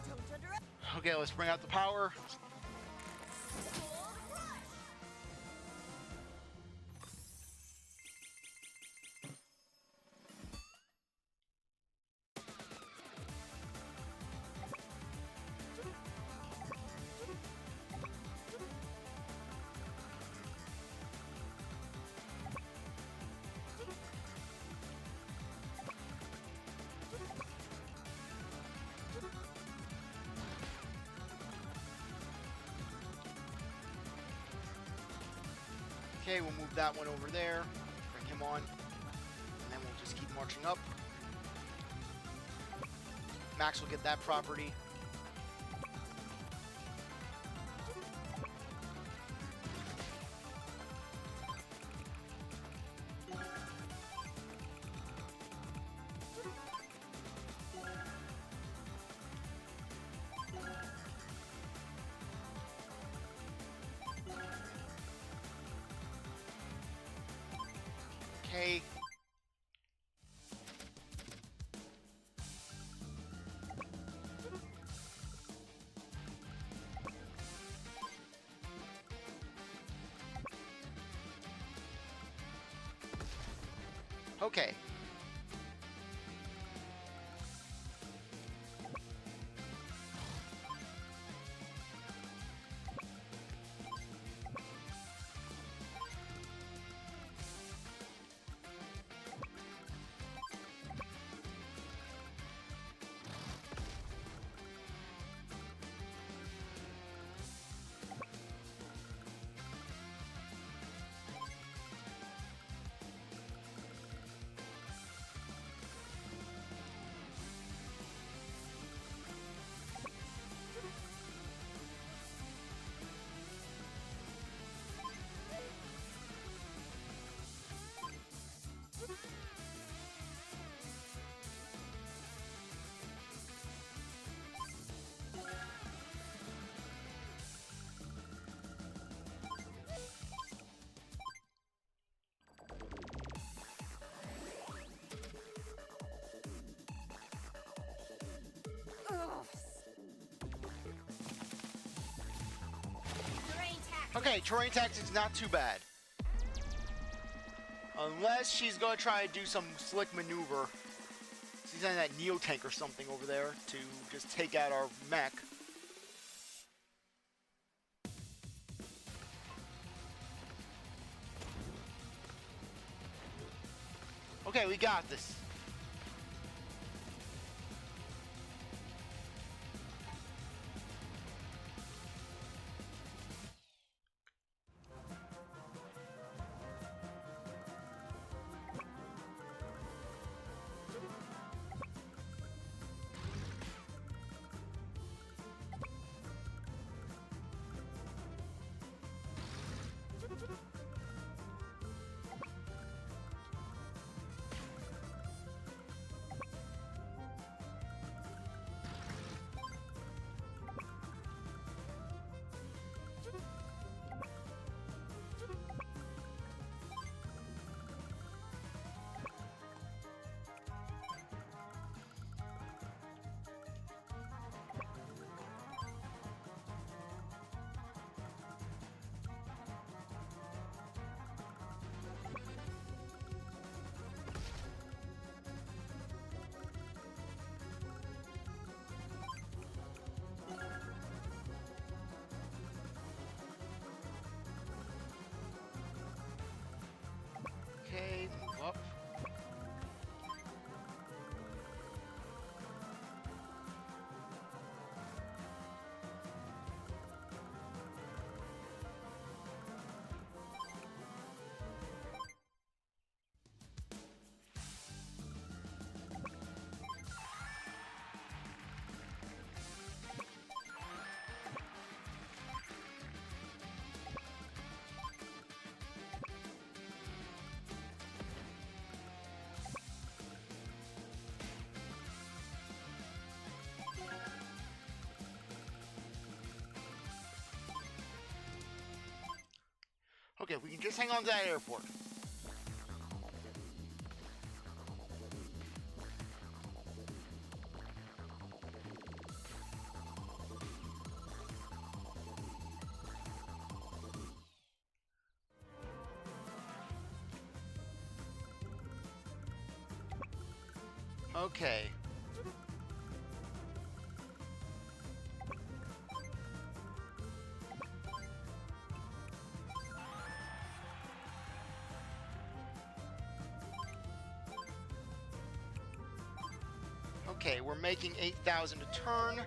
Don't underestimate. Okay, let's bring out the power. Okay, we'll move that one over there. Bring him on. And then we'll just keep marching up. Max will get that property. Okay. Okay. Okay, terrain tactics is not too bad. Unless she's gonna try to do some slick maneuver. She's on that Neotank or something over there to just take out our mech. Okay, we got this. Okay, if we can just hang on to that airport. Okay. Okay, we're making 8,000 a turn.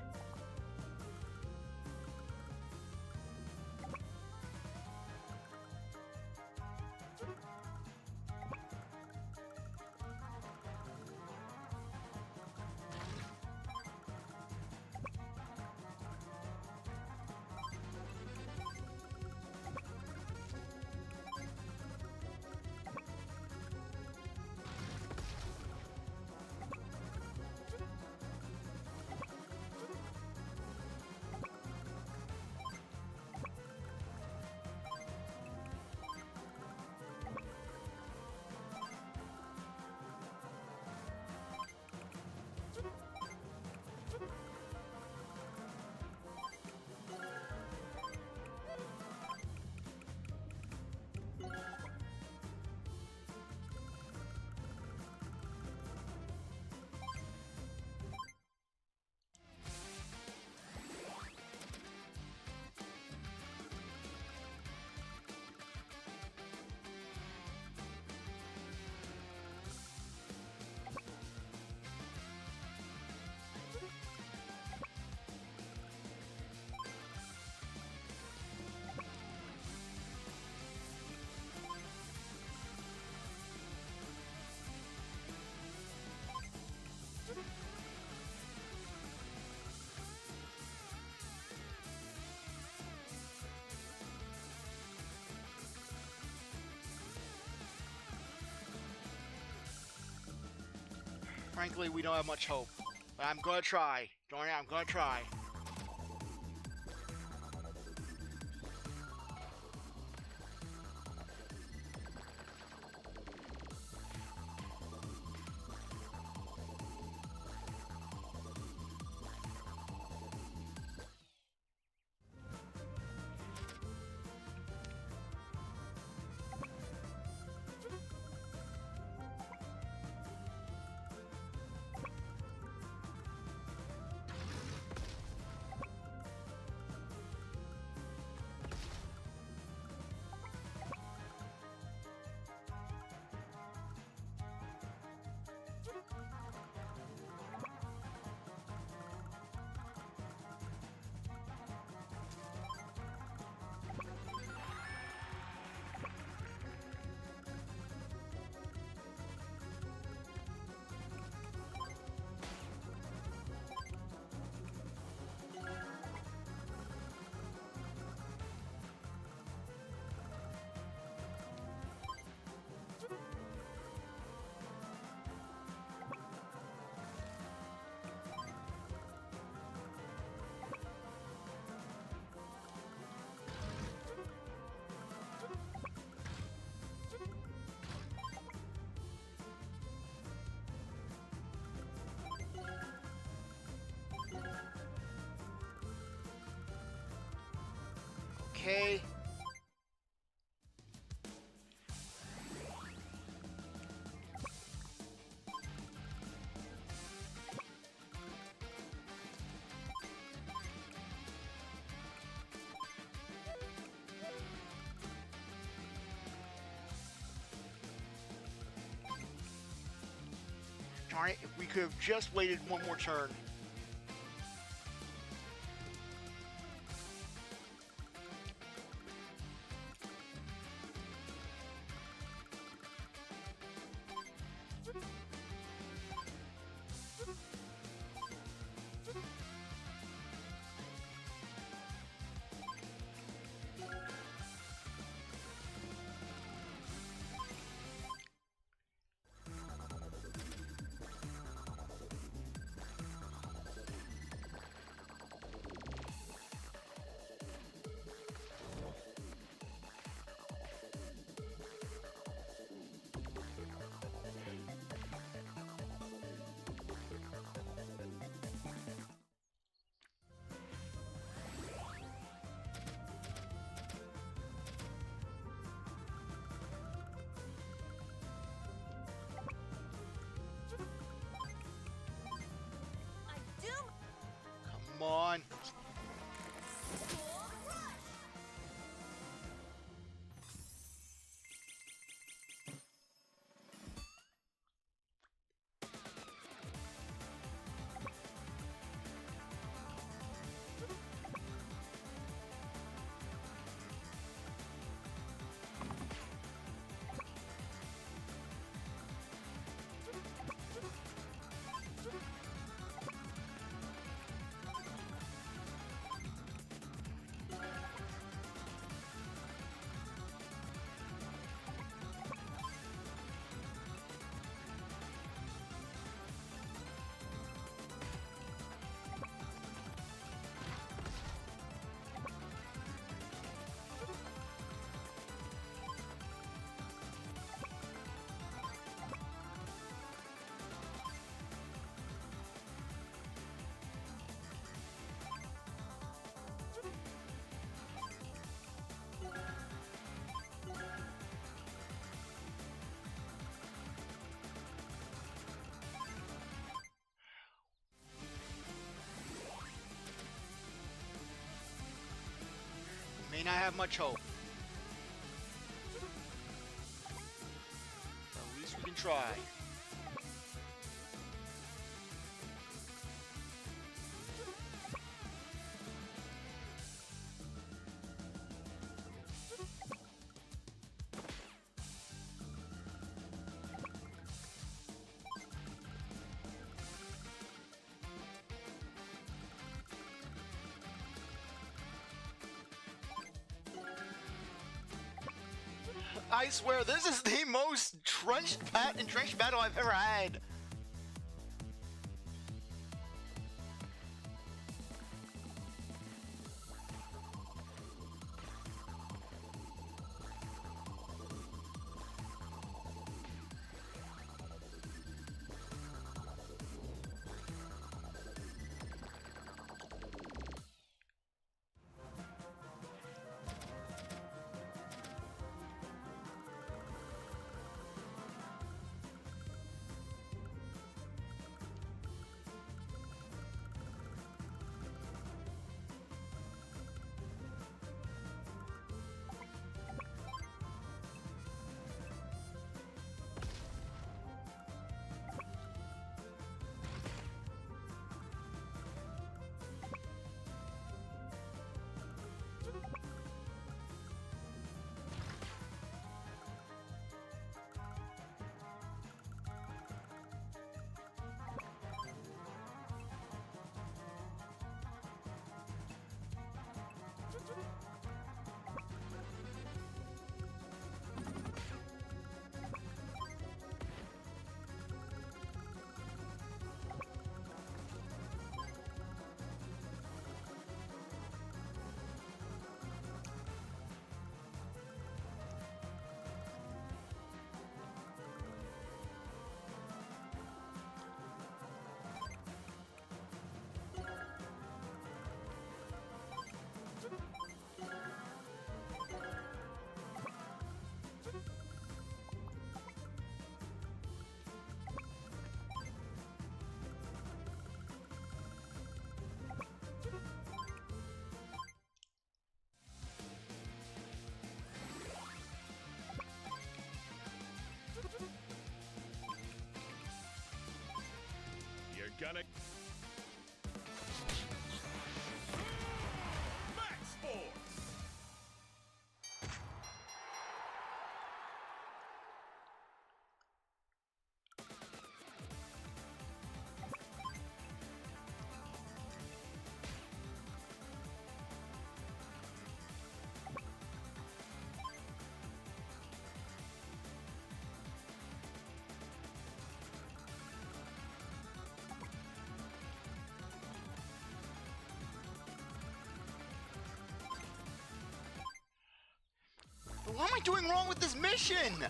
Frankly, we don't have much hope. But I'm gonna try. Don't worry, I'm gonna try. Okay. Darn it, if we could have just waited one more turn. not have much hope. At least we can try. I swear, this is the most entrenched battle I've ever had. Gonna Max Force. What am I doing wrong with this mission?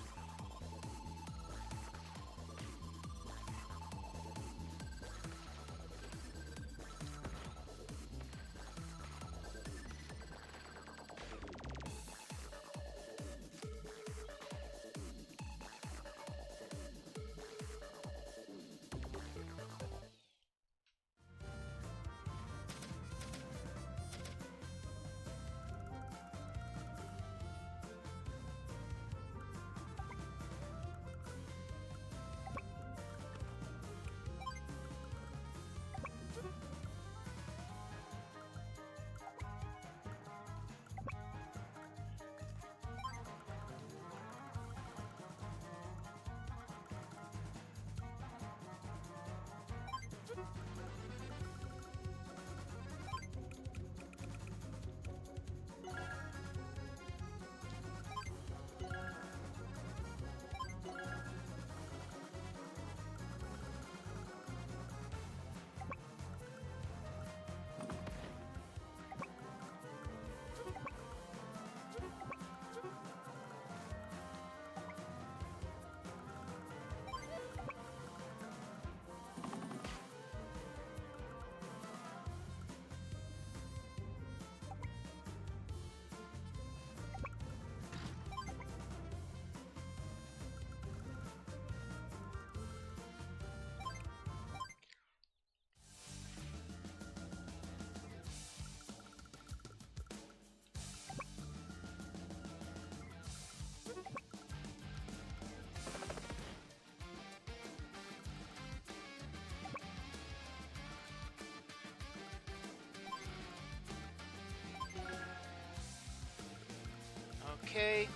Okay.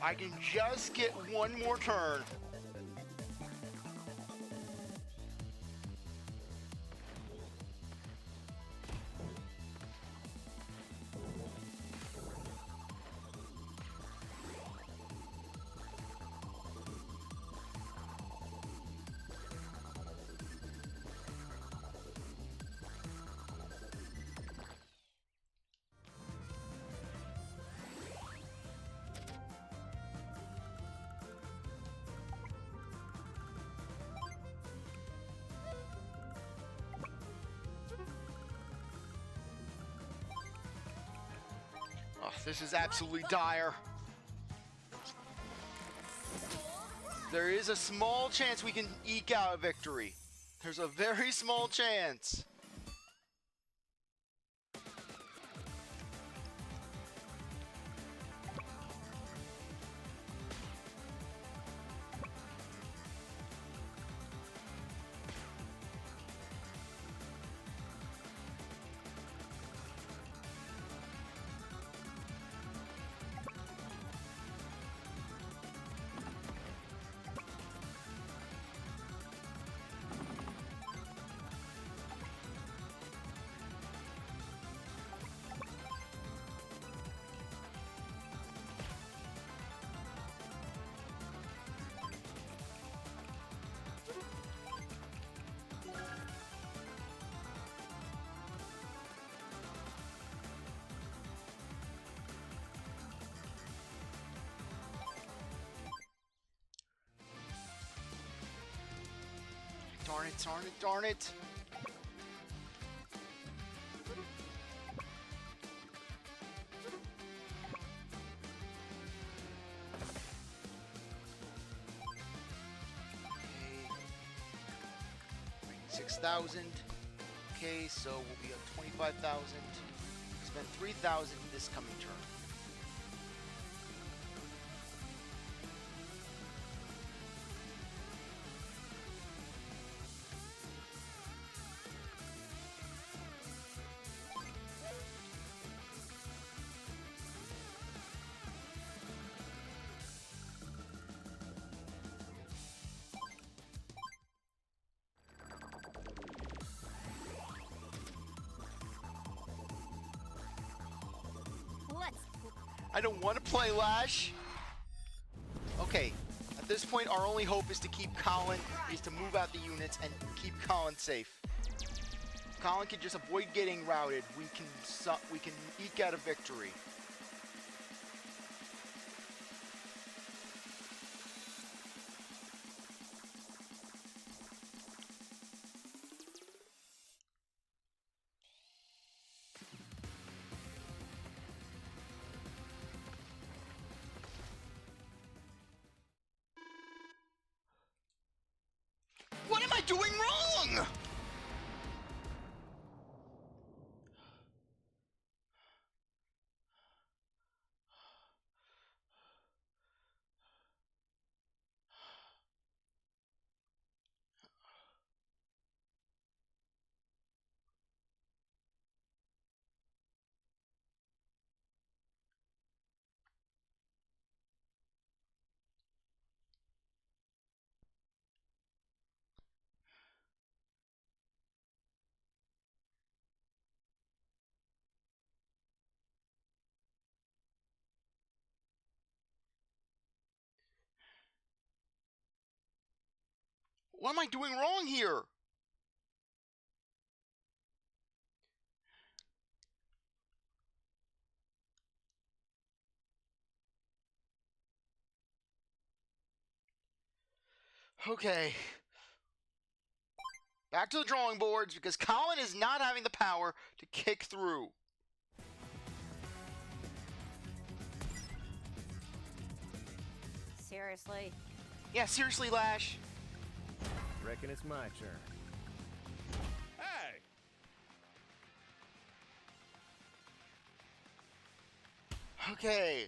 I can just get one more turn. Oh, this is absolutely dire. There is a small chance we can eke out a victory. There's a very small chance. Darn it, darn it, darn it. Okay. 6,000. Okay, so we'll be at 25,000. Spend 3,000 this coming turn. Let's I don't want to play Lash. Okay, at this point, our only hope is to keep Colin, is to move out the units and keep Colin safe. If Colin can just avoid getting routed, we can eke out a victory. What am I doing wrong? What am I doing wrong here? Okay. Back to the drawing boards because Colin is not having the power to kick through. seriously. Yeah, seriously, Lash. Reckon it's my turn. Hey! Okay.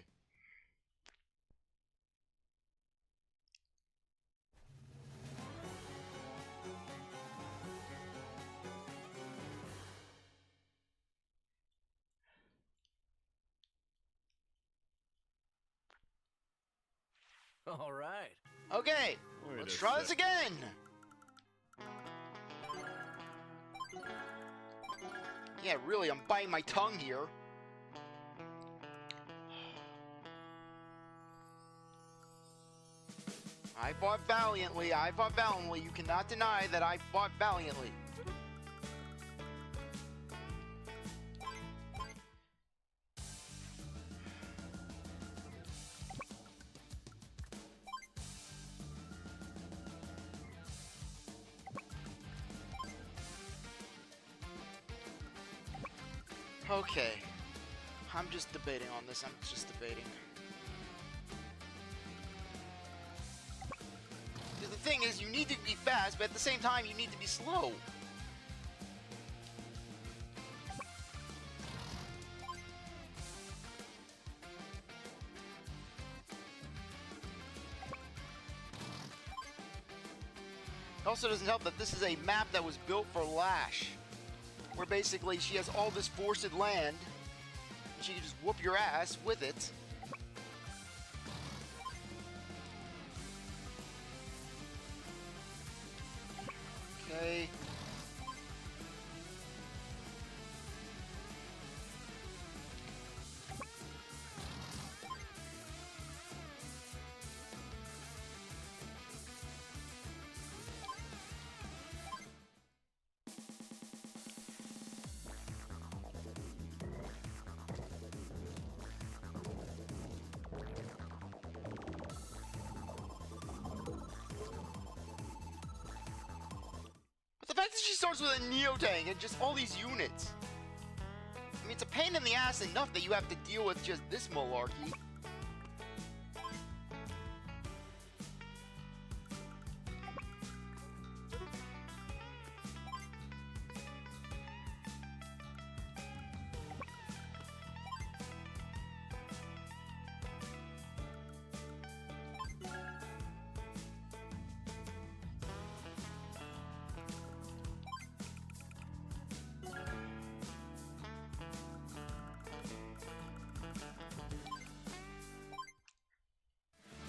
All right. Okay, Wait let's a try this sec. again. Yeah, really, I'm biting my tongue here. I fought valiantly. I fought valiantly. You cannot deny that I fought valiantly. Okay. I'm just debating on this. I'm just debating. Because the thing is, you need to be fast, but at the same time, you need to be slow. It also doesn't help that this is a map that was built for Lash, where basically she has all this forested land, and she can just whoop your ass with it. Okay. But the fact that she starts with a Neotank and just all these units. I mean, it's a pain in the ass enough that you have to deal with just this malarkey.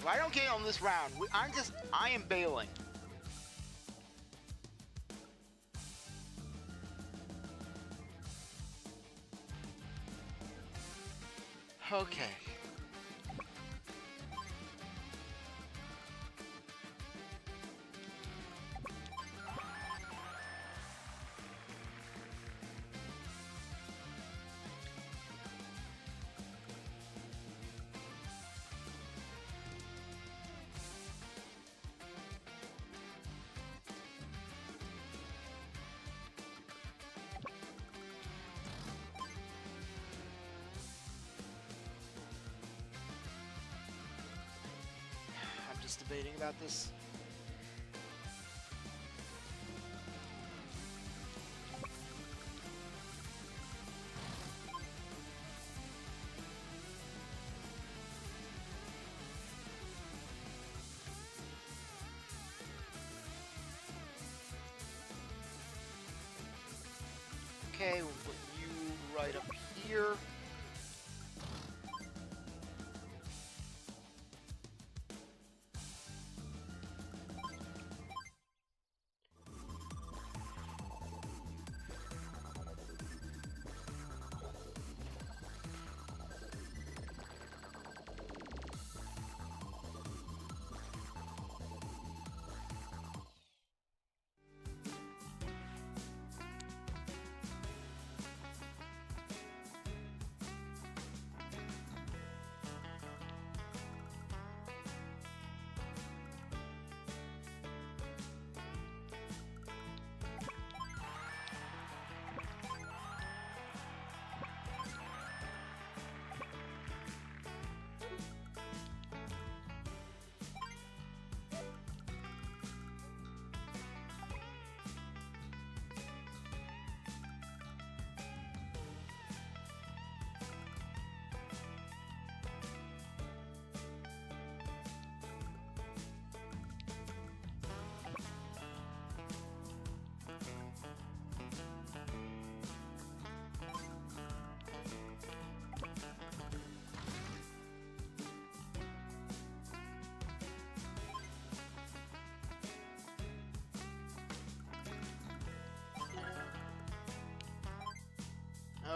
If I don't get on this round, I am bailing. Okay. I'm just debating about this. Okay, we'll put you right up here.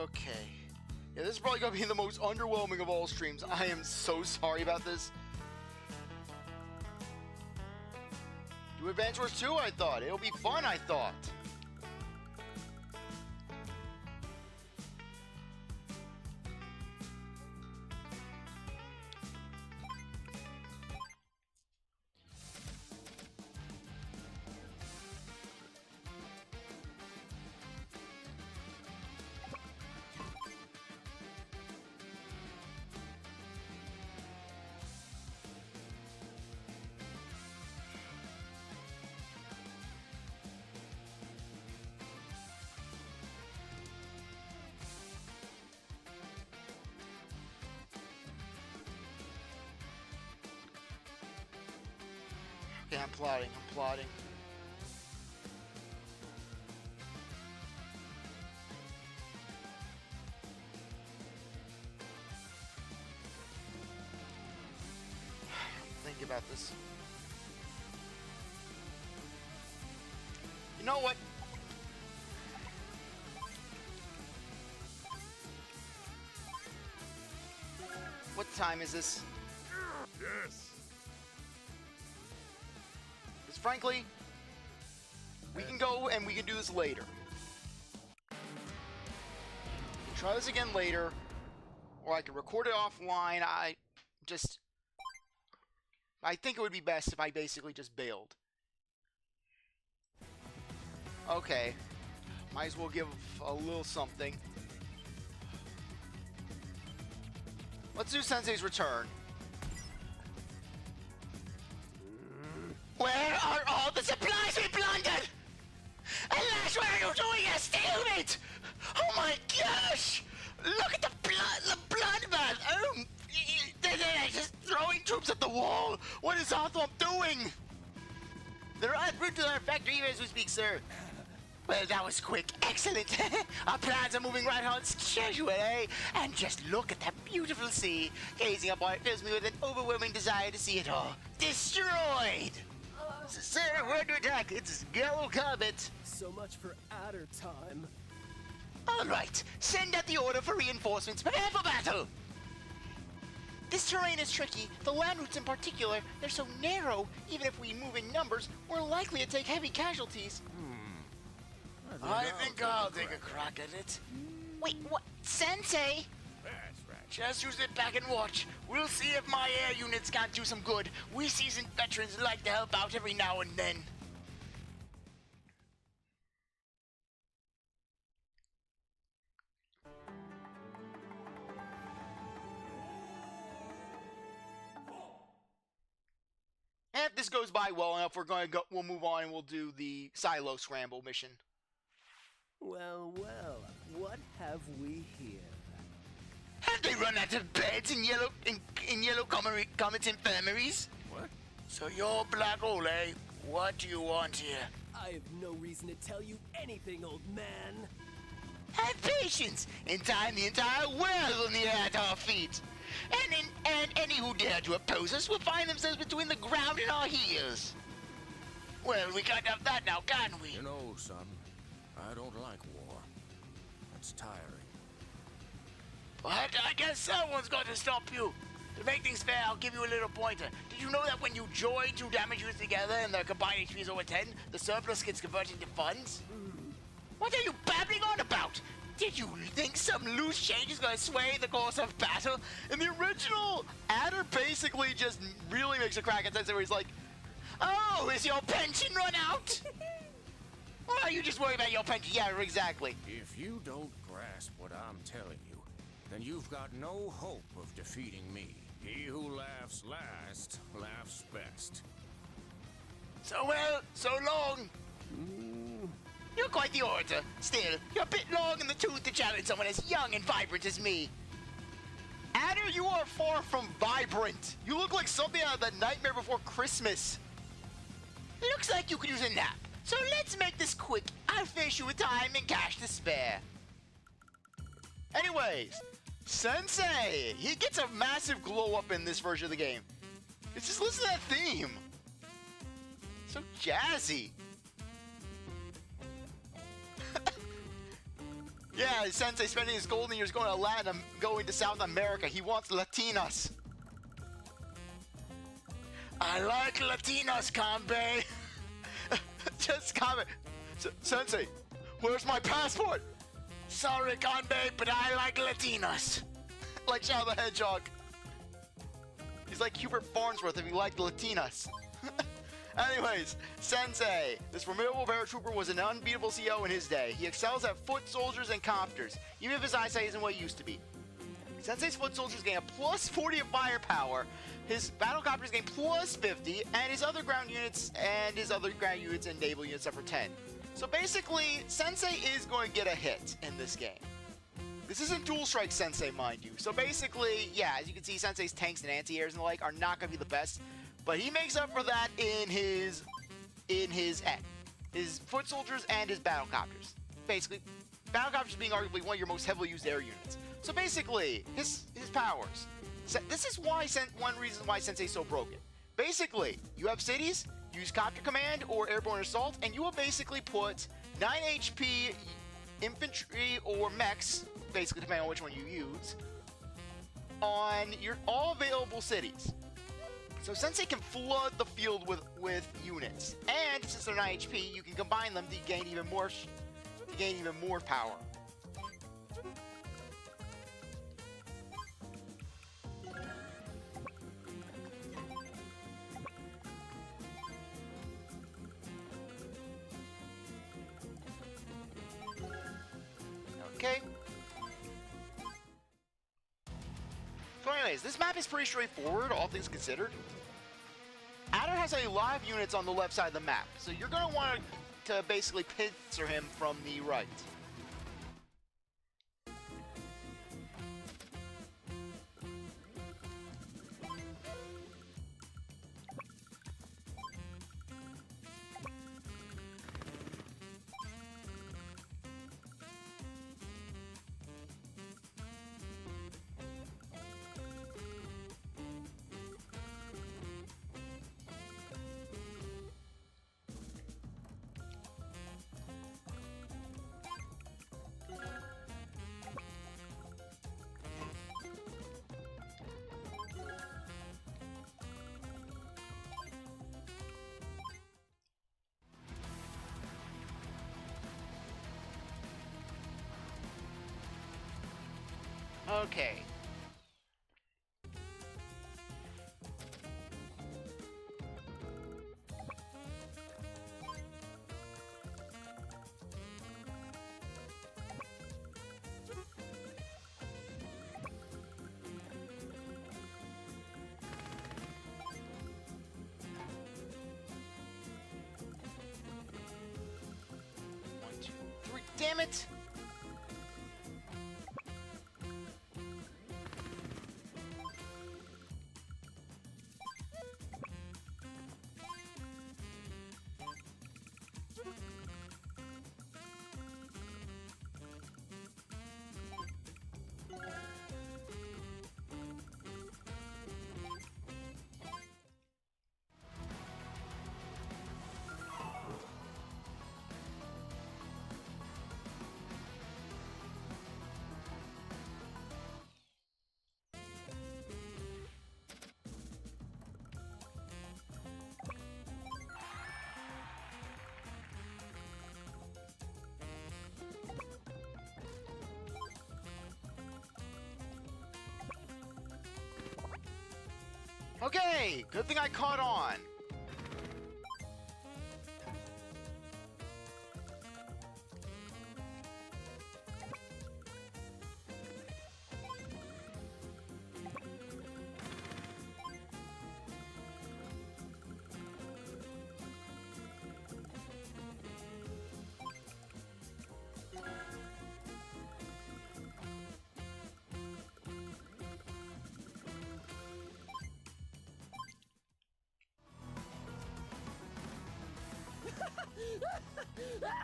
Okay. Yeah, this is probably gonna be the most underwhelming of all streams. I am so sorry about this. Do Advance Wars 2, I thought. It'll be fun, I thought. Okay, I'm plotting. Think about this. You know what? What time is this? Yes. Because frankly, we can go and we can do this later. We can try this again later, or I can record it offline. I think it would be best if I basically just bailed. Okay. Might as well give a little something. Let's do Sensei's return. Where are all the supplies we plundered? And Lash, what are you doing? A stalemate! Oh my gosh! Look at the bloodbath! Oh, they're just throwing troops at the wall! What is CzarThwomp doing? They're en route to our factory even as we speak, sir. Well, that was quick. Excellent. Our plans are moving right on schedule, eh? And just look at that beautiful sea. Gazing upon it fills me with an overwhelming desire to see it all destroyed. Sir, we're under attack. It's Yellow Comet. So much for adder time. All right. Send out the order for reinforcements. Prepare for battle. This terrain is tricky. The land routes in particular, they're so narrow, even if we move in numbers, we're likely to take heavy casualties. I think I'll take a crack at it. Wait, what? Sensei? That's right. Just use it back and watch. We'll see if my air units can't do some good. We seasoned veterans like to help out every now and then. And if this goes by well enough, we'll move on and we'll do the silo scramble mission. Well, what have we here? Have they run out of beds in Yellow Comet's infirmaries? What? So you're Black Hole, eh? What do you want here? I have no reason to tell you anything, old man. Have patience. In time, the entire world will kneel at our feet. And any who dare to oppose us will find themselves between the ground and our heels. Well, we can't have that now, can we? You know, son, I don't like war. It's tiring. But I guess someone's got to stop you. To make things fair, I'll give you a little pointer. Did you know that when you join two damage units together and their combined HP is over 10, the surplus gets converted into funds? What are you babbling on about? Did you think some loose change is going to sway the course of battle? In the original, Adder basically just really makes a crack at Sensei where he's like, Oh, is your pension run out? Or are you just worried about your pension? yeah, exactly. If you don't grasp what I'm telling you, then you've got no hope of defeating me. He who laughs last, laughs best. So well, so long. You're quite the orator. Still, you're a bit long in the tooth to challenge someone as young and vibrant as me. Adder, you are far from vibrant. You look like something out of the Nightmare Before Christmas. Looks like you could use a nap. So let's make this quick. I'll finish you with time and cash to spare. Anyways, Sensei, he gets a massive glow up in this version of the game. It's just listen to that theme. So jazzy. Yeah, Sensei spending his golden years going to South America. He wants Latinas. I like Latinas, Kanbei. Just comment. Sensei, where's my passport? Sorry, Kanbei, but I like Latinas. Like Shadow the Hedgehog. He's like Hubert Farnsworth if he liked Latinas. Anyways, Sensei. This formidable paratrooper was an unbeatable CO in his day. He excels at foot soldiers and copters, even if his eyesight isn't what it used to be. Sensei's foot soldiers gain a plus 40 of firepower, his battle copters gain plus 50, and his other ground units and naval units are for 10. So basically, Sensei is going to get a hit in this game. This isn't Dual Strike Sensei, mind you. So basically, yeah, as you can see, Sensei's tanks and anti-airs and the like are not going to be the best. But he makes up for that in his foot soldiers and his battle copters. Basically, battle copters being arguably one of your most heavily used air units. So basically, his powers. This is why one reason why Sensei's so broken. Basically, you have cities, use copter command or airborne assault, and you will basically put 9 HP infantry or mechs, basically depending on which one you use, on your all available cities. So Sensei can flood the field with units, and since they're 9 HP, you can combine them to gain even more power. Okay. So anyways, this map is pretty straightforward, all things considered. Adder has a lot of units on the left side of the map, so you're going to want to basically pincer him from the right. Okay. One, two, three. Damn it! Okay, good thing I caught on.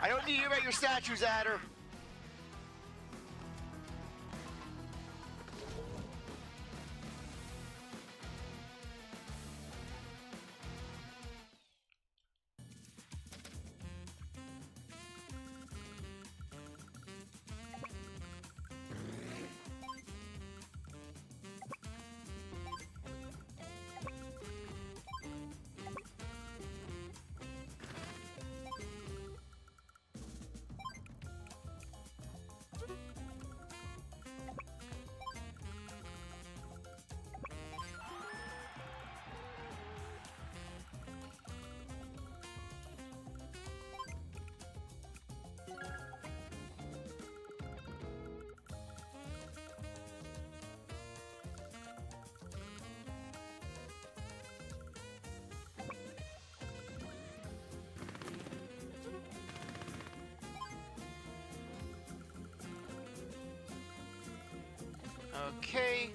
I don't need to hear about your statues, Adder. Okay.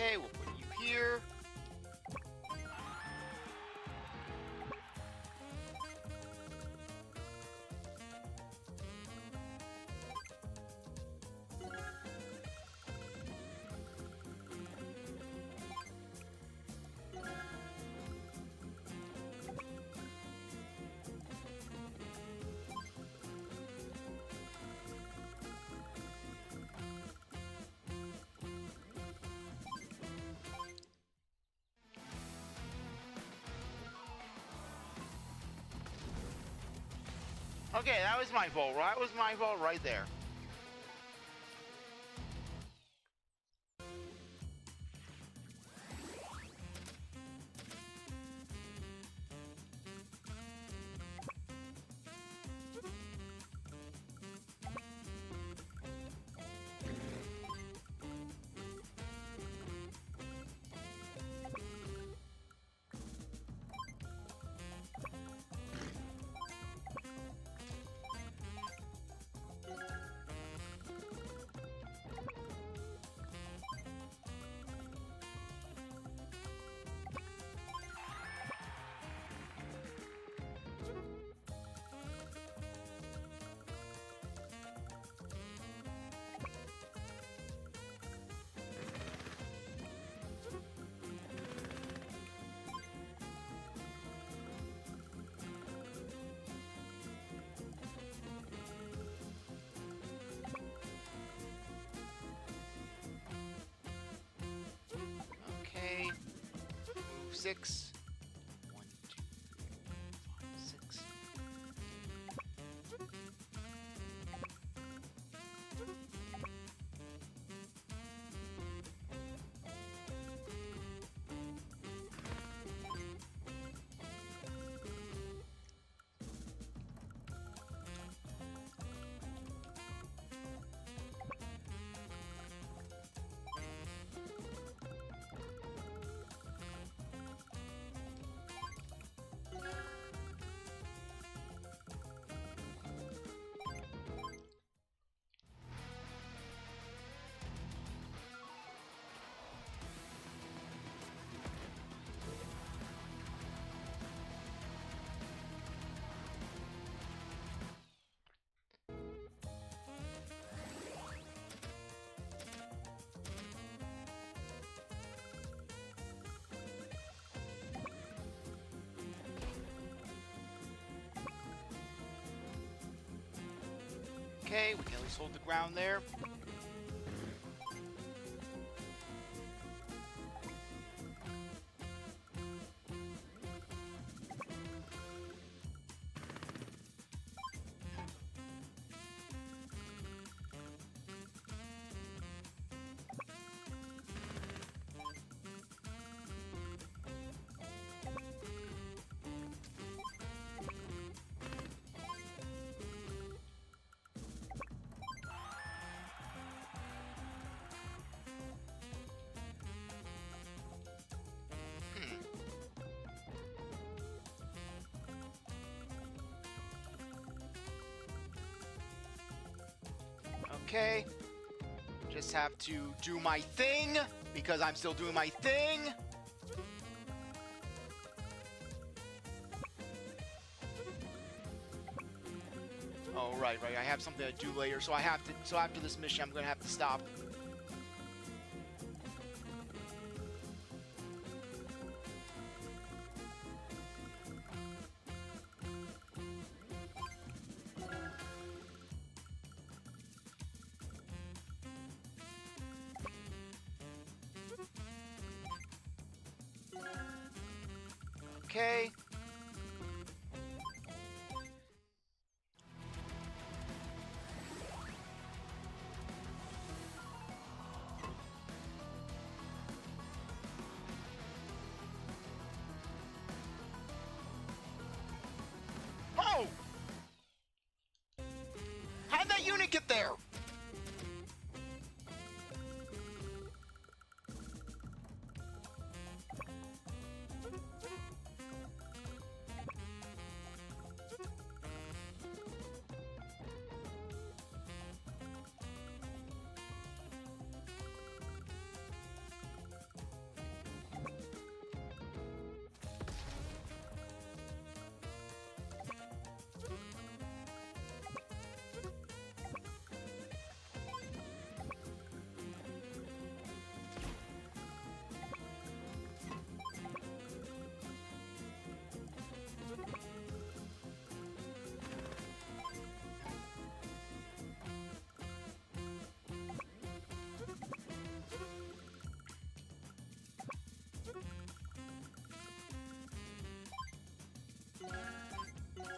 Okay, we'll put you here. Okay, that was my fault. That was my fault right there. Okay. Move 6. 1, 2, 3, 4, 5, 6. Okay, we can at least hold the ground there. Okay. Just have to do my thing, because I'm still doing my thing. Oh, right. I have something to do later, so I have to. So after this mission, I'm gonna have to stop. Okay. Oh! How'd that unit get there?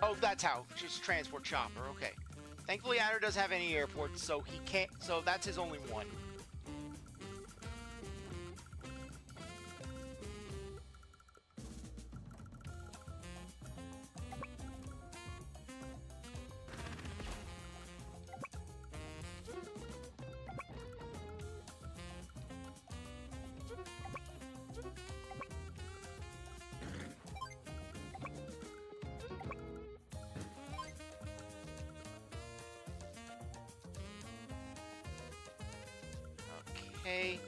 Oh, that's how. Just transport chopper. Okay. Thankfully, Adder doesn't have any airports, so he can't. So that's his only one. Okay.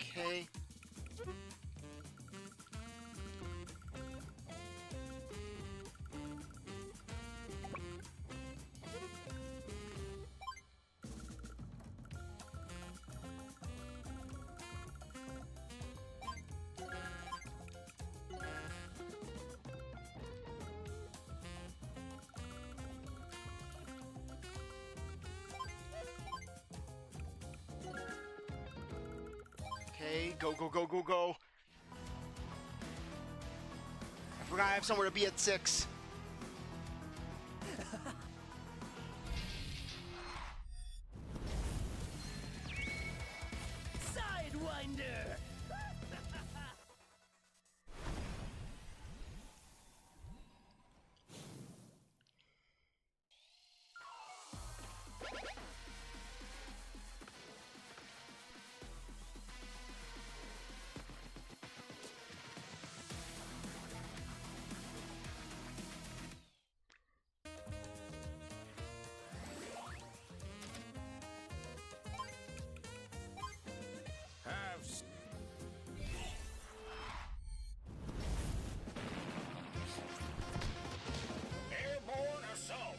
Okay. Okay, go, go, go, go, go. I forgot I have somewhere to be at 6. Sidewinder! Have s- Airborne assault.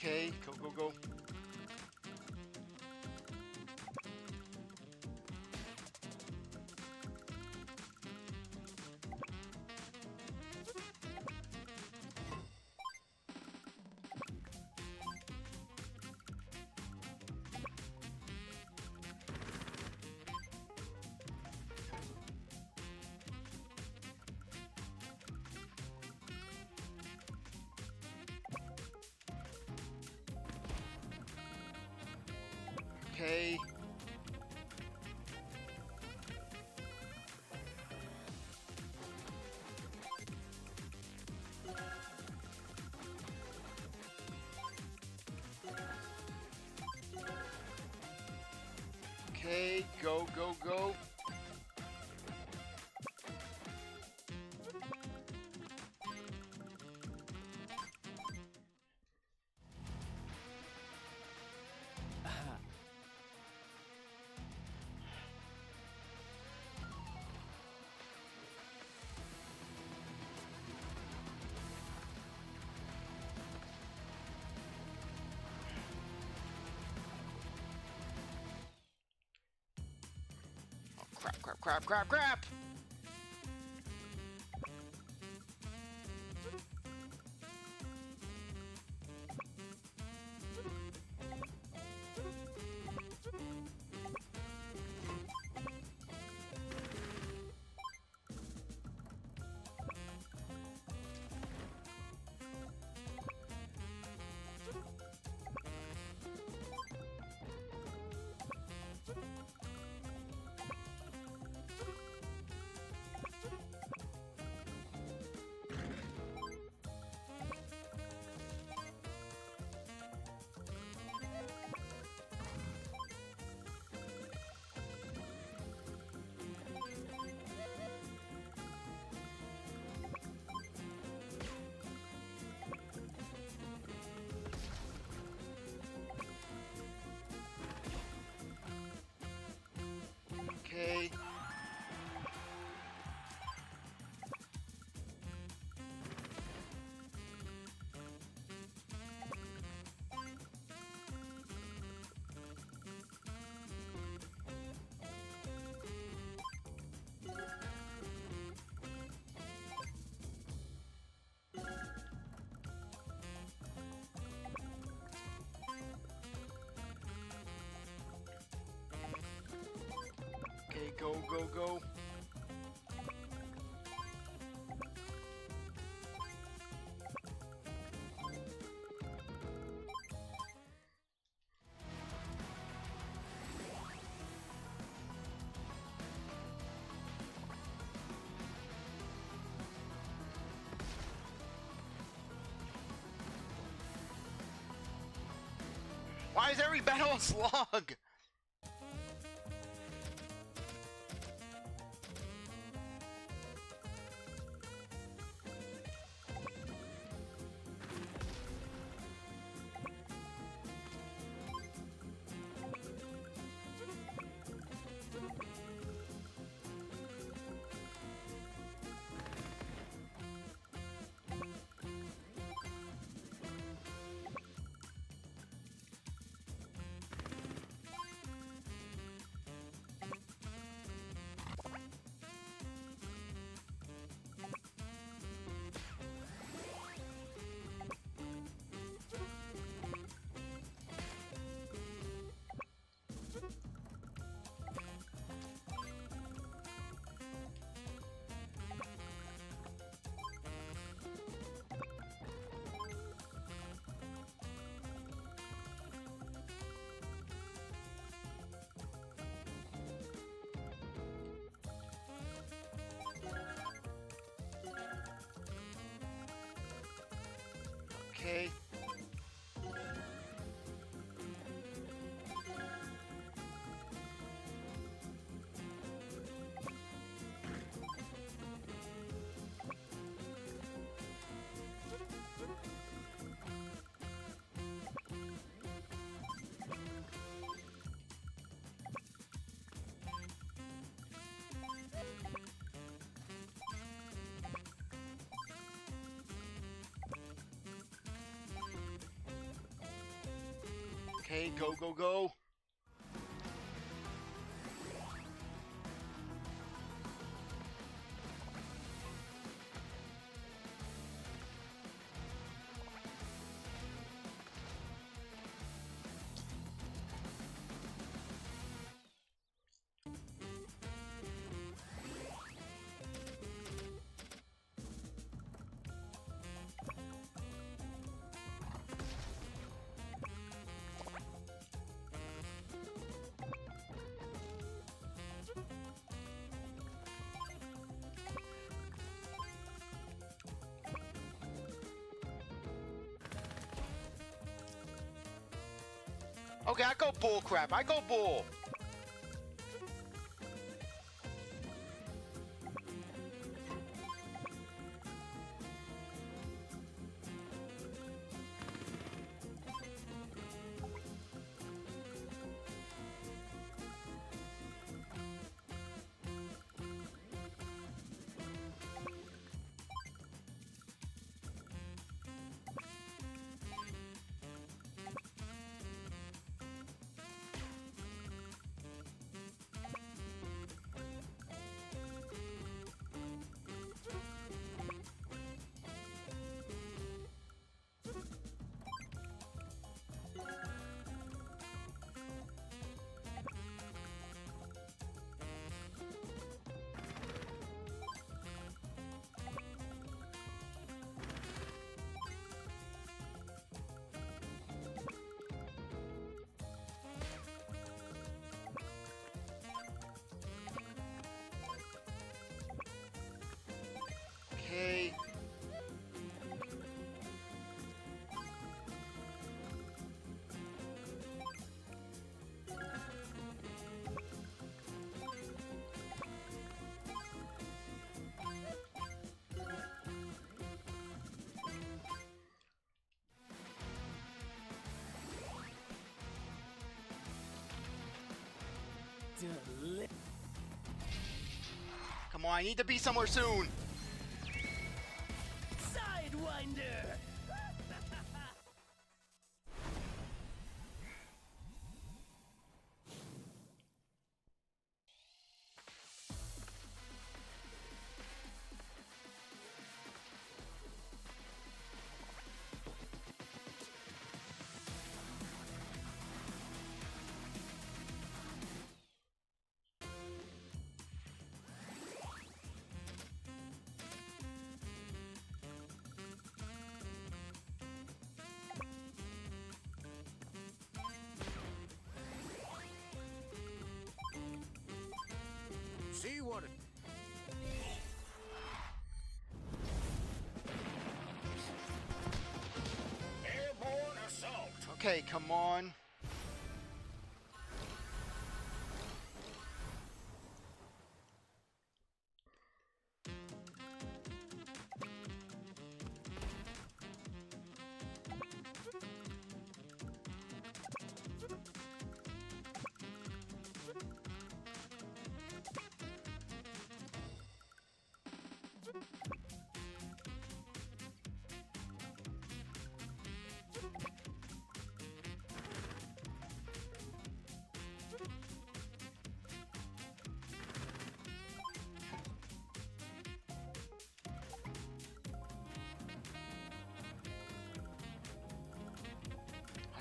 Okay, go, go, go. Okay. Okay, go, go, go. Oh, crap, crap, crap, crap, crap! Okay. Okay, go, go, go. Why is every battle a slog? Okay. Okay, go, go, go. Okay, I go bull crap. I go bull. Okay. Deli- Come on, I need to be somewhere soon. Sidewinder! See what it... Airborne assault! Okay, come on.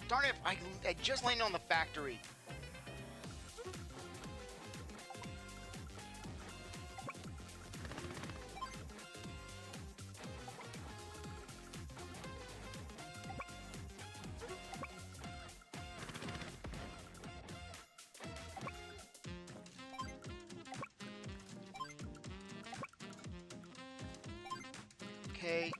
Darn it, I just landed on the factory. Okay.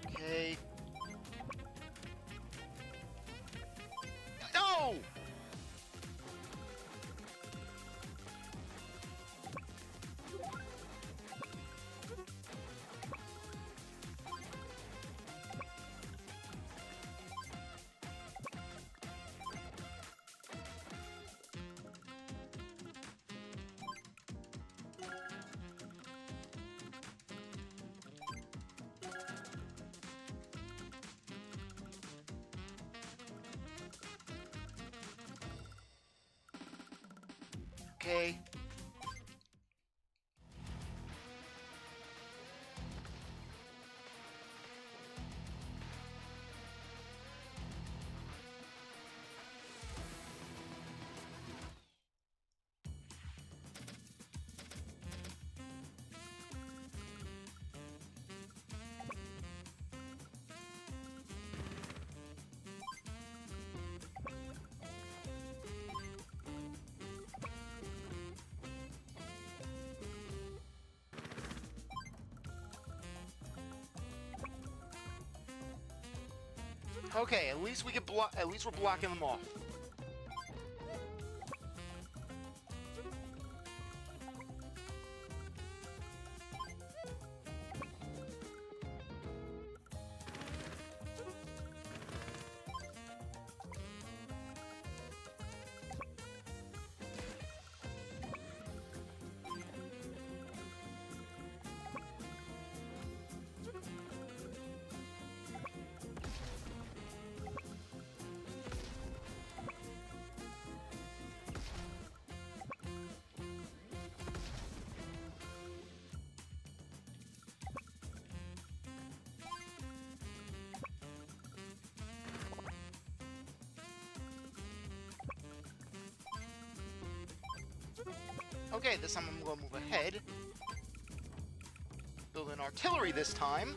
Okay. No! Okay. Okay, at least we can block. At least we're blocking them off. Okay, this time I'm going to move ahead. Build an artillery this time.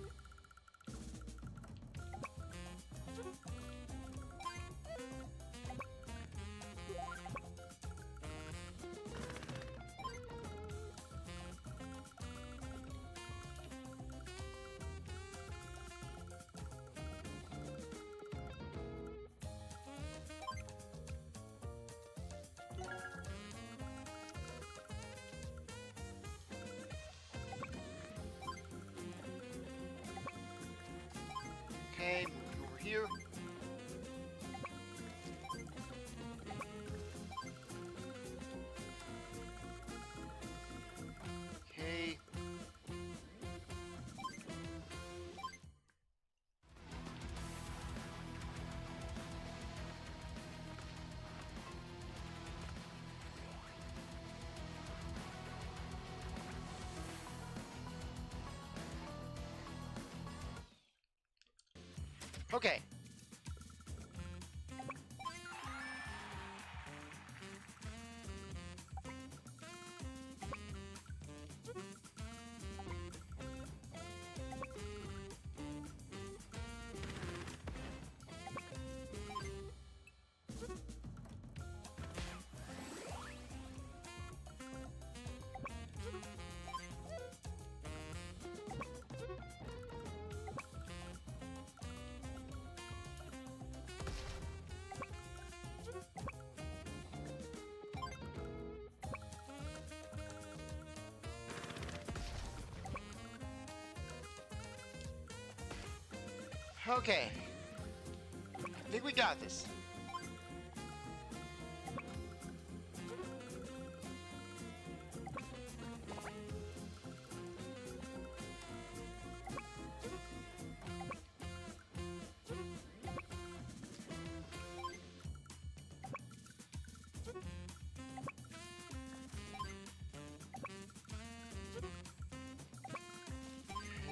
Okay, move you over here. Okay. Okay. Okay. I think we got this.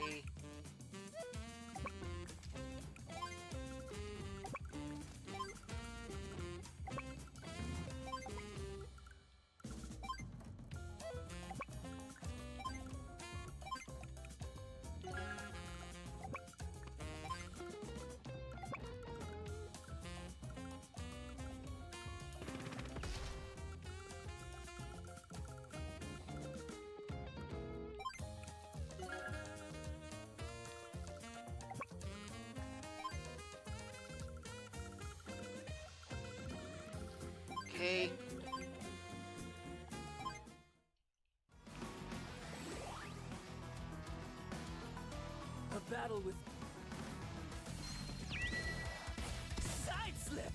Okay. Okay. A battle with side slip.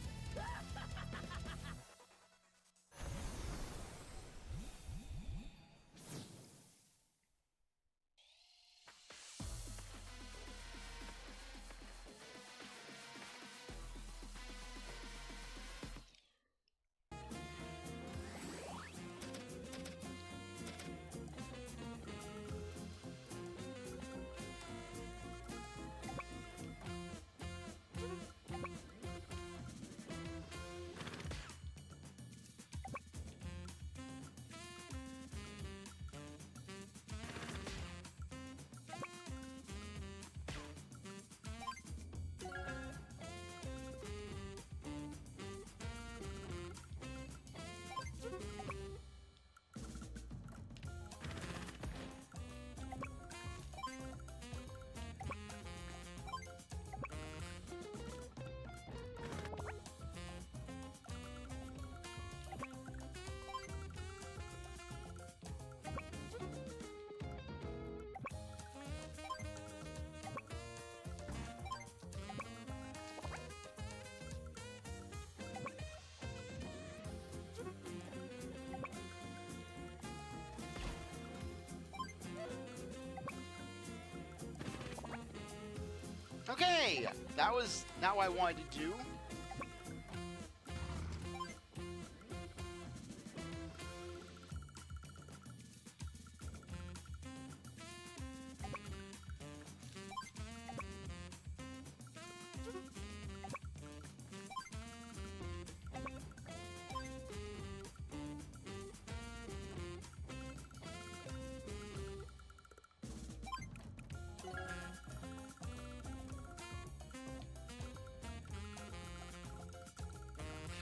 Okay, that was not what I wanted to do.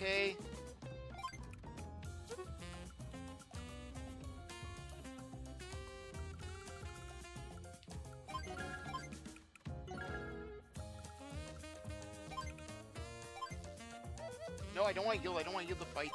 Okay. No, I don't want to yield. I don't want to yield the fight.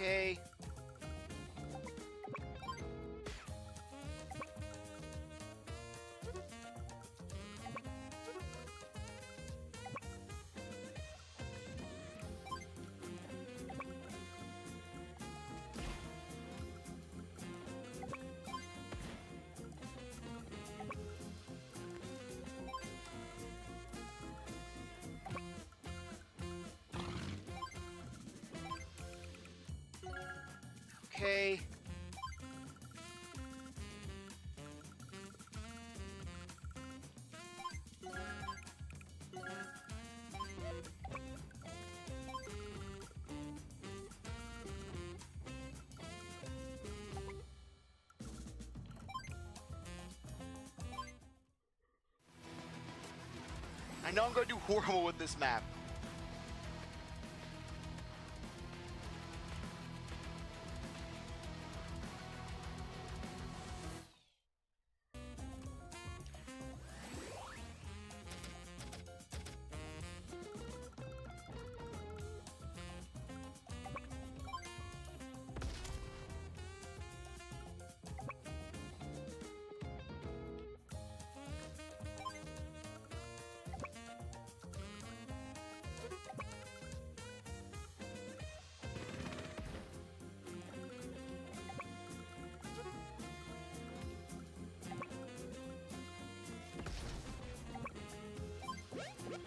Okay. Okay. I know I'm going to do horrible with this map.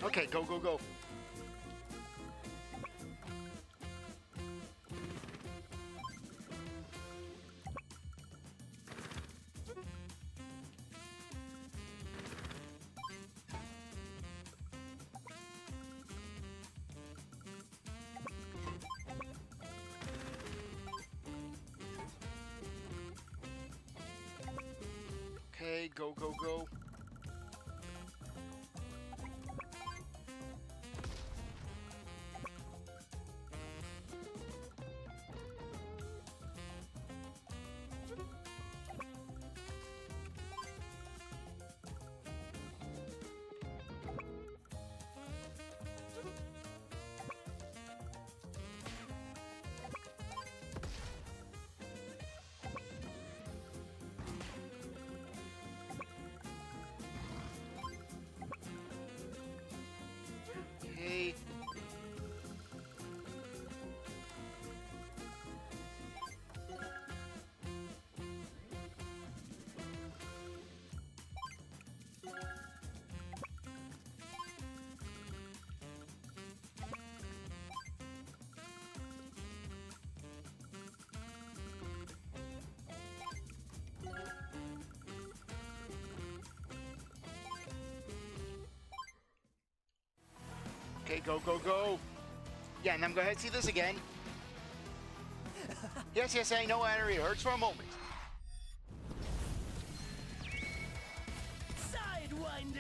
Okay, go, go, go. Okay, go, go, go. Okay, go, go, go. Yeah, and I'm going to see this again. Yes, yes, I know Adder. It hurts for a moment. Sidewinder!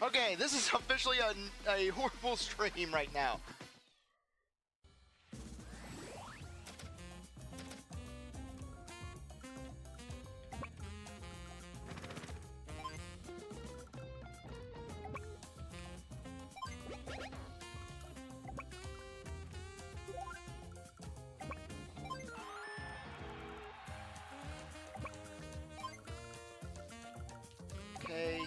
Okay, this is officially a horrible stream right now. Okay.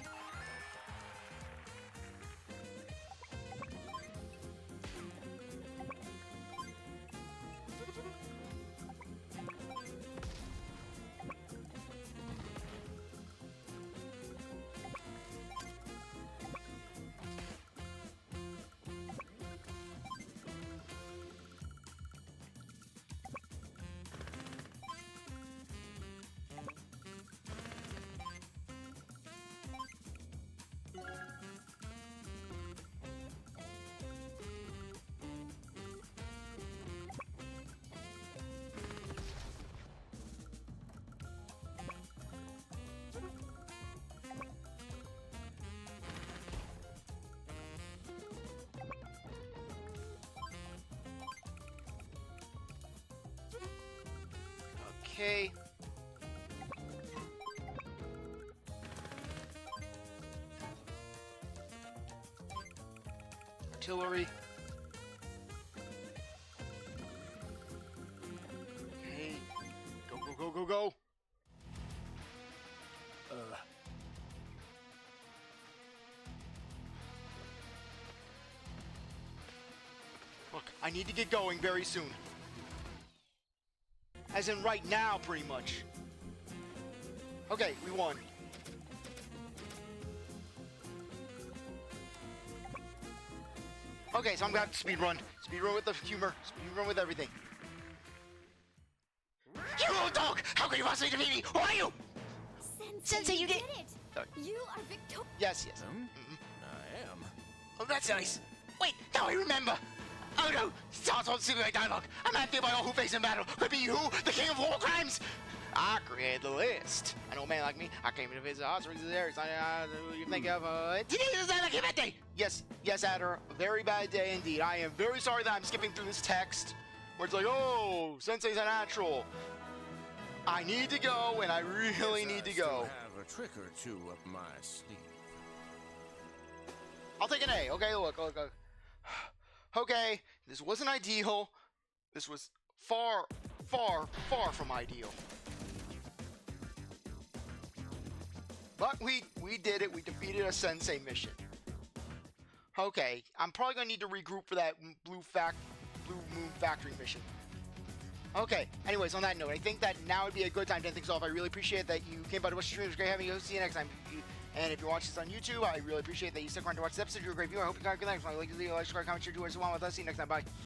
Okay. Artillery. Okay. Go, go, go, go, go. Look, I need to get going very soon. As in right now, pretty much. Okay, we won. Okay, so I'm gonna have to speed run. Speed run with the humor. Speed run with everything. You old dog! How could you possibly defeat me? Who are you? Sensei, you did- it! Sorry. You are victorious! Yes, yes. I am. Oh, that's nice. Wait, now I remember. Oh no! CzarThwomp simulate dialogue. I'm not by all who face in battle. Could be you, the king of war crimes. I created the list. I know a man like me. I came to visit hospitals there. You think of Today is not like your birthday. Yes, yes, Adder. A very bad day indeed. I am very sorry that I'm skipping through this text where it's like, oh, Sensei's a natural. I need to go, and I really need to I still go. have a trick or two up my sleeve. I'll take an A. Okay, look. Okay, this wasn't ideal. This was far, far, far from ideal. But we did it. We defeated a Sensei mission. Okay, I'm probably gonna need to regroup for that Blue Moon Factory mission. Okay, anyways, on that note, I think that now would be a good time to end things off. I really appreciate that you came by to watch the stream. It was great having you. See you next time. And if you're watching this on YouTube, I really appreciate that you stuck around to watch this episode. You're a great viewer. I hope you got a good night. If you like to leave a like, subscribe, comment, share, do what you want with us. See you next time. Bye.